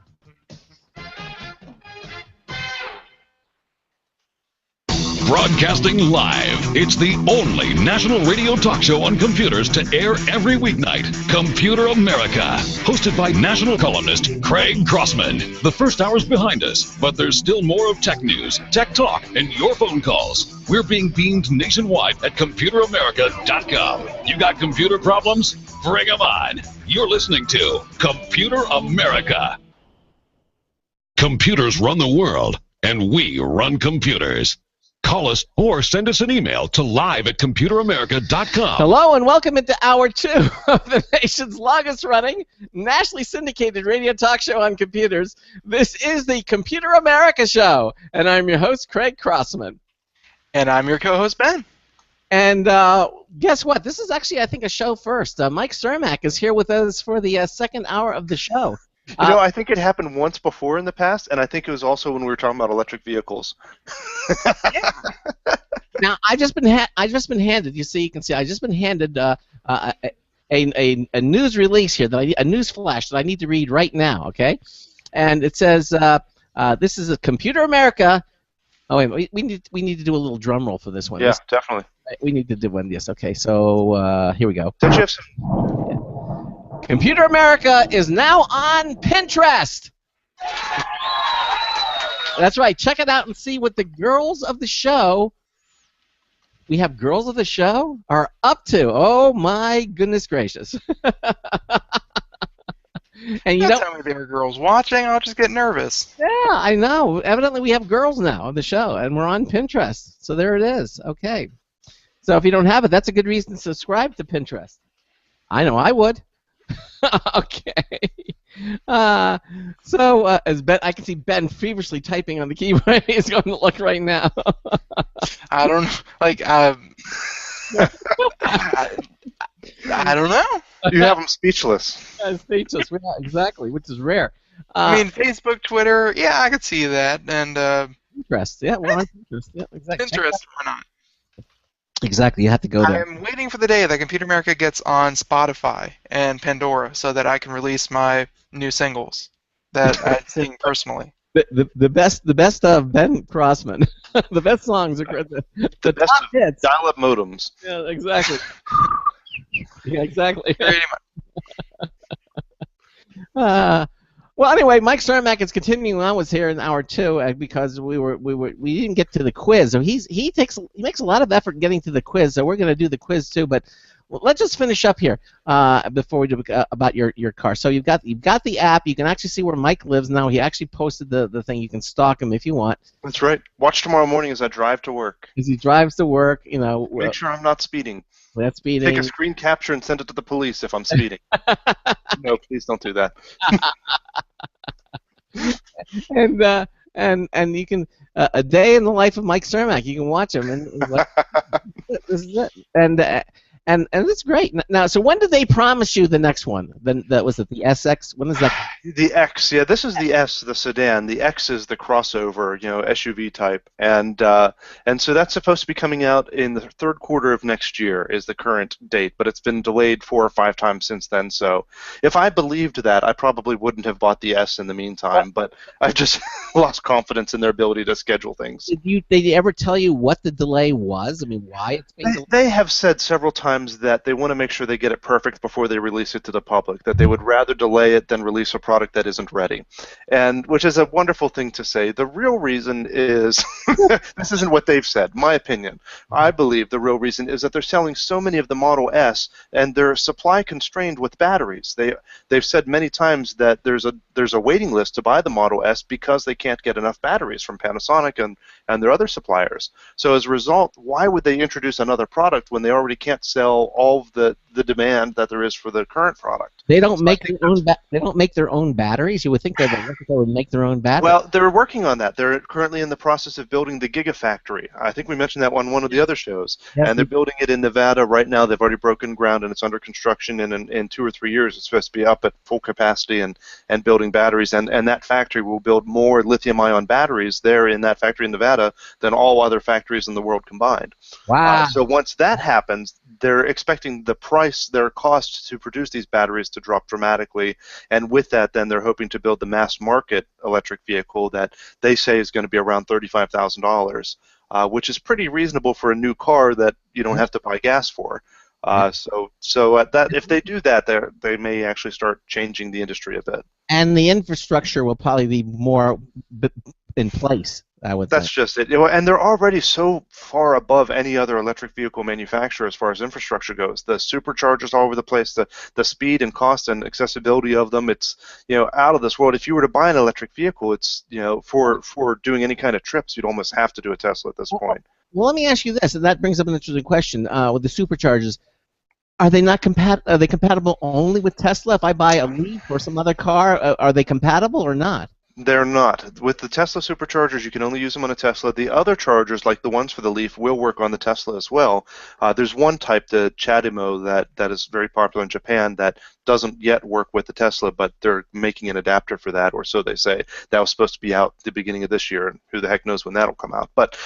Speaker 5: Broadcasting live, it's the only national radio talk show on computers to air every weeknight. Computer America, hosted by national columnist Craig Crossman. The first hour's behind us, but there's still more of tech news, tech talk, and your phone calls. We're being beamed nationwide at ComputerAmerica.com. You got computer problems? Bring them on. You're listening to Computer America. Computers run the world, and we run computers. Call us or send us an email to live@computeramerica.com.
Speaker 1: Hello and welcome into Hour 2 of the nation's longest-running, nationally syndicated radio talk show on computers. This is the Computer America Show, and I'm your host, Craig Crossman.
Speaker 4: And I'm your co-host, Ben.
Speaker 1: And guess what? This is actually, I think, a show first. Mike Cermak is here with us for the second hour of the show.
Speaker 2: You know, I think it happened once before in the past, and I think it was also when we were talking about electric vehicles.
Speaker 1: Now I've just been handed. You see, you can see. I've just been handed a news release here a news flash that I need to read right now. Okay, and it says this is a Computer America. Oh wait, we need to do a little drum roll for this one.
Speaker 2: Yeah, definitely.
Speaker 1: We need to do one. Yes. Okay. So here we go.
Speaker 2: Don't you have some?
Speaker 1: Computer America is now on Pinterest. That's right. Check it out and see what the girls of the show. We have girls of the show are up to. Oh my goodness gracious! And you
Speaker 4: Don't
Speaker 1: know,
Speaker 4: tell me there are girls watching. I'll just get nervous.
Speaker 1: yeah, I know. Evidently, we have girls now on the show, and we're on Pinterest. So there it is. Okay. So if you don't have it, that's a good reason to subscribe to Pinterest. I know I would. Okay. As Ben, I can see Ben feverishly typing on the keyboard. He's going to look right now.
Speaker 4: I don't like. I don't know.
Speaker 2: You have them speechless.
Speaker 1: Speechless. Yeah, exactly, which is rare.
Speaker 4: I mean, Facebook, Twitter. Yeah, I could see that. And
Speaker 1: Pinterest. Yeah, we're on Pinterest. Yeah, exactly.
Speaker 4: Pinterest. Why not?
Speaker 1: Exactly. You have to go there.
Speaker 4: I'm waiting for the day that Computer America gets on Spotify and Pandora so that I can release my new singles that I sing personally.
Speaker 1: The best of Ben Crossman. The best songs are the
Speaker 2: best
Speaker 1: top
Speaker 2: of
Speaker 1: hits.
Speaker 2: Dial-up modems.
Speaker 1: Yeah, exactly. Yeah, exactly.
Speaker 4: Pretty much.
Speaker 1: Well, anyway, Mike Cermak is continuing on with here in hour 2 because we didn't get to the quiz. So he makes a lot of effort getting to the quiz. So we're going to do the quiz too. But let's just finish up here before we do about your car. So you've got the app. You can actually see where Mike lives now. He actually posted the thing. You can stalk him if you want.
Speaker 2: That's right. Watch tomorrow morning as I drive to work.
Speaker 1: As he drives to work, you know.
Speaker 2: Make sure I'm not speeding.
Speaker 1: That's speeding.
Speaker 2: Take a screen capture and send it to the police if I'm speeding. No, please don't do that.
Speaker 1: And you can a day in the life of Mike Cermak. You can watch him, and this is it. And it's great. Now, so when did they promise you the next one? Then that was it. The SX. When is that?
Speaker 2: The X. Yeah, this is the S, the sedan. The X is the crossover, SUV type, and so that's supposed to be coming out in the third quarter of next year is the current date, but it's been delayed 4 or 5 times since then. So if I believed that, I probably wouldn't have bought the S in the meantime. But I've just lost confidence in their ability to schedule things.
Speaker 1: Did they ever tell you what the delay was? I mean, why it's being delayed?
Speaker 2: They have said several times that they want to make sure they get it perfect before they release it to the public, that they would rather delay it than release a product that isn't ready, and which is a wonderful thing to say. The real reason is, this isn't what they've said, my opinion. I believe the real reason is that they're selling so many of the Model S and they're supply constrained with batteries. They've said many times that there's a waiting list to buy the Model S because they can't get enough batteries from Panasonic and their other suppliers. So as a result, why would they introduce another product when they already can't sell all of the demand that there is for the current product?
Speaker 1: They don't make their own batteries. You would think they would make their own batteries.
Speaker 2: Well, they're working on that. They're currently in the process of building the Gigafactory. I think we mentioned that on one of the other shows.
Speaker 1: Yes,
Speaker 2: and they're building it in Nevada right now. They've already broken ground and it's under construction. And in 2 or 3 years, it's supposed to be up at full capacity and building batteries. And that factory will build more lithium-ion batteries there in that factory in Nevada than all other factories in the world combined.
Speaker 1: Wow.
Speaker 2: So once that happens, they're expecting their cost to produce these batteries to drop dramatically, and with that, then they're hoping to build the mass market electric vehicle that they say is going to be around $35,000, which is pretty reasonable for a new car that you don't have to buy gas for. So if they do that, they may actually start changing the industry a bit.
Speaker 1: And the infrastructure will probably be more in place, I would
Speaker 2: That's
Speaker 1: think.
Speaker 2: just it. And they're already so far above any other electric vehicle manufacturer as far as infrastructure goes. The superchargers all over the place, the speed and cost and accessibility of them, it's out of this world. If you were to buy an electric vehicle, it's for doing any kind of trips, you'd almost have to do a Tesla at this point.
Speaker 1: Well, let me ask you this, and that brings up an interesting question with the superchargers. Are they not Are they compatible only with Tesla? If I buy a Leaf or some other car, are they compatible or not?
Speaker 2: They're not. With the Tesla superchargers, you can only use them on a Tesla. The other chargers, like the ones for the Leaf, will work on the Tesla as well. There's one type, the CHAdeMO, that is very popular in Japan that doesn't yet work with the Tesla, but they're making an adapter for that, or so they say. That was supposed to be out at the beginning of this year, and who the heck knows when that'll come out. But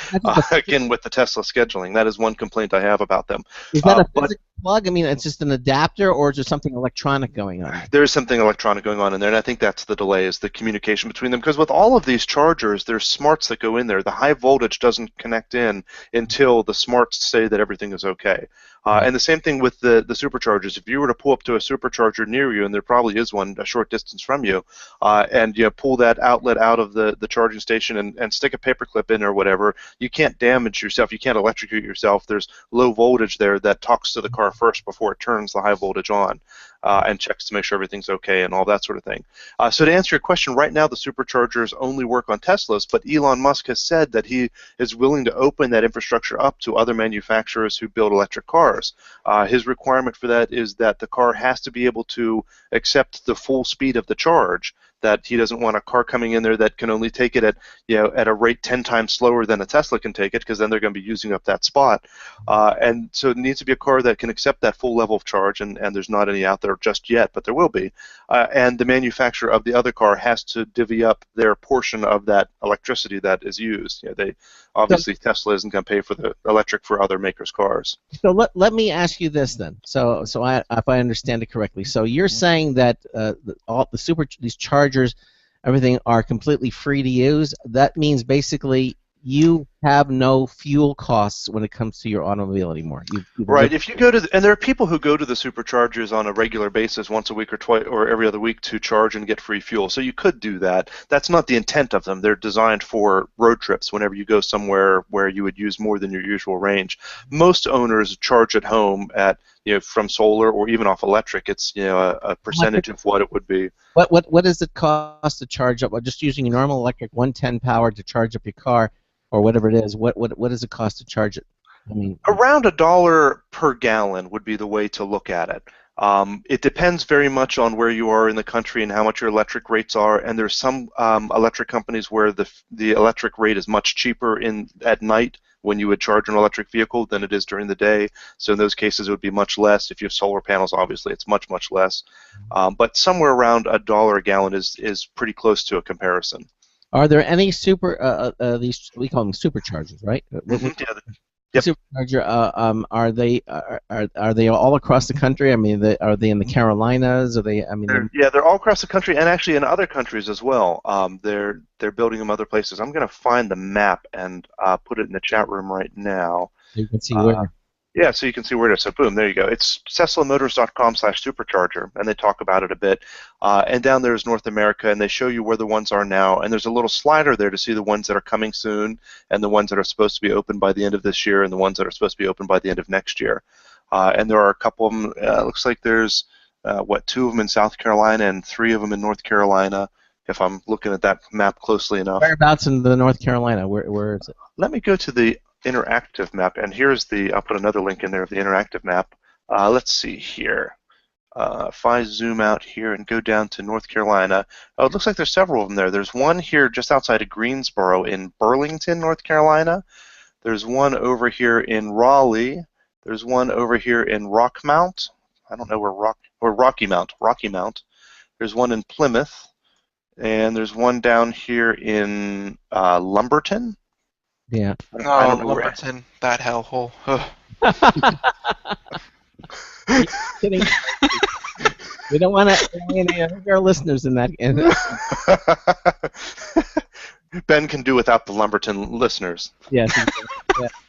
Speaker 2: again, with the Tesla scheduling, that is one complaint I have about them.
Speaker 1: Is that a physical plug? I mean, it's just an adapter, or is there something electronic going on?
Speaker 2: There is something electronic going on in there, and I think that's the delay, is the communication between them. Because with all of these chargers, there's smarts that go in there. The high voltage doesn't connect in until the smarts say that everything is okay. And the same thing with the superchargers. If you were to pull up to a supercharger near you, and there probably is one a short distance from you, and pull that outlet out of the charging station and stick a paperclip in or whatever, you can't damage yourself. You can't electrocute yourself. There's low voltage there that talks to the car first before it turns the high voltage on. And checks to make sure everything's okay and all that sort of thing. So to answer your question, right now the superchargers only work on Teslas, but Elon Musk has said that he is willing to open that infrastructure up to other manufacturers who build electric cars. His requirement for that is that the car has to be able to accept the full speed of the charge, that he doesn't want a car coming in there that can only take it at at a rate 10 times slower than a Tesla can take it, because then they're going to be using up that spot. And so it needs to be a car that can accept that full level of charge, and there's not any out there just yet, but there will be. And the manufacturer of the other car has to divvy up their portion of that electricity that is used. They obviously Tesla isn't going to pay for the electric for other makers' cars.
Speaker 1: So let me ask you this then. So if I understand it correctly, so you're saying that these chargers, everything are completely free to use. That means basically you have no fuel costs when it comes to your automobile anymore.
Speaker 2: Right. If you go to and there are people who go to the superchargers on a regular basis, once a week or twice or every other week, to charge and get free fuel. So you could do that. That's not the intent of them. They're designed for road trips. Whenever you go somewhere where you would use more than your usual range, most owners charge at home at from solar or even off electric. It's a percentage of what it would be.
Speaker 1: What does it cost to charge up? Just using a normal electric 110 power to charge up your car, or whatever it is, what does it cost to charge it? I mean,
Speaker 2: around $1 per gallon would be the way to look at it. It depends very much on where you are in the country and how much your electric rates are. And there's some electric companies where the electric rate is much cheaper at night when you would charge an electric vehicle than it is during the day. So in those cases, it would be much less. If you have solar panels, obviously, it's much, much less. But somewhere around $1 a gallon is pretty close to a comparison.
Speaker 1: Are there any these, we call them superchargers, right?
Speaker 2: Yep.
Speaker 1: Supercharger, are they all across the country? I mean, are they in the Carolinas? Are they? I mean,
Speaker 2: they're all across the country, and actually in other countries as well. They're building them other places. I'm going to find the map and put it in the chat room right now.
Speaker 1: You can see where.
Speaker 2: Yeah, so you can see where it is. So boom, there you go. It's teslamotors.com/supercharger, and they talk about it a bit. And down there is North America, and they show you where the ones are now. And there's a little slider there to see the ones that are coming soon, and the ones that are supposed to be open by the end of this year, and the ones that are supposed to be open by the end of next year. And there are a couple of them. Looks like there's 2 of them in South Carolina and 3 of them in North Carolina, if I'm looking at that map closely enough.
Speaker 1: Whereabouts in the North Carolina? Where is it?
Speaker 2: Let me go to the interactive map, and here's I'll put another link in there of the interactive map. Let's see here. If I zoom out here and go down to North Carolina, it looks like there's several of them there. There's one here just outside of Greensboro in Burlington, North Carolina. There's one over here in Raleigh. There's one over here in Rockmount. I don't know where Rocky Mount. There's one in Plymouth, and there's one down here in Lumberton.
Speaker 1: Yeah.
Speaker 4: Oh, Lumberton, that hellhole.
Speaker 1: Kidding. We don't want to our listeners in that.
Speaker 2: Ben can do without the Lumberton listeners.
Speaker 1: Yes,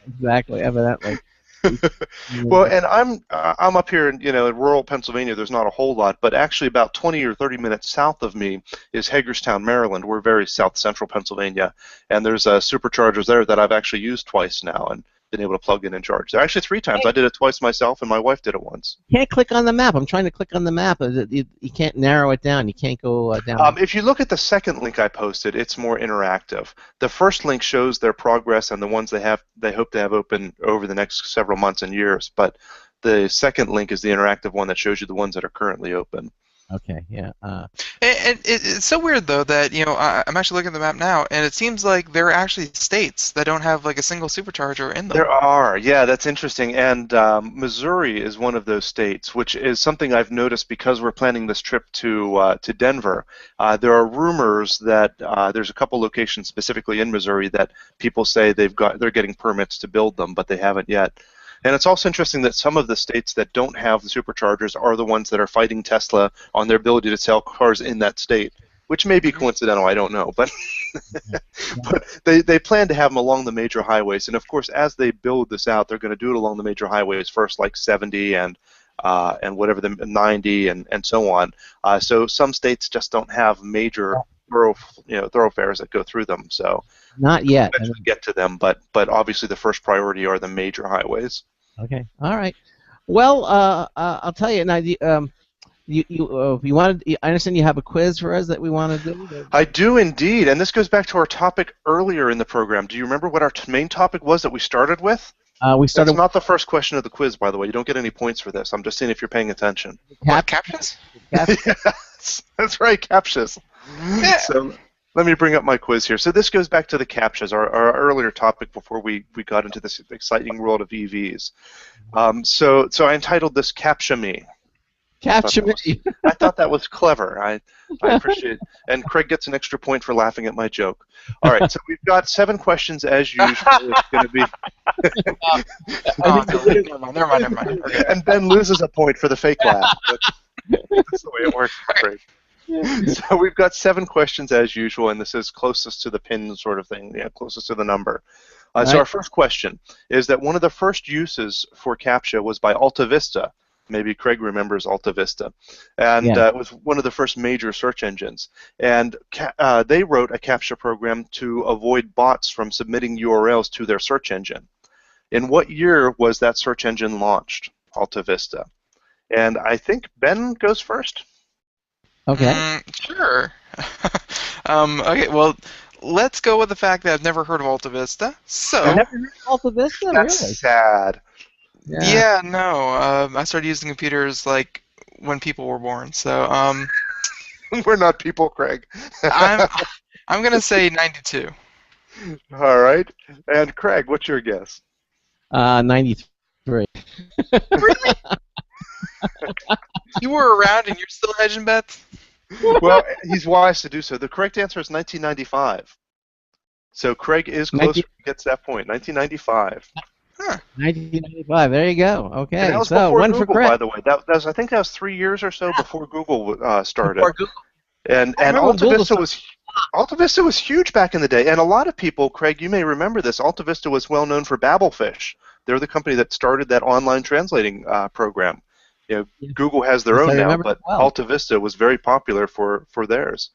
Speaker 1: exactly. Evidently.
Speaker 2: Well, and I'm up here in rural Pennsylvania. There's not a whole lot, but actually about 20 or 30 minutes south of me is Hagerstown, Maryland. We're very south central Pennsylvania, and there's superchargers there that I've actually used twice now and been able to plug in and charge. There actually 3 times. I did it twice myself, and my wife did it once.
Speaker 1: You can't click on the map. I'm trying to click on the map. You can't narrow it down. You can't go down.
Speaker 2: If you look at the second link I posted, it's more interactive. The first link shows their progress and the ones they hope to have open over the next several months and years. But the second link is the interactive one that shows you the ones that are currently open.
Speaker 1: Okay, yeah.
Speaker 4: And it's so weird though that I'm actually looking at the map now, and it seems like there are actually states that don't have like a single supercharger in them.
Speaker 2: There are, yeah, that's interesting. And Missouri is one of those states, which is something I've noticed because we're planning this trip to Denver. There are rumors that there's a couple locations specifically in Missouri that people say they're getting permits to build them, but they haven't yet. And it's also interesting that some of the states that don't have the superchargers are the ones that are fighting Tesla on their ability to sell cars in that state, which may be coincidental, I don't know. But but they plan to have them along the major highways. And, of course, as they build this out, they're going to do it along the major highways first, like 70 and whatever, the 90 and so on. So some states just don't have major thoroughfares that go through them. So
Speaker 1: not yet.
Speaker 2: We'll eventually get to them, but obviously the first priority are the major highways.
Speaker 1: Okay. All right. Well, I'll tell you now. You wanted. I understand you have a quiz for us that we want to do.
Speaker 2: I do indeed, and this goes back to our topic earlier in the program. Do you remember what our main topic was that we started with?
Speaker 1: We started.
Speaker 2: That's not the first question of the quiz, by the way. You don't get any points for this. I'm just seeing if you're paying attention.
Speaker 4: Captchas?
Speaker 2: Yes, that's right, captchas. Yeah. So let me bring up my quiz here. So this goes back to the captchas, our earlier topic before we got into this exciting world of EVs. So I entitled this "Captcha Me."
Speaker 1: Captcha Me.
Speaker 2: I thought that was clever. I appreciate it. And Craig gets an extra point for laughing at my joke. All right, so we've got 7 questions as usual. It's going to be.
Speaker 4: Never mind.
Speaker 2: Okay. And Ben loses a point for the fake laugh. That's the way it works, Craig. So we've got 7 questions as usual, and this is closest to the pin sort of thing, closest to the number. So our first question is that one of the first uses for CAPTCHA was by Alta Vista. Maybe Craig remembers Alta Vista. And it was one of the first major search engines. And they wrote a CAPTCHA program to avoid bots from submitting URLs to their search engine. In what year was that search engine launched, Alta Vista? And I think Ben goes first.
Speaker 1: Okay.
Speaker 4: Sure. Okay, well, let's go with the fact that I've never heard of Alta Vista. So.
Speaker 1: I've never heard of Alta Vista?
Speaker 2: That's
Speaker 1: really?
Speaker 2: sad.
Speaker 4: Yeah, no. I started using computers like when people were born. So.
Speaker 2: We're not people, Craig.
Speaker 4: I'm gonna say 92.
Speaker 2: All right. And Craig, what's your guess?
Speaker 1: 93.
Speaker 4: Really? You were around and you're still hedging bets?
Speaker 2: Well, he's wise to do so. The correct answer is 1995. So Craig is closer, gets that point. 1995.
Speaker 4: Huh.
Speaker 1: 1995. There you go. Okay.
Speaker 2: And that was
Speaker 1: so
Speaker 2: before
Speaker 1: one
Speaker 2: Google,
Speaker 1: for Craig.
Speaker 2: by the way. I think that was 3 years or so before Google started.
Speaker 1: Before Google.
Speaker 2: And Alta Vista was huge back in the day. And a lot of people, Craig, you may remember this. Alta Vista was well known for Babelfish. They're the company that started that online translating program. Google has their own now, but Alta Vista was very popular for theirs.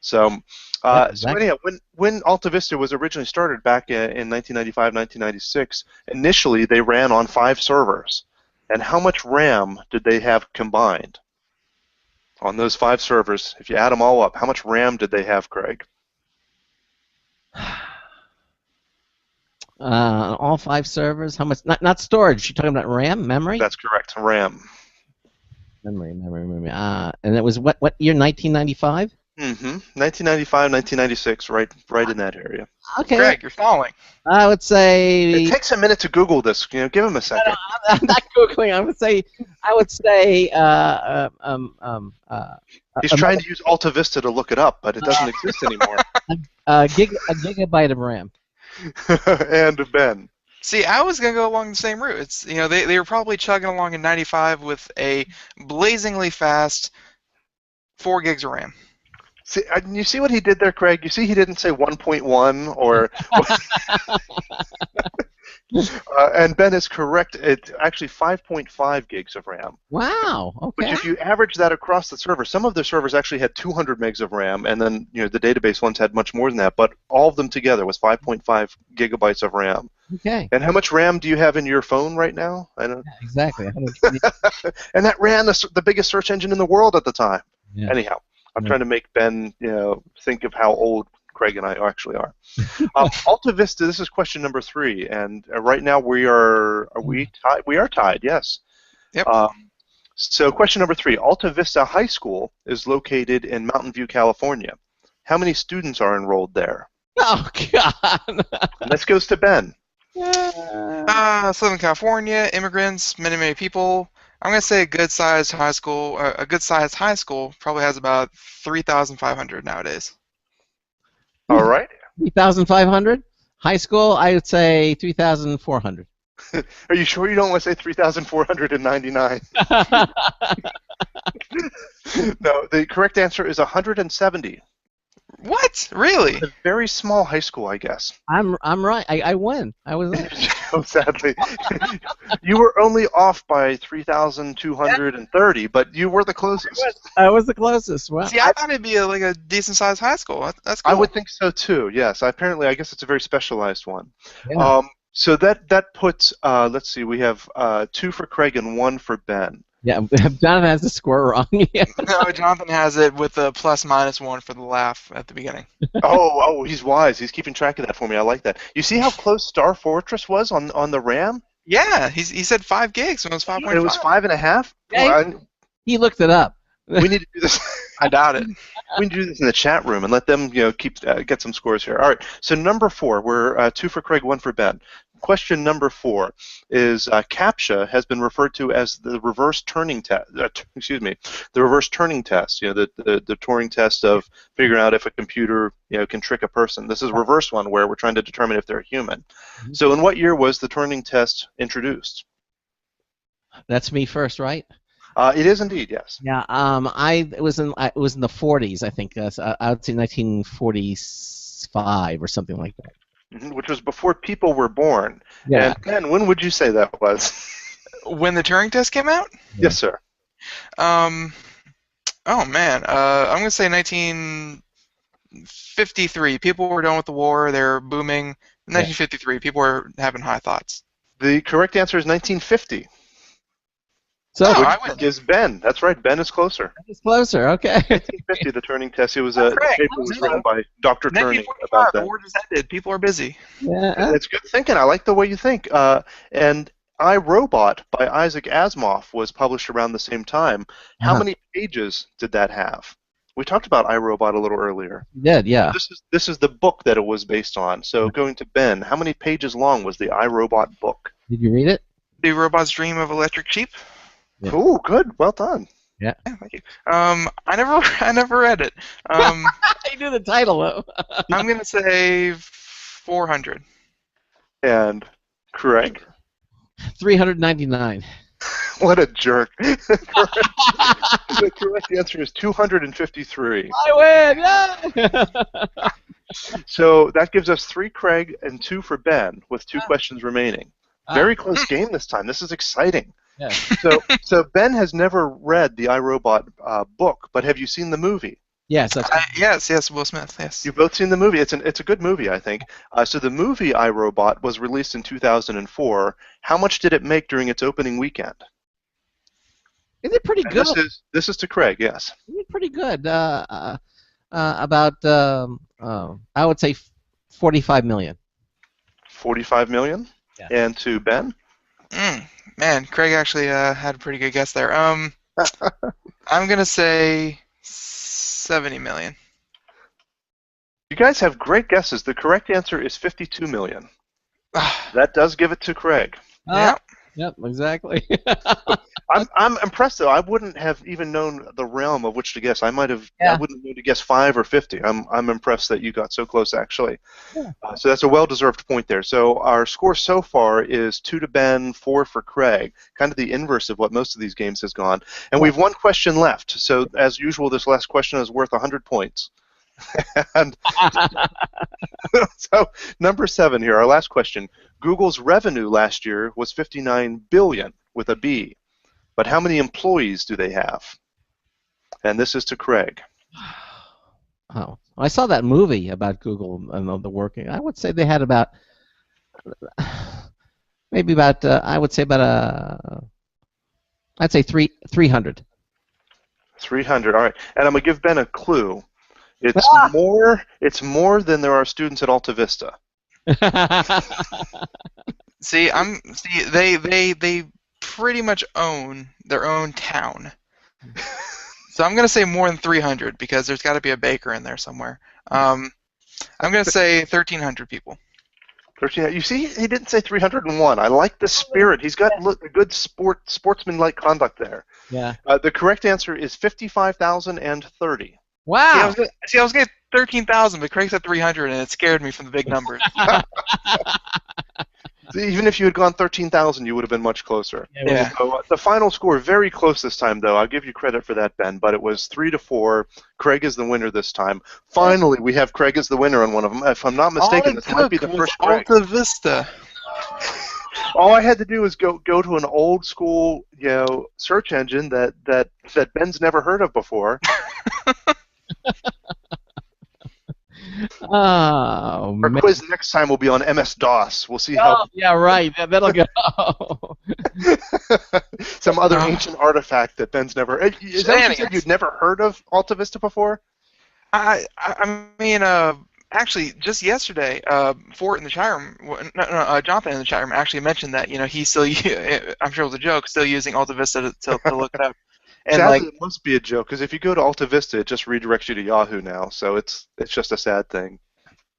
Speaker 2: So, so anyhow, when Alta Vista was originally started back in 1995, 1996, initially they ran on 5 servers. And how much RAM did they have combined on those 5 servers? If you add them all up, how much RAM did they have, Craig?
Speaker 1: All 5 servers. How much? Not storage. You're talking about RAM, memory.
Speaker 2: That's correct. RAM.
Speaker 1: Memory. And it was what year? 1995.
Speaker 2: 1995, 1996, right in that area.
Speaker 1: Okay.
Speaker 4: Craig, you're following.
Speaker 1: I would say.
Speaker 2: It takes a minute to Google this. Give him a second.
Speaker 1: I'm not Googling. I would say.
Speaker 2: He's trying to use Alta Vista to look it up, but it doesn't exist anymore.
Speaker 1: A gigabyte of RAM.
Speaker 2: And Ben.
Speaker 4: See, I was gonna go along the same route. It's they were probably chugging along in '95 with a blazingly fast 4 gigs of RAM.
Speaker 2: See, you see what he did there, Craig? You see he didn't say 1.1 or. And Ben is correct. It's actually 5.5 gigs of RAM.
Speaker 1: Wow. Okay.
Speaker 2: But if you average that across the server, some of the servers actually had 200 megs of RAM, and then the database ones had much more than that. But all of them together was 5.5 gigabytes of RAM.
Speaker 1: Okay.
Speaker 2: And how much RAM do you have in your phone right now? I don't.
Speaker 1: Yeah, exactly.
Speaker 2: And that ran the biggest search engine in the world at the time.
Speaker 1: Yeah.
Speaker 2: Anyhow, I'm trying to make Ben think of how old Craig and I actually are. Alta Vista. This is question number 3, and right now we are we tied? We are tied. Yes.
Speaker 4: Yep.
Speaker 2: So question number 3. Alta Vista High School is located in Mountain View, California. How many students are enrolled there?
Speaker 1: Oh, God.
Speaker 2: And this goes to Ben.
Speaker 4: Southern California, immigrants, many people. I'm gonna say a good-sized high school. A good-sized high school probably has about 3,500 nowadays.
Speaker 2: All right.
Speaker 1: 3,500? High school, I would say 3,400.
Speaker 2: Are you sure you don't want to say 3,499? No, the correct answer is 170.
Speaker 4: What? Really?
Speaker 2: A very small high school, I guess.
Speaker 1: I'm right. I win. I was right.
Speaker 2: Oh, sadly. You were only off by 3,230, but you were the closest.
Speaker 1: I was the closest. Wow.
Speaker 4: See, I thought it'd be like a decent-sized high school. That's cool.
Speaker 2: I would think so too. Yes. Apparently, I guess it's a very specialized one.
Speaker 1: Yeah.
Speaker 2: So that puts. Let's see. We have 2 for Craig and 1 for Ben.
Speaker 1: Yeah, Jonathan has the score wrong. Yeah.
Speaker 4: No, Jonathan has it with a +/- 1 for the laugh at the beginning.
Speaker 2: Oh, he's wise. He's keeping track of that for me. I like that. You see how close Star Fortress was on the RAM?
Speaker 4: Yeah, he said 5 gigs when it was 5.5.
Speaker 2: It was 5.5.
Speaker 1: Yeah, he looked it up.
Speaker 2: We need to do this.
Speaker 4: I doubt it.
Speaker 2: We need to do this in the chat room and let them, get some scores here. All right. So number 4, we're 2 for Craig, 1 for Ben. Question number 4 is CAPTCHA has been referred to as the reverse Turing test. The reverse Turing test. The Turing test of figuring out if a computer can trick a person. This is a reverse one where we're trying to determine if they're human. Mm-hmm. So in what year was the Turing test introduced?
Speaker 1: That's me first, right?
Speaker 2: It is indeed, yes.
Speaker 1: Yeah. It was in the 40s, I think. I would say 1945 or something like that.
Speaker 2: Which was before people were born.
Speaker 1: Yeah.
Speaker 2: And Ben, when would you say that was?
Speaker 4: When the Turing test came out?
Speaker 2: Yes, sir.
Speaker 4: Oh man, I'm gonna say 1953. People were done with the war. They were booming. 1953. People were having high thoughts.
Speaker 2: The correct answer is 1950.
Speaker 1: So
Speaker 4: I win.
Speaker 2: Is Ben. That's right. Ben is closer.
Speaker 1: It's closer. Okay.
Speaker 2: 1950, the Turing test. It was a paper was written by Dr. Turing about that.
Speaker 4: The war just ended. People are busy.
Speaker 1: Yeah.
Speaker 2: That's good thinking. I like the way you think. And I, Robot by Isaac Asimov was published around the same time. How many pages did that have? We talked about iRobot a little earlier.
Speaker 1: You did, yeah.
Speaker 2: This is the book that it was based on. So going to Ben, how many pages long was the iRobot book?
Speaker 1: Did you read it?
Speaker 4: The Robot's Dream of Electric Sheep.
Speaker 1: Yeah.
Speaker 2: Ooh, good. Well done.
Speaker 1: Yeah.
Speaker 4: Thank you. I never read it.
Speaker 1: You knew the title though.
Speaker 4: I'm gonna say 400.
Speaker 2: And Craig?
Speaker 1: 399.
Speaker 2: What a jerk. The correct answer is 253.
Speaker 1: I win! Yeah!
Speaker 2: So that gives us 3 Craig and 2 for Ben, with 2 questions remaining. Very close game this time. This is exciting.
Speaker 1: Yeah.
Speaker 2: So Ben has never read the iRobot book, but have you seen the movie?
Speaker 1: Yes.
Speaker 4: Yes, Will Smith, yes.
Speaker 2: You've both seen the movie. It's a good movie, I think. So the movie iRobot was released in 2004. How much did it make during its opening weekend?
Speaker 1: Is it pretty good?
Speaker 2: This is to Craig, yes.
Speaker 1: Is it pretty good? About, I would say 45 million.
Speaker 2: 45 million?
Speaker 1: Yeah.
Speaker 2: And to Ben?
Speaker 4: Man, Craig actually had a pretty good guess there. I'm going to say 70 million.
Speaker 2: You guys have great guesses. The correct answer is 52 million. That does give it to Craig.
Speaker 4: Yeah.
Speaker 1: Yep, exactly.
Speaker 2: I'm impressed though. I wouldn't have even known the realm of which to guess. I wouldn't know to guess 5 or 50. I'm impressed that you got so close actually.
Speaker 1: Yeah.
Speaker 2: So that's a well-deserved point there. So our score so far is 2 to Ben, 4 for Craig. Kind of the inverse of what most of these games has gone. And we've 1 question left. So as usual, this last question is worth 100 points. And so number 7 here, our last question. Google's revenue last year was 59 billion with a B. But how many employees do they have? And this is to Craig.
Speaker 1: Oh, I saw that movie about Google and the working. I would say they had about, I'd say 300.
Speaker 2: 300. All right. And I'm gonna give Ben a clue. It's more than there are students at Alta Vista.
Speaker 4: See, they pretty much own their own town. So I'm going to say more than 300 because there's got to be a baker in there somewhere. I'm going to say 1,300 people.
Speaker 2: 13. You see, he didn't say 301. I like the spirit. He's got a good sportsman-like conduct there.
Speaker 1: Yeah.
Speaker 2: The correct answer is 55,030.
Speaker 1: Wow.
Speaker 4: See, I was getting 13,000, but Craig said 300, and it scared me from the big numbers.
Speaker 2: Even if you had gone 13,000, you would have been much closer.
Speaker 4: Yeah.
Speaker 2: So, the final score, very close this time, though. I'll give you credit for that, Ben, but it was 3-4. Craig is the winner this time. Finally, we have Craig as the winner on one of them. If I'm not mistaken, this might be the first Craig.
Speaker 4: Alta Vista.
Speaker 2: All I had to do was go to an old school, search engine that Ben's never heard of before.
Speaker 1: Oh,
Speaker 2: Our
Speaker 1: man.
Speaker 2: quiz next time will be on MS-DOS. We'll see how
Speaker 1: Yeah, right. That'll go.
Speaker 2: some other ancient artifact that Ben's never. Is that what you said? You'd never heard of Alta Vista before?
Speaker 4: I mean, actually, just yesterday, Fort in the chat room, Jonathan in the chat room actually mentioned that he's still. I'm sure it was a joke. Still using Alta Vista to look it up. And
Speaker 2: Sadly, it must be a joke, because if you go to Alta Vista, it just redirects you to Yahoo now, so it's just a sad thing.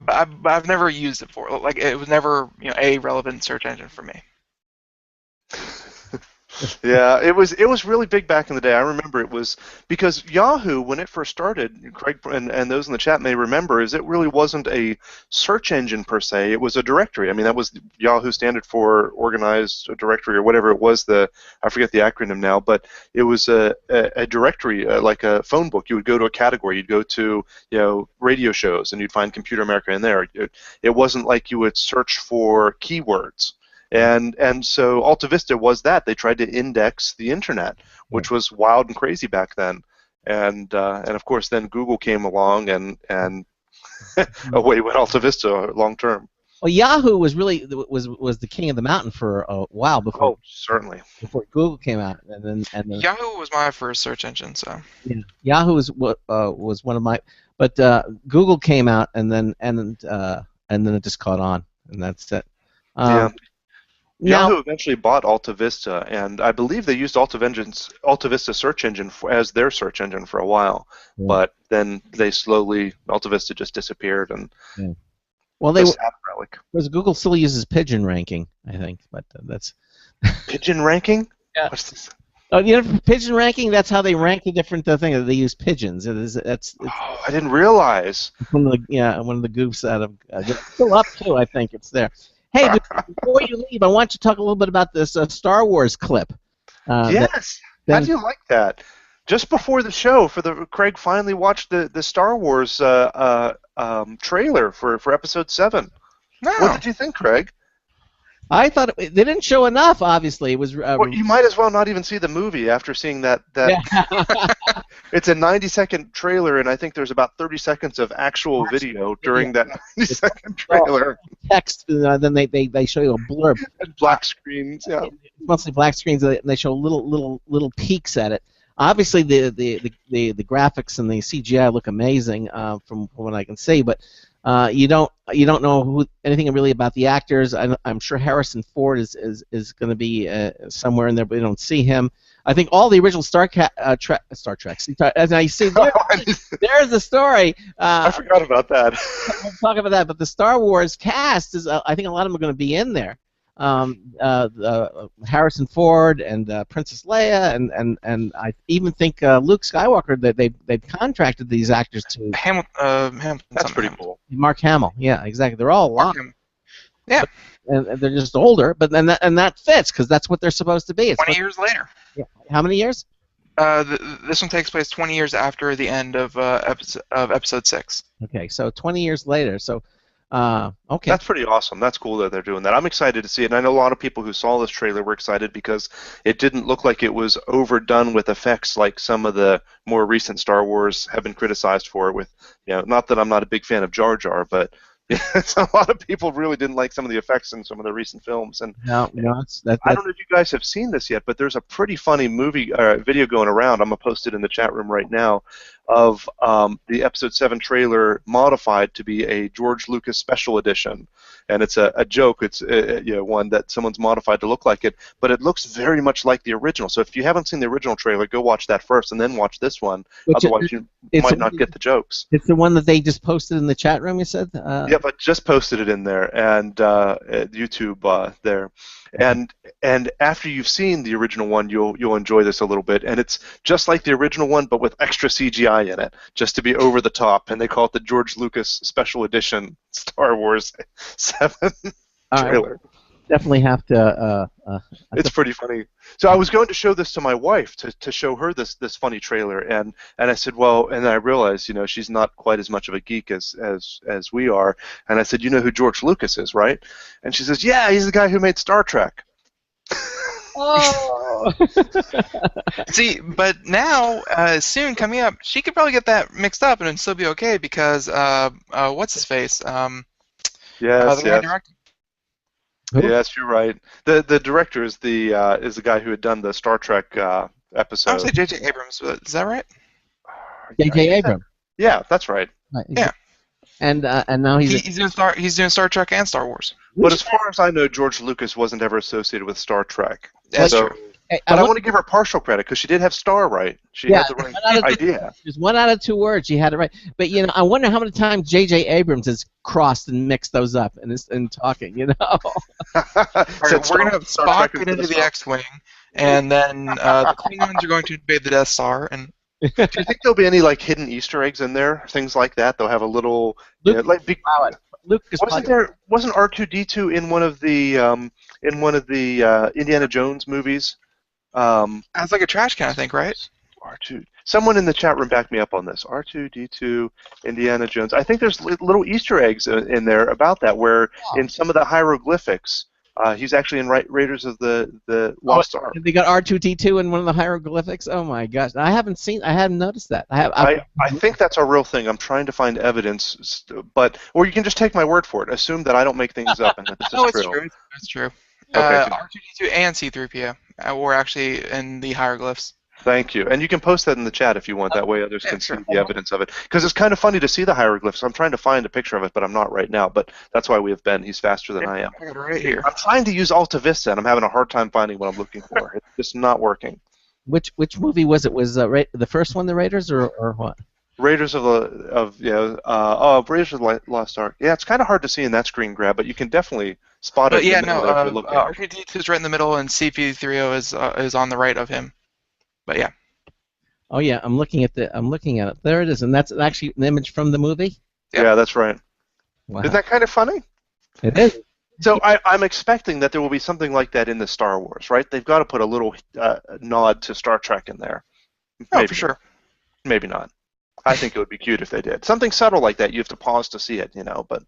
Speaker 4: I've never used it before. Like, it was never a relevant search engine for me.
Speaker 2: Yeah, it was really big back in the day. I remember it was because Yahoo, when it first started, Craig and those in the chat may remember, is it really wasn't a search engine per se. It was a directory. I mean, that was Yahoo standard for organized directory or whatever it was. I forget the acronym now, but it was a directory like a phone book. You would go to a category. You'd go to radio shows, and you'd find Computer America in there. It wasn't like you would search for keywords. And so Alta Vista was that. They tried to index the internet, which was wild and crazy back then. And of course then Google came along and away went Alta Vista long term.
Speaker 1: Well, Yahoo was really was the king of the mountain for a while before.
Speaker 2: Oh, certainly.
Speaker 1: Before Google came out, and then
Speaker 4: Yahoo was my first search engine, so.
Speaker 1: Yeah, Yahoo was one of my, but Google came out, and then it just caught on, and that's it.
Speaker 2: Yeah.
Speaker 1: Now,
Speaker 2: Yahoo eventually bought Alta Vista, and I believe they used Alta Vista search engine as their search engine for a while. Yeah. But then Alta Vista just disappeared, and
Speaker 1: well, because Google still uses Pigeon ranking, I think, but that's
Speaker 2: Pigeon ranking.
Speaker 1: Yeah. What's this? Oh, Pigeon ranking. That's how they rank the different thing. They use pigeons.
Speaker 2: I didn't realize.
Speaker 1: One of the goofs out of it's still up too. I think it's there. Hey, before you leave, I want to talk a little bit about this Star Wars clip.
Speaker 2: Yes. How do you like that? Just before the show, Craig finally watched the Star Wars trailer for Episode 7.
Speaker 4: No.
Speaker 2: What did you think, Craig?
Speaker 1: I thought they didn't show enough. Obviously, it was.
Speaker 2: Well, you might as well not even see the movie after seeing that. Yeah. It's a 90-second trailer, and I think there's about 30 seconds of actual video during that 90-second trailer.
Speaker 1: Text, then they show you a blurb.
Speaker 2: And black screens, yeah.
Speaker 1: Mostly black screens, and they show little peeks at it. Obviously, the graphics and the CGI look amazing from what I can see, but. You don't know anything really about the actors. I'm sure Harrison Ford is going to be somewhere in there, but we don't see him. I think all the original Star Trek. Now you see, there's the story.
Speaker 2: I forgot about that.
Speaker 1: We'll talk about that, but the Star Wars cast is. I think a lot of them are going to be in there. Harrison Ford and Princess Leia and I even think Luke Skywalker that they've contracted these actors to.
Speaker 4: Hamilton.
Speaker 2: That's pretty cool.
Speaker 1: Mark Hamill, yeah, exactly. They're all alive.
Speaker 4: Yeah.
Speaker 1: And they're just older, but that fits because that's what they're supposed to be. It's
Speaker 4: 20 years later.
Speaker 1: Yeah. How many years?
Speaker 4: This one takes place 20 years after the end of episode 6.
Speaker 1: Okay, so 20 years later. So. Okay.
Speaker 2: That's pretty awesome. That's cool that they're doing that. I'm excited to see it, and I know a lot of people who saw this trailer were excited because it didn't look like it was overdone with effects like some of the more recent Star Wars have been criticized for. With not that I'm not a big fan of Jar Jar, but a lot of people really didn't like some of the effects in some of the recent films. And
Speaker 1: I don't know
Speaker 2: if you guys have seen this yet, but there's a pretty funny video going around. I'm gonna post it in the chat room right now of the Episode 7 trailer modified to be a George Lucas special edition. And it's a joke. It's one that someone's modified to look like it, but it looks very much like the original. So if you haven't seen the original trailer, go watch that first and then watch this one. Otherwise, you might not get the jokes.
Speaker 1: It's the one that they just posted in the chat room, you said?
Speaker 2: Yep, I just posted it in there, and at YouTube there. And after you've seen the original one, you'll enjoy this a little bit. And it's just like the original one, but with extra CGI in it, just to be over the top. And they call it the George Lucas Special Edition Star Wars 7 trailer.
Speaker 1: Definitely have to.
Speaker 2: It's pretty funny. So I was going to show this to my wife to show her this funny trailer, and I said, well, and I realized, she's not quite as much of a geek as we are, and I said, you know who George Lucas is, right? And she says, yeah, he's the guy who made Star Trek.
Speaker 1: Oh.
Speaker 4: See, but now, soon coming up, she could probably get that mixed up and it'd still be okay because what's his face?
Speaker 2: Yes.
Speaker 4: Director.
Speaker 2: Yes, you're right. The director is the guy who had done the Star Trek episode.
Speaker 4: I would say J.J. Abrams. Is that right?
Speaker 1: J.J. Abrams.
Speaker 2: Yeah, that's right.
Speaker 4: Yeah.
Speaker 1: And now
Speaker 4: he's doing Star Trek and Star Wars.
Speaker 2: But as far as I know, George Lucas wasn't ever associated with Star Trek.
Speaker 4: That's true.
Speaker 2: But I want to give her partial credit because she did have star right. She had the right idea.
Speaker 1: There's 1 out of 2 words she had it right. But I wonder how many times J.J. Abrams has crossed and mixed those up and talking.
Speaker 4: Right, we're gonna have Spock get into the X-wing, and then the Klingons are going to invade the Death Star. And
Speaker 2: do you think there'll be any hidden Easter eggs in there? Things like that. They'll have a little
Speaker 1: Luke,
Speaker 2: wasn't R2D2 in one of the Indiana Jones movies?
Speaker 4: It's like a trash can, I think, right?
Speaker 2: R2. Someone in the chat room back me up on this. R2D2, Indiana Jones. I think there's little Easter eggs in there about that, where in some of the hieroglyphics, he's actually in Raiders of the Lost Ark.
Speaker 1: They got R2D2 in one of the hieroglyphics. Oh my gosh, I haven't noticed that. I
Speaker 2: think that's a real thing. I'm trying to find evidence, or you can just take my word for it. Assume that I don't make things up and that this is true.
Speaker 4: It's true.
Speaker 2: Okay,
Speaker 4: R2D2 and C-3PO were actually in the hieroglyphs.
Speaker 2: Thank you. And you can post that in the chat if you want. That way others can see the evidence of it. Because it's kind of funny to see the hieroglyphs. I'm trying to find a picture of it, but I'm not right now. But that's why we have Ben. He's faster than I am.
Speaker 4: I got it right here.
Speaker 2: I'm trying to use Alta Vista, and I'm having a hard time finding what I'm looking for. It's just not working.
Speaker 1: Which movie was it? Was the first one the Raiders or what?
Speaker 2: Raiders of Raiders of the Lost Ark. Yeah, it's kind of hard to see in that screen grab, but you can definitely spot it.
Speaker 4: R2D2 is right in the middle, and C-3PO is on the right of him. But yeah.
Speaker 1: Oh yeah, I'm looking at it. There it is, and that's actually an image from the movie.
Speaker 2: Yeah, that's right.
Speaker 1: Wow.
Speaker 2: Isn't that kind of funny?
Speaker 1: It is.
Speaker 2: So I'm expecting that there will be something like that in the Star Wars, right? They've got to put a little nod to Star Trek in there.
Speaker 4: Maybe. For sure.
Speaker 2: Maybe not. I think it would be cute if they did. Something subtle like that, you have to pause to see it, but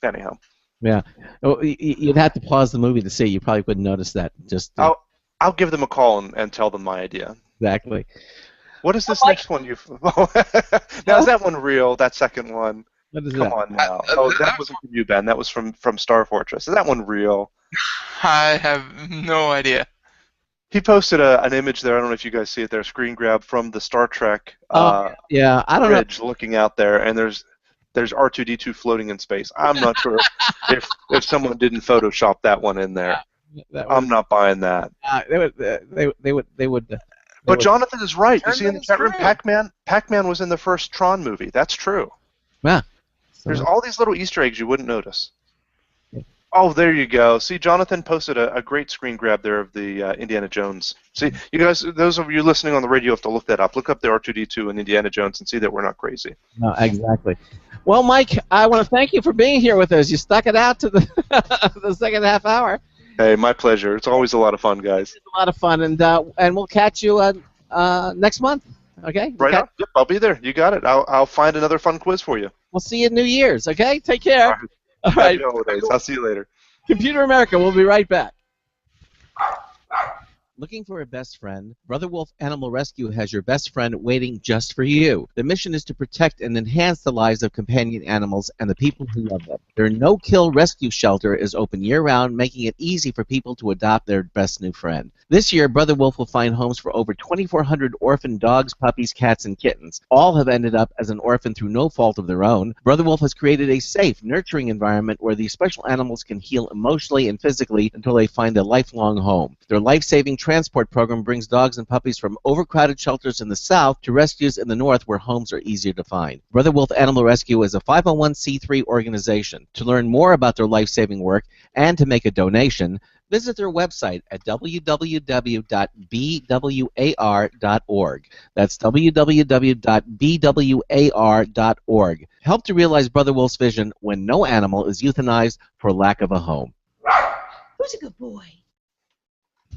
Speaker 2: anyhow.
Speaker 1: Yeah. You'd have to pause the movie to see. You probably wouldn't notice that.
Speaker 2: I'll give them a call and tell them my idea.
Speaker 1: Exactly.
Speaker 2: What is this next one you've... Now, is that one real, that second one?
Speaker 1: What is
Speaker 2: Come
Speaker 1: that?
Speaker 2: on now. That wasn't from you, Ben. That was from Star Fortress. Is that one real?
Speaker 4: I have no idea.
Speaker 2: He posted an image there. I don't know if you guys see it there, screen grab from the Star Trek
Speaker 1: yeah, I don't
Speaker 2: bridge looking out there, and there's R2D2 floating in space. I'm not sure if someone didn't Photoshop that one in there. I'm not buying that.
Speaker 1: They would.
Speaker 2: But Jonathan is right. You see in the chat room, Pac-Man was in the first Tron movie. That's true.
Speaker 1: Yeah.
Speaker 2: There's all these little Easter eggs you wouldn't notice. Oh, there you go. See, Jonathan posted a great screen grab there of the Indiana Jones. See, you guys, those of you listening on the radio have to look that up. Look up the R2D2 and Indiana Jones and see that we're not crazy.
Speaker 1: No, exactly. Well, Mike, I want to thank you for being here with us. You stuck it out to the second half hour.
Speaker 2: Hey, my pleasure. It's always a lot of fun, guys.
Speaker 1: It's a lot of fun, and we'll catch you next month. Okay?
Speaker 2: Right on. Yep, I'll be there. You got it. I'll find another fun quiz for you.
Speaker 1: We'll see you at New Year's. Okay? Take care.
Speaker 2: All right. Happy holidays. I'll see you later.
Speaker 1: Computer America. We'll be right back. Looking for a best friend? Brother Wolf Animal Rescue has your best friend waiting just for you. The mission is to protect and enhance the lives of companion animals and the people who love them. Their no-kill rescue shelter is open year-round, making it easy for people to adopt their best new friend. This year, Brother Wolf will find homes for over 2,400 orphan dogs, puppies, cats, and kittens. All have ended up as an orphan through no fault of their own. Brother Wolf has created a safe, nurturing environment where these special animals can heal emotionally and physically until they find a lifelong home. Their life-saving transport program brings dogs and puppies from overcrowded shelters in the south to rescues in the north where homes are easier to find. Brother Wolf Animal Rescue is a 501c3 organization. To learn more about their life-saving work and to make a donation, visit their website at www.bwar.org. That's www.bwar.org. Help to realize Brother Wolf's vision when no animal is euthanized for lack of a home.
Speaker 11: Who's a good boy?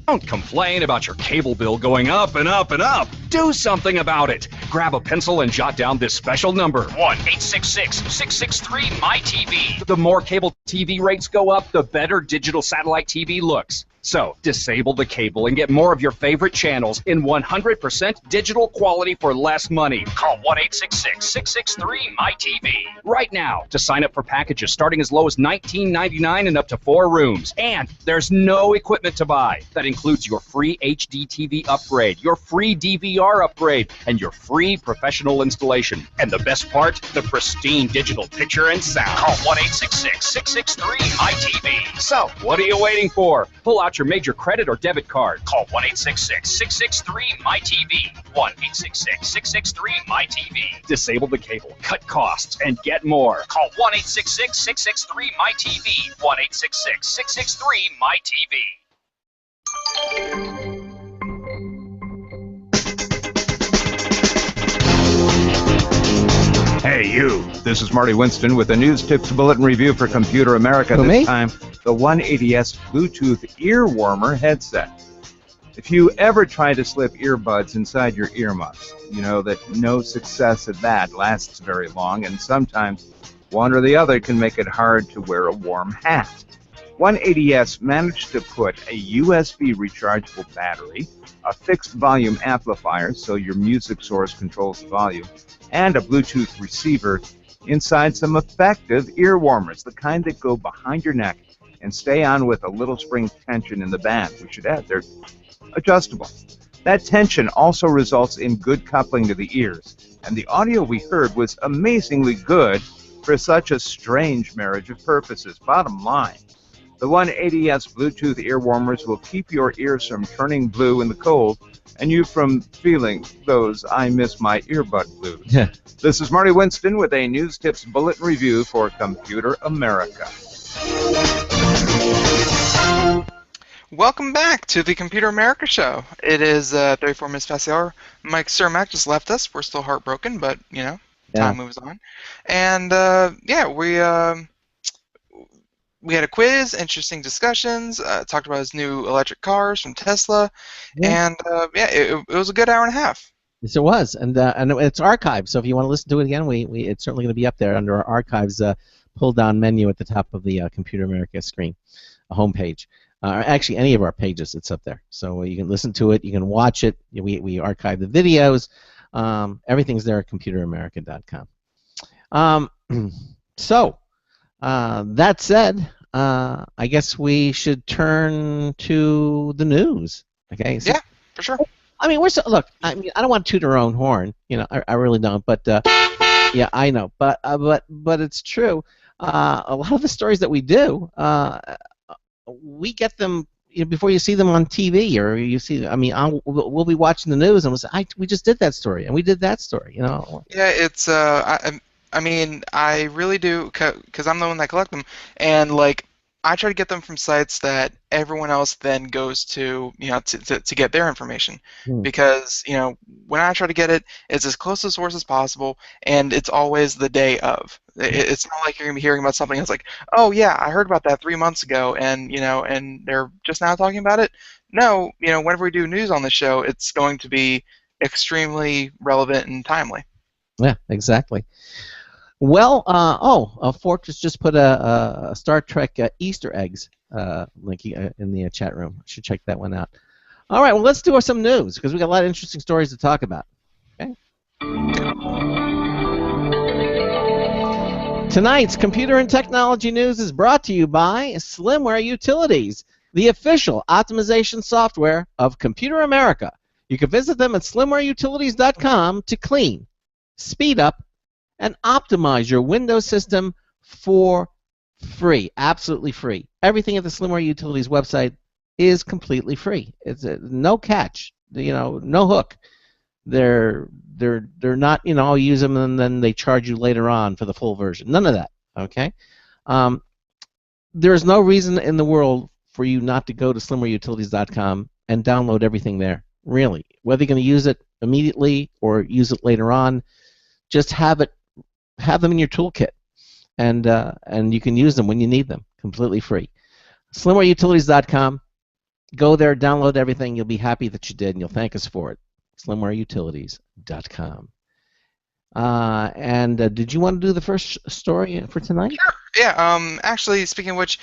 Speaker 12: Don't complain about your cable bill going up and up and up. Do something about it. Grab a pencil and jot down this special number, 1-866-663-MY-TV. The more cable TV rates go up, the better digital satellite TV looks. So, disable the cable and get more of your favorite channels in 100% digital quality for less money. Call 1-866-663-MY-TV right now to sign up for packages starting as low as $19.99 and up to 4 rooms. And there's no equipment to buy. That includes your free HD TV upgrade, your free DVR upgrade, and your free professional installation. And the best part, the pristine digital picture and sound. Call 1-866-663-MY-TV. So, what are you waiting for? Pull out your major credit or debit card. Call 1-866-663-MY-TV. 1-866-663-MY-TV. Disable the cable, cut costs, and get more. Call 1-866-663-MY-TV. 1-866-663-MY-TV.
Speaker 10: Hey, you. This is Marty Winston with a News Tips Bulletin Review for Computer America. This time, the 180S Bluetooth ear warmer headset. If you ever try to slip earbuds inside your earmuffs, you know that no success at that lasts very long, and sometimes one or the other can make it hard to wear a warm hat. 180S managed to put a USB rechargeable battery, a fixed volume amplifier so your music source controls the volume, and a Bluetooth receiver inside some effective ear warmers, the kind that go behind your neck and stay on with a little spring tension in the band. We should add, they're adjustable. That tension also results in good coupling to the ears, and the audio we heard was amazingly good for such a strange marriage of purposes. Bottom line, the 180S Bluetooth ear warmers will keep your ears from turning blue in the cold and you from feeling those I miss my earbud blues. This is Marty Winston with a News Tips Bulletin Review for Computer America.
Speaker 4: Welcome back to the Computer America Show. It is 34 minutes past the hour. Mike Cermak just left us. We're still heartbroken, but, you know, time moves on. And, we had a quiz, interesting discussions, talked about his new electric cars from Tesla, and it was a good hour and a half.
Speaker 1: Yes, it was, and it's archived. So if you want to listen to it again, it's certainly going to be up there under our archives pull-down menu at the top of the Computer America screen, a homepage. Actually, any of our pages, it's up there. So you can listen to it, you can watch it. We archive the videos. Everything's there at computeramerica.com. That said, I guess we should turn to the news. Okay? So,
Speaker 4: yeah, for sure.
Speaker 1: I mean, look. I mean, I don't want to toot our own horn. You know, I really don't. But yeah, I know. But it's true. A lot of the stories that we do, we get them before you see them on TV or you see. I mean, we'll be watching the news and we'll say, we just did that story and we did that story. You know.
Speaker 4: Yeah, it's I mean, I really do, because I'm the one that collect them, and, like, I try to get them from sites that everyone else then goes to, you know, to get their information. Because, you know, when I try to get it, it's as close to the source as possible, and it's always the day of. It's not like you're going to be hearing about something that's like, oh, yeah, I heard about that 3 months ago, and, you know, and they're just now talking about it. No, you know, whenever we do news on the show, it's going to be extremely relevant and timely.
Speaker 1: Yeah, exactly. Well, Fortress just put a Star Trek Easter eggs link in the chat room. I should check that one out. All right, well, let's do some news because we got a lot of interesting stories to talk about. Okay. Tonight's Computer and Technology News is brought to you by Slimware Utilities. the official optimization software of Computer America. You can visit them at slimwareutilities.com to clean, speed up, and optimize your Windows system for free, absolutely free. Everything at the Slimware Utilities website is completely free. It's no catch, no hook. They're not, I'll use them and then they charge you later on for the full version. None of that. Okay. There's no reason in the world for you not to go to slimwareutilities.com and download everything there. Really, whether you're going to use it immediately or use it later on, just have them in your toolkit, and you can use them when you need them, completely free. Slimwareutilities.com. Go there, download everything. You'll be happy that you did, and you'll thank us for it. Slimwareutilities.com. Did you want to do the first story for tonight?
Speaker 4: Sure. Yeah. Actually, speaking of which,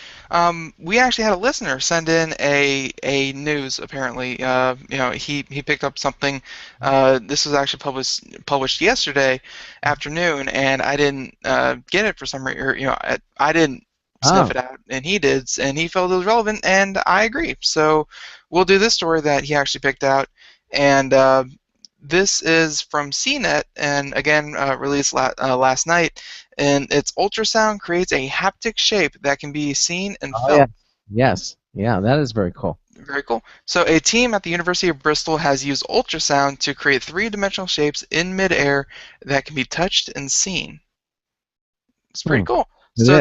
Speaker 4: we actually had a listener send in a news. Apparently, he picked up something. This was actually published yesterday afternoon, and I didn't get it for some reason. I didn't sniff it out, and he did, and he felt it was relevant, and I agree. So we'll do this story that he actually picked out, and this is from CNET, and again released last night, and its ultrasound creates a haptic shape that can be seen and felt.
Speaker 1: Yeah. Yes, yeah, that is very cool.
Speaker 4: Very cool. So a team at the University of Bristol has used ultrasound to create three-dimensional shapes in midair that can be touched and seen. It's pretty cool. So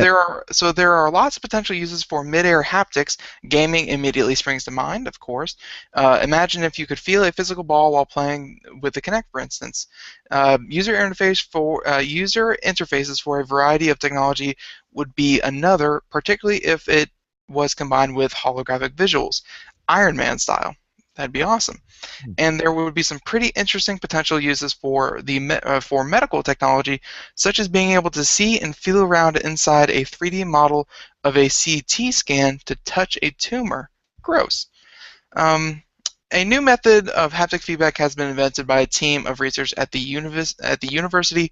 Speaker 4: there are lots of potential uses for mid-air haptics. Gaming immediately springs to mind, of course. Imagine if you could feel a physical ball while playing with the Kinect, for instance. User interfaces for a variety of technology would be another, particularly if it was combined with holographic visuals, Iron Man style. That'd be awesome. And there would be some pretty interesting potential uses for for medical technology, such as being able to see and feel around inside a 3D model of a CT scan to touch a tumor. Gross. A new method of haptic feedback has been invented by a team of researchers at the University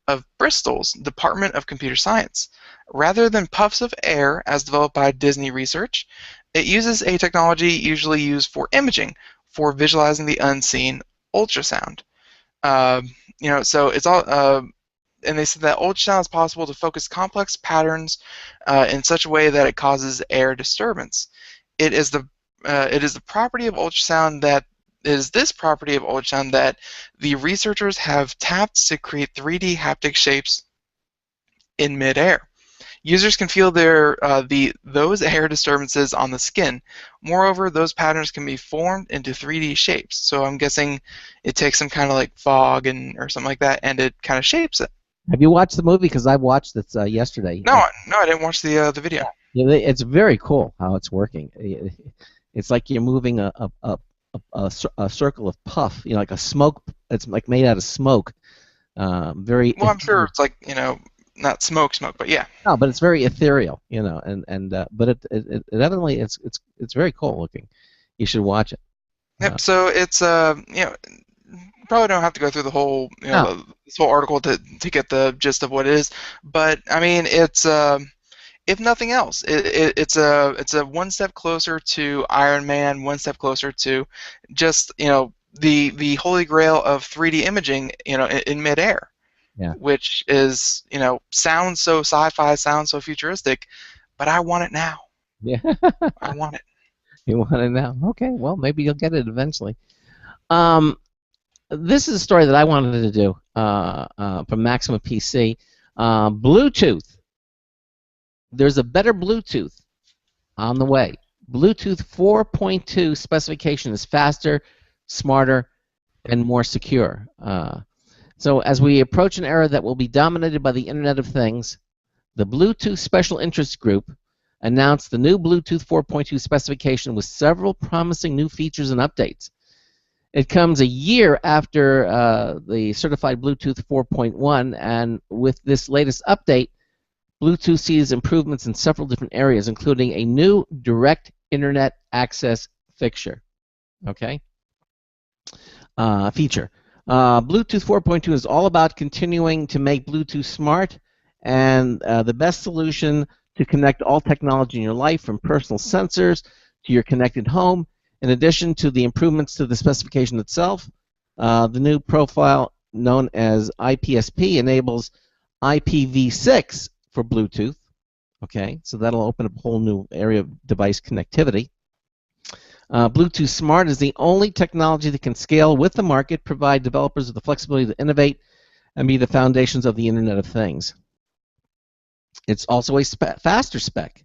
Speaker 4: of Bristol's Department of Computer Science. Rather than puffs of air, as developed by Disney Research, it uses a technology usually used for imaging, for visualizing the unseen, ultrasound. So it's all, and they said that ultrasound is possible to focus complex patterns in such a way that it causes air disturbance. It is the property of ultrasound that the researchers have tapped to create 3D haptic shapes in midair. Users can feel those air disturbances on the skin. Moreover, those patterns can be formed into 3D shapes. So I'm guessing it takes some kind of like fog or something like that, and it kind of shapes it.
Speaker 1: Have you watched the movie? Because I watched it yesterday.
Speaker 4: No, I didn't watch the video.
Speaker 1: Yeah, it's very cool how it's working. It's like you're moving a circle of puff, like a smoke. It's like made out of smoke. Very.
Speaker 4: Well, I'm sure it's like not smoke, but yeah.
Speaker 1: No, but it's very ethereal, but it evidently it's very cool looking. You should watch it.
Speaker 4: Yep. So it's probably don't have to go through the whole this whole article to get the gist of what it is, but I mean it's if nothing else, it's a one step closer to Iron Man, one step closer to just the holy grail of 3D imaging in midair.
Speaker 1: Yeah.
Speaker 4: Which is, sounds so sci-fi, sounds so futuristic, but I want it now.
Speaker 1: Yeah.
Speaker 4: I want it.
Speaker 1: You want it now? Okay, well, maybe you'll get it eventually. This is a story that I wanted to do from Maximum PC. Bluetooth. There's a better Bluetooth on the way. Bluetooth 4.2 specification is faster, smarter, and more secure. So as we approach an era that will be dominated by the Internet of Things, the Bluetooth Special Interest Group announced the new Bluetooth 4.2 specification with several promising new features and updates. It comes a year after the certified Bluetooth 4.1, and with this latest update, Bluetooth sees improvements in several different areas, including a new direct Internet access feature. Okay? Feature. Bluetooth 4.2 is all about continuing to make Bluetooth smart and the best solution to connect all technology in your life, from personal sensors to your connected home. In addition to the improvements to the specification itself, the new profile known as IPSP enables IPv6 for Bluetooth. Okay, so that'll open up a whole new area of device connectivity. Bluetooth Smart is the only technology that can scale with the market, provide developers with the flexibility to innovate, and be the foundations of the Internet of Things. It's also a faster spec.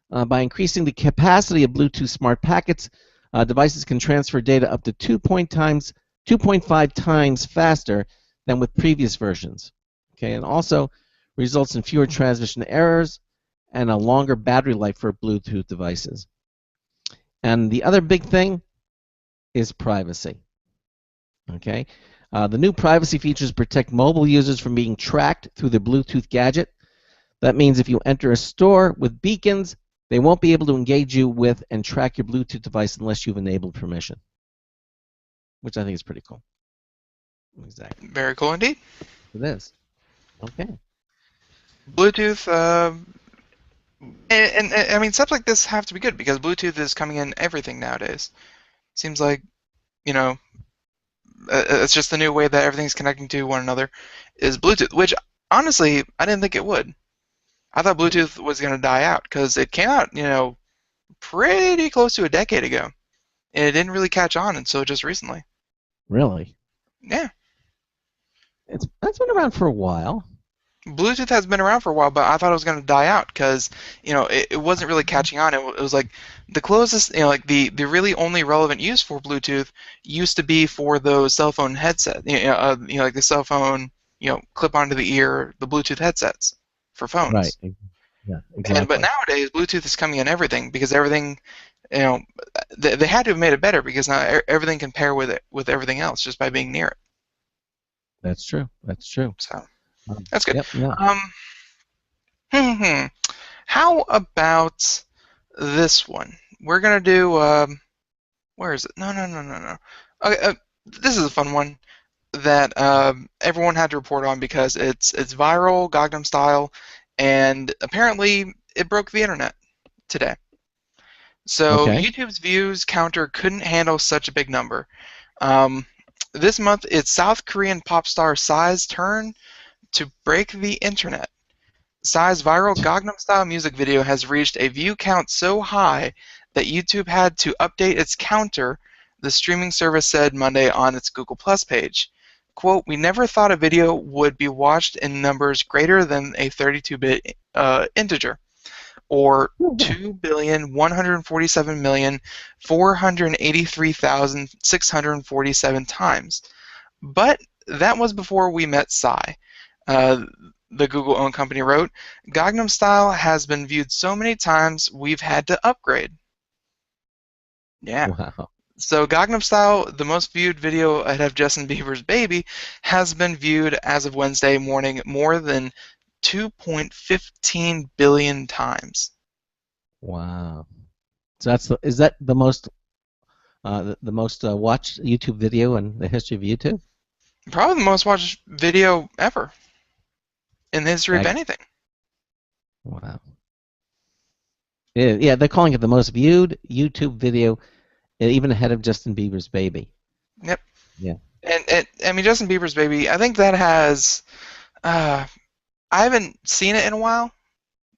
Speaker 1: By increasing the capacity of Bluetooth Smart packets, devices can transfer data up to 2.5 times faster than with previous versions. Okay, and also results in fewer transmission errors and a longer battery life for Bluetooth devices. And the other big thing is privacy. Okay, the new privacy features protect mobile users from being tracked through the Bluetooth gadget. That means if you enter a store with beacons, they won't be able to engage you with and track your Bluetooth device unless you've enabled permission, which I think is pretty cool. Exactly.
Speaker 4: Very cool indeed.
Speaker 1: It is. Okay.
Speaker 4: Bluetooth, and I mean, stuff like this have to be good because Bluetooth is coming in everything nowadays. Seems like, you know, it's just the new way that everything's connecting to one another is Bluetooth, which honestly, I didn't think it would. I thought Bluetooth was going to die out because it came out, you know, pretty close to a decade ago, and it didn't really catch on until just recently.
Speaker 1: Really?
Speaker 4: Yeah.
Speaker 1: That's been around for a while.
Speaker 4: Bluetooth has been around for a while, but I thought it was going to die out because, you know, it wasn't really catching on. It was like the closest, you know, like the really only relevant use for Bluetooth used to be for those cell phone headsets, like the cell phone, you know, clip onto the ear, the Bluetooth headsets for phones.
Speaker 1: Right. Yeah, exactly.
Speaker 4: But nowadays, Bluetooth is coming in everything because everything, you know, they had to have made it better because now everything can pair with it with everything else just by being near it.
Speaker 1: That's true. That's true.
Speaker 4: So that's good.
Speaker 1: Yep, yeah.
Speaker 4: How about this one? We're gonna do. Where is it? No. Okay, this is a fun one that everyone had to report on because it's viral, Gangnam Style, and apparently it broke the internet today. So YouTube's views counter couldn't handle such a big number. This month, it's South Korean pop star Psy's turn to break the internet. Psy's viral Gangnam Style music video has reached a view count so high that YouTube had to update its counter, the streaming service said Monday on its Google Plus page. Quote, "We never thought a video would be watched in numbers greater than a 32-bit integer, or 2,147,483,647 times. But that was before we met Psy." The Google-owned company wrote, "Gangnam Style has been viewed so many times we've had to upgrade." Yeah.
Speaker 1: Wow.
Speaker 4: So Gangnam Style, the most viewed video ahead of Justin Bieber's Baby, has been viewed as of Wednesday morning more than 2.15 billion times.
Speaker 1: Wow. So is that the most watched YouTube video in the history of YouTube?
Speaker 4: Probably the most watched video ever in the history of anything.
Speaker 1: Wow. Yeah, they're calling it the most viewed YouTube video, even ahead of Justin Bieber's Baby.
Speaker 4: Yep.
Speaker 1: Yeah.
Speaker 4: And I mean, Justin Bieber's Baby, I think that has. I haven't seen it in a while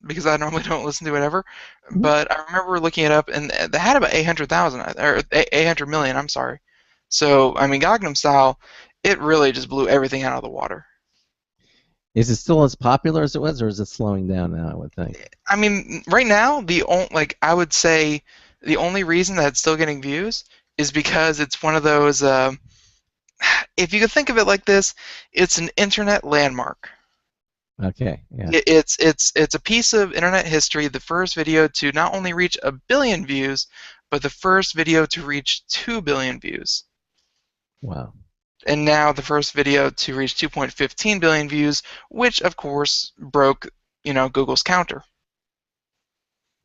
Speaker 4: because I normally don't listen to it ever. But I remember looking it up, and they had about 800,000 or 800 million. I'm sorry. So I mean, Gangnam Style, it really just blew everything out of the water.
Speaker 1: Is it still as popular as it was, or is it slowing down now? I would think.
Speaker 4: I mean, right now, I would say the only reason that it's still getting views is because it's one of those. If you could think of it like this, it's an internet landmark.
Speaker 1: Okay. Yeah.
Speaker 4: It's a piece of internet history. The first video to not only reach 1 billion views, but the first video to reach 2 billion views.
Speaker 1: Wow.
Speaker 4: And now the first video to reach 2.15 billion views, which of course broke, Google's counter.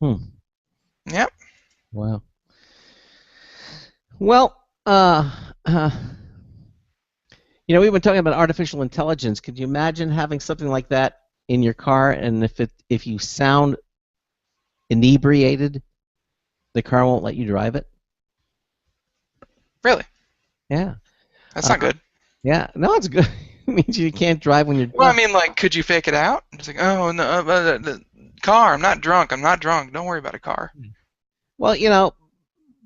Speaker 4: Yep.
Speaker 1: Wow. Well, we've been talking about artificial intelligence. Could you imagine having something like that in your car, and if you sound inebriated, the car won't let you drive it.
Speaker 4: Really?
Speaker 1: Yeah.
Speaker 4: That's not good.
Speaker 1: Yeah. No, it's good. It means you can't drive when you're drunk.
Speaker 4: Well, I mean, like, could you fake it out? It's like, oh, no, the car, I'm not drunk. Don't worry about a car.
Speaker 1: Well,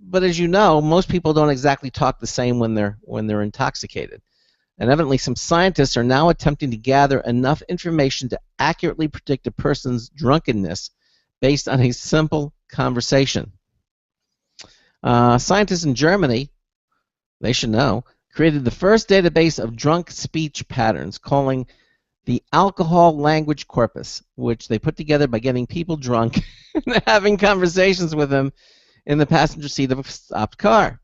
Speaker 1: but as you know, most people don't exactly talk the same when they're intoxicated. And evidently, some scientists are now attempting to gather enough information to accurately predict a person's drunkenness based on a simple conversation. Scientists in Germany, they should know, created the first database of drunk speech patterns, calling the alcohol language corpus, which they put together by getting people drunk and having conversations with them in the passenger seat of a stopped car.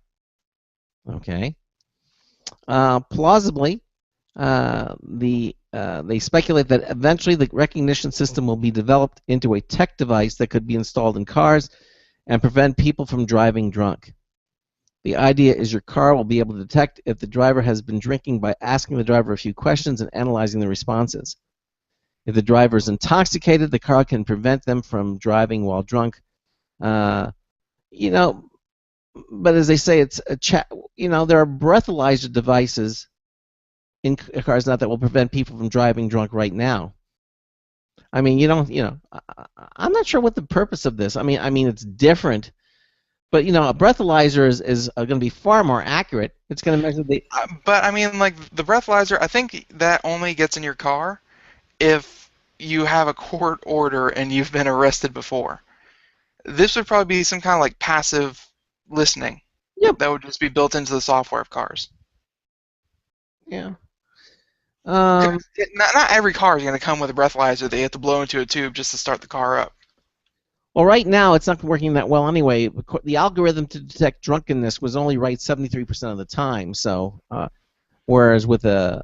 Speaker 1: Okay. Plausibly, they speculate that eventually the recognition system will be developed into a tech device that could be installed in cars and prevent people from driving drunk. The idea is your car will be able to detect if the driver has been drinking by asking the driver a few questions and analyzing the responses. If the driver is intoxicated, the car can prevent them from driving while drunk. But as they say, it's a there are breathalyzer devices in cars now that will prevent people from driving drunk right now. I mean, I'm not sure what the purpose of this. I mean, it's different, but a breathalyzer is going to be far more accurate. It's going to measure the.
Speaker 4: But I mean, like the breathalyzer, I think that only gets in your car if you have a court order and you've been arrested before. This would probably be some kind of like passive listening.
Speaker 1: Yep.
Speaker 4: That would just be built into the software of cars.
Speaker 1: Yeah.
Speaker 4: Not every car is going to come with a breathalyzer that you have to blow into a tube just to start the car up.
Speaker 1: Well, right now it's not working that well anyway. The algorithm to detect drunkenness was only right 73% of the time. So, whereas with the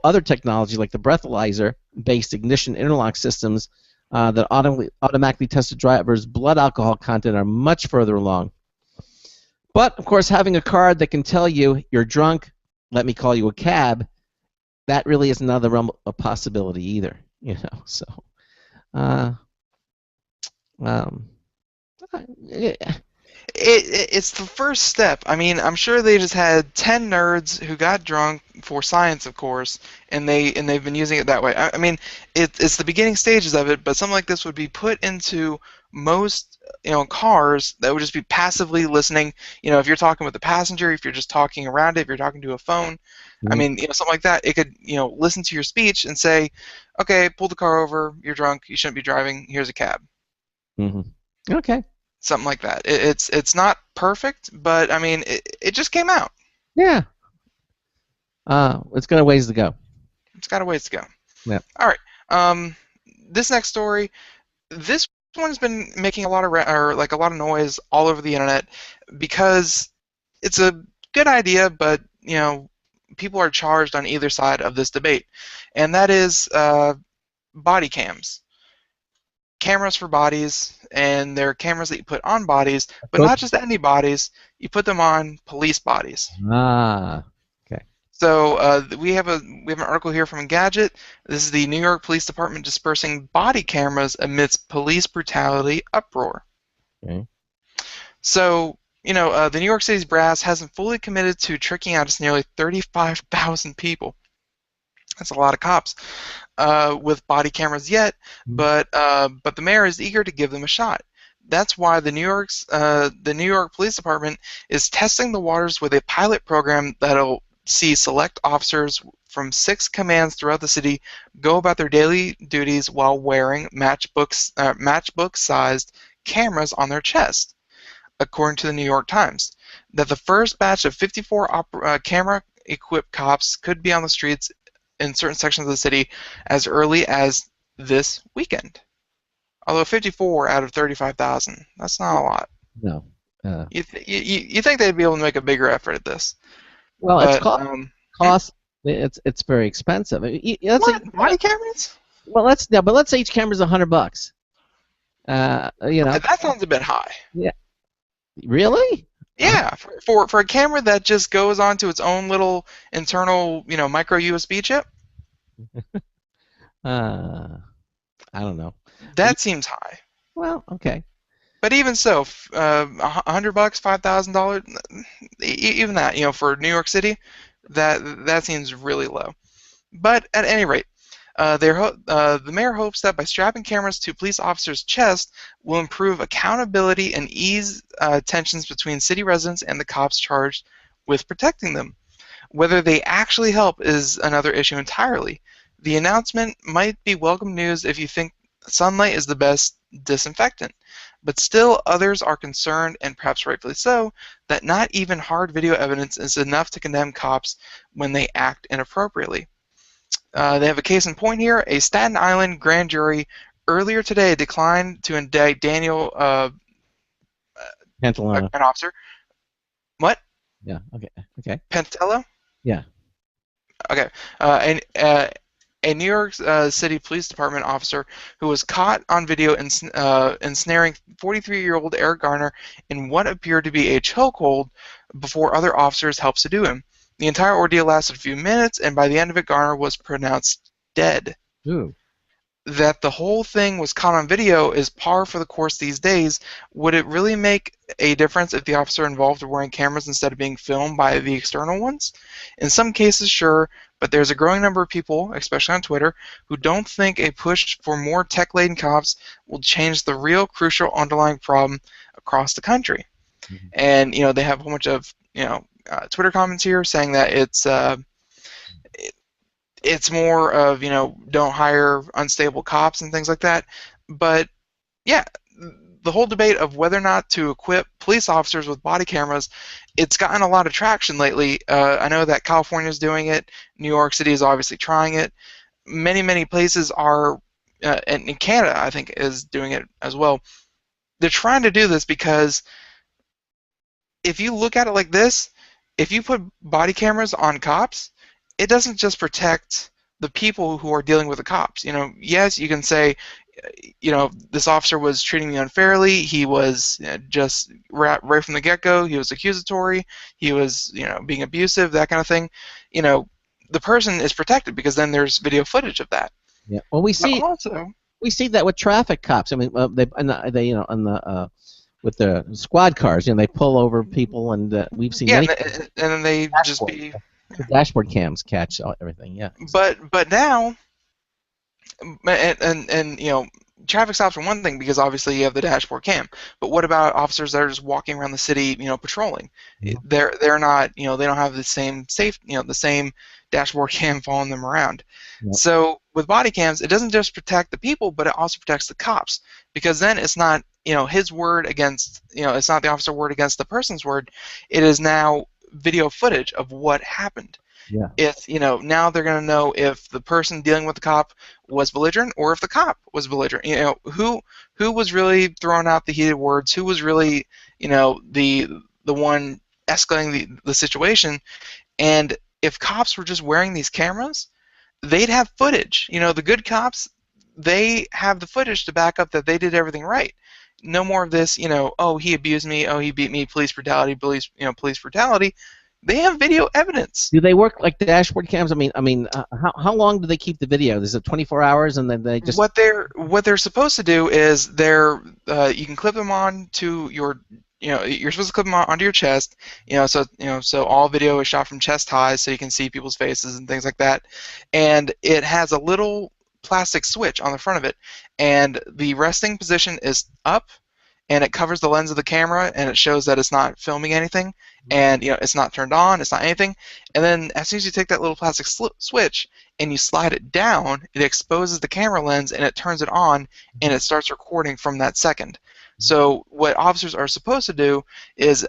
Speaker 1: other technology like the breathalyzer-based ignition interlock systems that automatically test the driver's blood alcohol content are much further along. But of course, having a card that can tell you you're drunk, let me call you a cab, that really is another realm of possibility either. So.
Speaker 4: It's the first step. I mean, I'm sure they just had 10 nerds who got drunk for science, of course, and they've been using it that way. I mean, it's the beginning stages of it, but something like this would be put into most cars that would just be passively listening. If you're talking with the passenger, if you're just talking around it, if you're talking to a phone, I mean, something like that. It could listen to your speech and say, okay, pull the car over. You're drunk. You shouldn't be driving. Here's a cab.
Speaker 1: Mm-hmm. Okay.
Speaker 4: Something like that. It's not perfect, but I mean, it just came out.
Speaker 1: Yeah. It's got a ways to go.
Speaker 4: It's got a ways to go.
Speaker 1: Yeah.
Speaker 4: All right. This next story, this one's been making a lot of noise all over the internet because it's a good idea, but people are charged on either side of this debate, and that is body cams. Cameras for bodies, and they're cameras that you put on bodies, but not just any bodies. You put them on police bodies.
Speaker 1: Okay.
Speaker 4: So we have an article here from Engadget. This is the New York Police Department dispersing body cameras amidst police brutality uproar.
Speaker 1: Okay.
Speaker 4: So the New York City's brass hasn't fully committed to tricking out its nearly 35,000 people. That's a lot of cops with body cameras yet, but the mayor is eager to give them a shot. That's why the New York Police Department is testing the waters with a pilot program that'll see select officers from 6 commands throughout the city go about their daily duties while wearing matchbook-sized cameras on their chest, according to the New York Times. That the first batch of 54 camera-equipped cops could be on the streets in certain sections of the city as early as this weekend. Although 54 out of 35,000, that's not a lot.
Speaker 1: No.
Speaker 4: You think they'd be able to make a bigger effort at this?
Speaker 1: Well,
Speaker 4: but,
Speaker 1: it's cost. It's very expensive.
Speaker 4: Body cameras?
Speaker 1: Well, let's say each camera's $100.
Speaker 4: That sounds a bit high.
Speaker 1: Yeah. Really?
Speaker 4: Yeah, for a camera that just goes onto its own little internal, micro USB chip.
Speaker 1: I don't know.
Speaker 4: That seems high.
Speaker 1: Well, okay.
Speaker 4: But even so, $100, $5,000, even that, for New York City, that seems really low. But at any rate, the mayor hopes that by strapping cameras to police officers' chests will improve accountability and ease tensions between city residents and the cops charged with protecting them. Whether they actually help is another issue entirely. The announcement might be welcome news if you think sunlight is the best disinfectant, but still others are concerned, and perhaps rightfully so, that not even hard video evidence is enough to condemn cops when they act inappropriately. They have a case in point here. A Staten Island grand jury earlier today declined to indict Daniel
Speaker 1: Pantalone.
Speaker 4: an officer. What?
Speaker 1: Yeah. Okay.
Speaker 4: Pantello?
Speaker 1: Yeah.
Speaker 4: Okay. A New York City Police Department officer who was caught on video ensnaring 43-year-old Eric Garner in what appeared to be a chokehold before other officers helped subdue him. The entire ordeal lasted a few minutes, and by the end of it, Garner was pronounced dead.
Speaker 1: Ooh.
Speaker 4: That the whole thing was caught on video is par for the course these days. Would it really make a difference if the officer involved were wearing cameras instead of being filmed by the external ones? In some cases, sure, but there's a growing number of people, especially on Twitter, who don't think a push for more tech-laden cops will change the real crucial underlying problem across the country. Mm-hmm. And they have a whole bunch of Twitter comments here saying that it's more of don't hire unstable cops and things like that. But yeah, the whole debate of whether or not to equip police officers with body cameras, it's gotten a lot of traction lately. I know that California is doing it. New York City is obviously trying it. Many places are, and in Canada, I think, is doing it as well. They're trying to do this because if you look at it like this, if you put body cameras on cops, it doesn't just protect the people who are dealing with the cops. Yes, you can say, this officer was treating me unfairly. He was just right from the get-go. He was accusatory. He was, being abusive, that kind of thing. The person is protected because then there's video footage of that.
Speaker 1: Yeah. Well, we see that with traffic cops. I mean, they with the squad cars, they pull over people, and we've seen.
Speaker 4: Yeah, and then they just be.
Speaker 1: The dashboard cams catch everything. Yeah.
Speaker 4: But now, and traffic stops are one thing because obviously you have the dashboard cam. But what about officers that are just walking around the city, patrolling? Mm-hmm. They're not, they don't have the same the same dashboard cam following them around. Yep. So with body cams, it doesn't just protect the people, but it also protects the cops, because then it's not his word against it's not the officer's word against the person's word. It is now video footage of what happened.
Speaker 1: Yeah.
Speaker 4: If now they're going to know if the person dealing with the cop was belligerent or if the cop was belligerent. Who was really throwing out the heated words? Who was really the one escalating the situation? And if cops were just wearing these cameras, they'd have footage. The good cops, they have the footage to back up that they did everything right. No more of this, oh, he abused me, oh, he beat me, police brutality, police brutality. They have video evidence.
Speaker 1: Do they work like the dashboard cams? I mean, how long do they keep the video? Is it 24 hours, and then they just?
Speaker 4: What they're supposed to do is you can clip them on to your, you're supposed to clip them onto your chest, so all video is shot from chest high, so you can see people's faces and things like that, and it has a little plastic switch on the front of it, and the resting position is up, and it covers the lens of the camera, and it shows that it's not filming anything, and it's not turned on, it's not anything, and then as soon as you take that little plastic switch and you slide it down, it exposes the camera lens and it turns it on, and it starts recording from that second. So what officers are supposed to do is,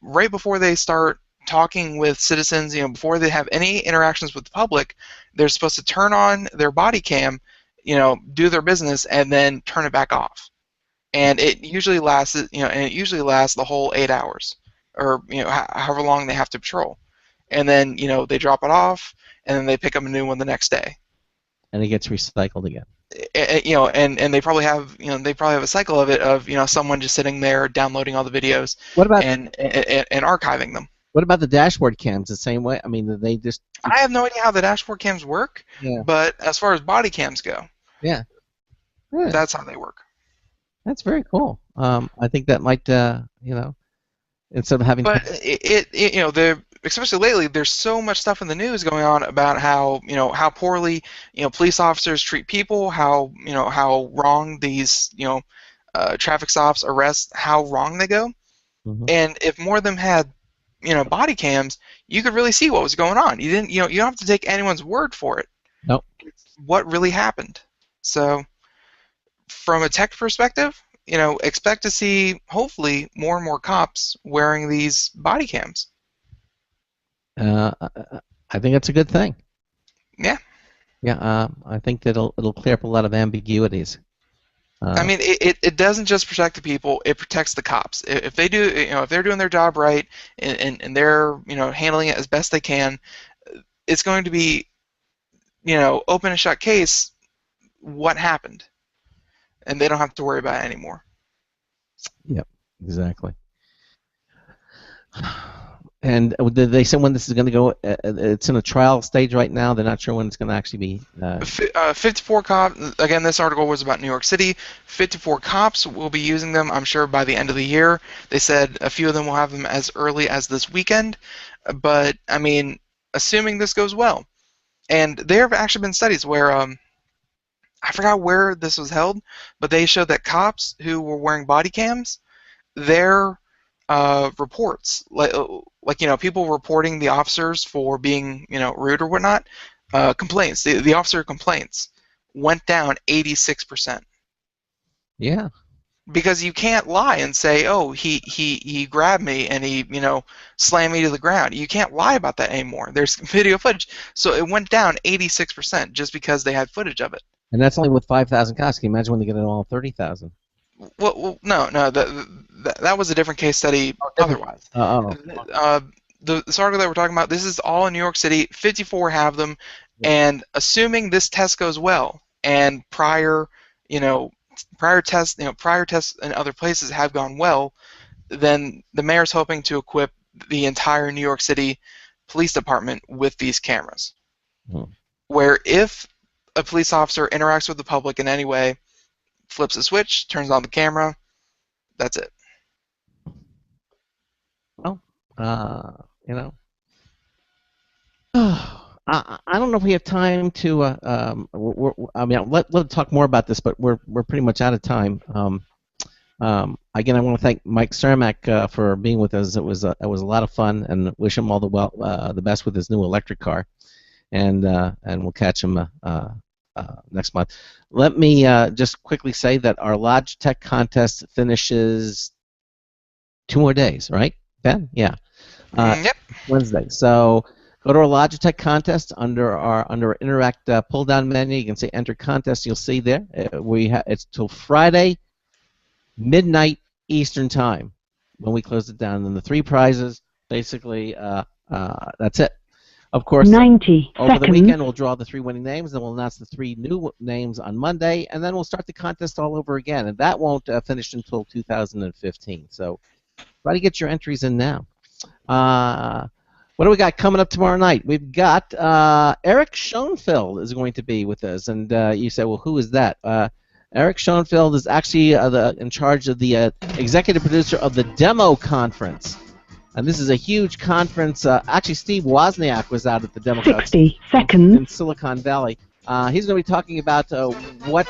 Speaker 4: right before they start talking with citizens, before they have any interactions with the public, they're supposed to turn on their body cam, do their business, and then turn it back off. And it usually lasts, the whole 8 hours, or however long they have to patrol. And then they drop it off, and then they pick up a new one the next day.
Speaker 1: And it gets recycled again.
Speaker 4: And they probably have a cycle of it of someone just sitting there downloading all the videos.
Speaker 1: What about
Speaker 4: and archiving them.
Speaker 1: What about the dashboard cams? The same way? I mean, they just.
Speaker 4: I have no idea how the dashboard cams work.
Speaker 1: Yeah.
Speaker 4: But as far as body cams go.
Speaker 1: Yeah.
Speaker 4: That's how they work.
Speaker 1: That's very cool. I think that might, instead of having.
Speaker 4: But especially lately, there's so much stuff in the news going on about how poorly police officers treat people, how wrong these traffic stops, arrests, how wrong they go.
Speaker 1: Mm-hmm.
Speaker 4: And if more of them had body cams, you could really see what was going on. You didn't you don't have to take anyone's word for it.
Speaker 1: Nope.
Speaker 4: What really happened. So from a tech perspective, expect to see hopefully more and more cops wearing these body cams.
Speaker 1: I think that's a good thing.
Speaker 4: Yeah.
Speaker 1: Yeah. I think that it'll clear up a lot of ambiguities.
Speaker 4: I mean, it doesn't just protect the people; it protects the cops. If they do, if they're doing their job right and they're handling it as best they can, it's going to be open and shut case. What happened? And they don't have to worry about it anymore.
Speaker 1: Yep, exactly. And did they say when this is going to go? It's in a trial stage right now. They're not sure when it's going to actually be.
Speaker 4: 54 cops. Again, this article was about New York City. 54 cops will be using them, I'm sure, by the end of the year. They said a few of them will have them as early as this weekend. But I mean, assuming this goes well, and there have actually been studies where I forgot where this was held, but they showed that cops who were wearing body cams, their reports, like people reporting the officers for being rude or whatnot, complaints, the officer complaints went down 86%.
Speaker 1: Yeah.
Speaker 4: Because you can't lie and say, oh, he grabbed me and he slammed me to the ground. You can't lie about that anymore. There's video footage, so it went down 86% just because they had footage of it.
Speaker 1: And that's only with 5,000 cops. Can you imagine when they get it all 30,000?
Speaker 4: Well, no, that was a different case study otherwise. This article that we're talking about, this is all in New York City. 54 have them, and assuming this test goes well, and prior tests in other places have gone well, then the mayor's hoping to equip the entire New York City Police Department with these cameras. Where if a police officer interacts with the public in any way, flips a switch, turns on the camera, that's it.
Speaker 1: Well, I don't know if we have time to. Let's talk more about this, but we're pretty much out of time. Again, I want to thank Mike Cermak for being with us. It was a lot of fun, and wish him all the best with his new electric car, and we'll catch him next month. Let me just quickly say that our Logitech contest finishes 2 more days, right, Ben? Yeah.
Speaker 4: Yep.
Speaker 1: Wednesday. So go to our Logitech contest under Interact pull-down menu. You can say Enter Contest. You'll see there. It's till Friday, midnight Eastern Time when we close it down. And the 3 prizes, basically, that's it. Of course,
Speaker 3: 90
Speaker 1: over
Speaker 3: seconds.
Speaker 1: the weekend we'll draw the 3 winning names, then we'll announce the 3 new names on Monday, and then we'll start the contest all over again. And that won't finish until 2015. So try to get your entries in now. What do we got coming up tomorrow night? We've got Eric Schoenfeld is going to be with us, and you say, well, who is that? Eric Schoenfeld is actually in charge of the executive producer of the Demo Conference. And this is a huge conference. Actually, Steve Wozniak was out at the Demo
Speaker 3: 60 seconds.
Speaker 1: in Silicon Valley. He's going to be talking about what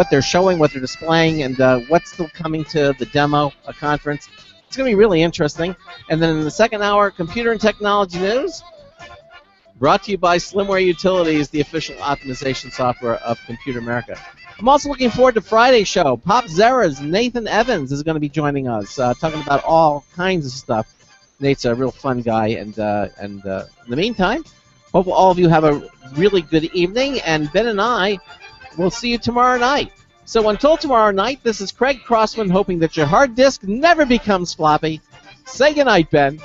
Speaker 1: they're showing, what they're displaying, and what's still coming to the Demo Conference. It's going to be really interesting. And then in the second hour, computer and technology news, brought to you by Slimware Utilities, the official optimization software of Computer America. I'm also looking forward to Friday's show. Pop Zera's Nathan Evans is going to be joining us, talking about all kinds of stuff. Nate's a real fun guy, and in the meantime, hope all of you have a really good evening, and Ben and I will see you tomorrow night. So until tomorrow night, this is Craig Crossman hoping that your hard disk never becomes floppy. Say goodnight, Ben.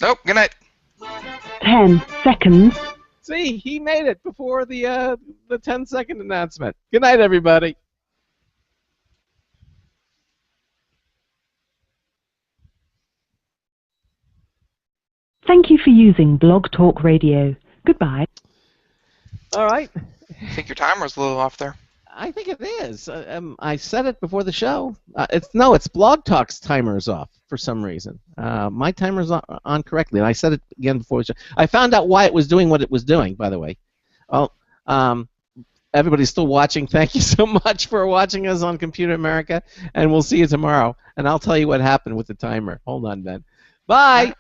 Speaker 4: Nope, good night.
Speaker 3: 10 seconds.
Speaker 1: See, he made it before the 10-second announcement. Good night, everybody.
Speaker 3: Thank you for using Blog Talk Radio. Goodbye.
Speaker 1: All right.
Speaker 4: I think your timer's a little off there.
Speaker 1: I think it is. I said it before the show. It's Blog Talk's timer is off for some reason. My timer's on correctly, and I said it again before the show. I found out why it was doing what it was doing, by the way. Well, everybody's still watching. Thank you so much for watching us on Computer America, and we'll see you tomorrow. And I'll tell you what happened with the timer. Hold on, Ben. Bye.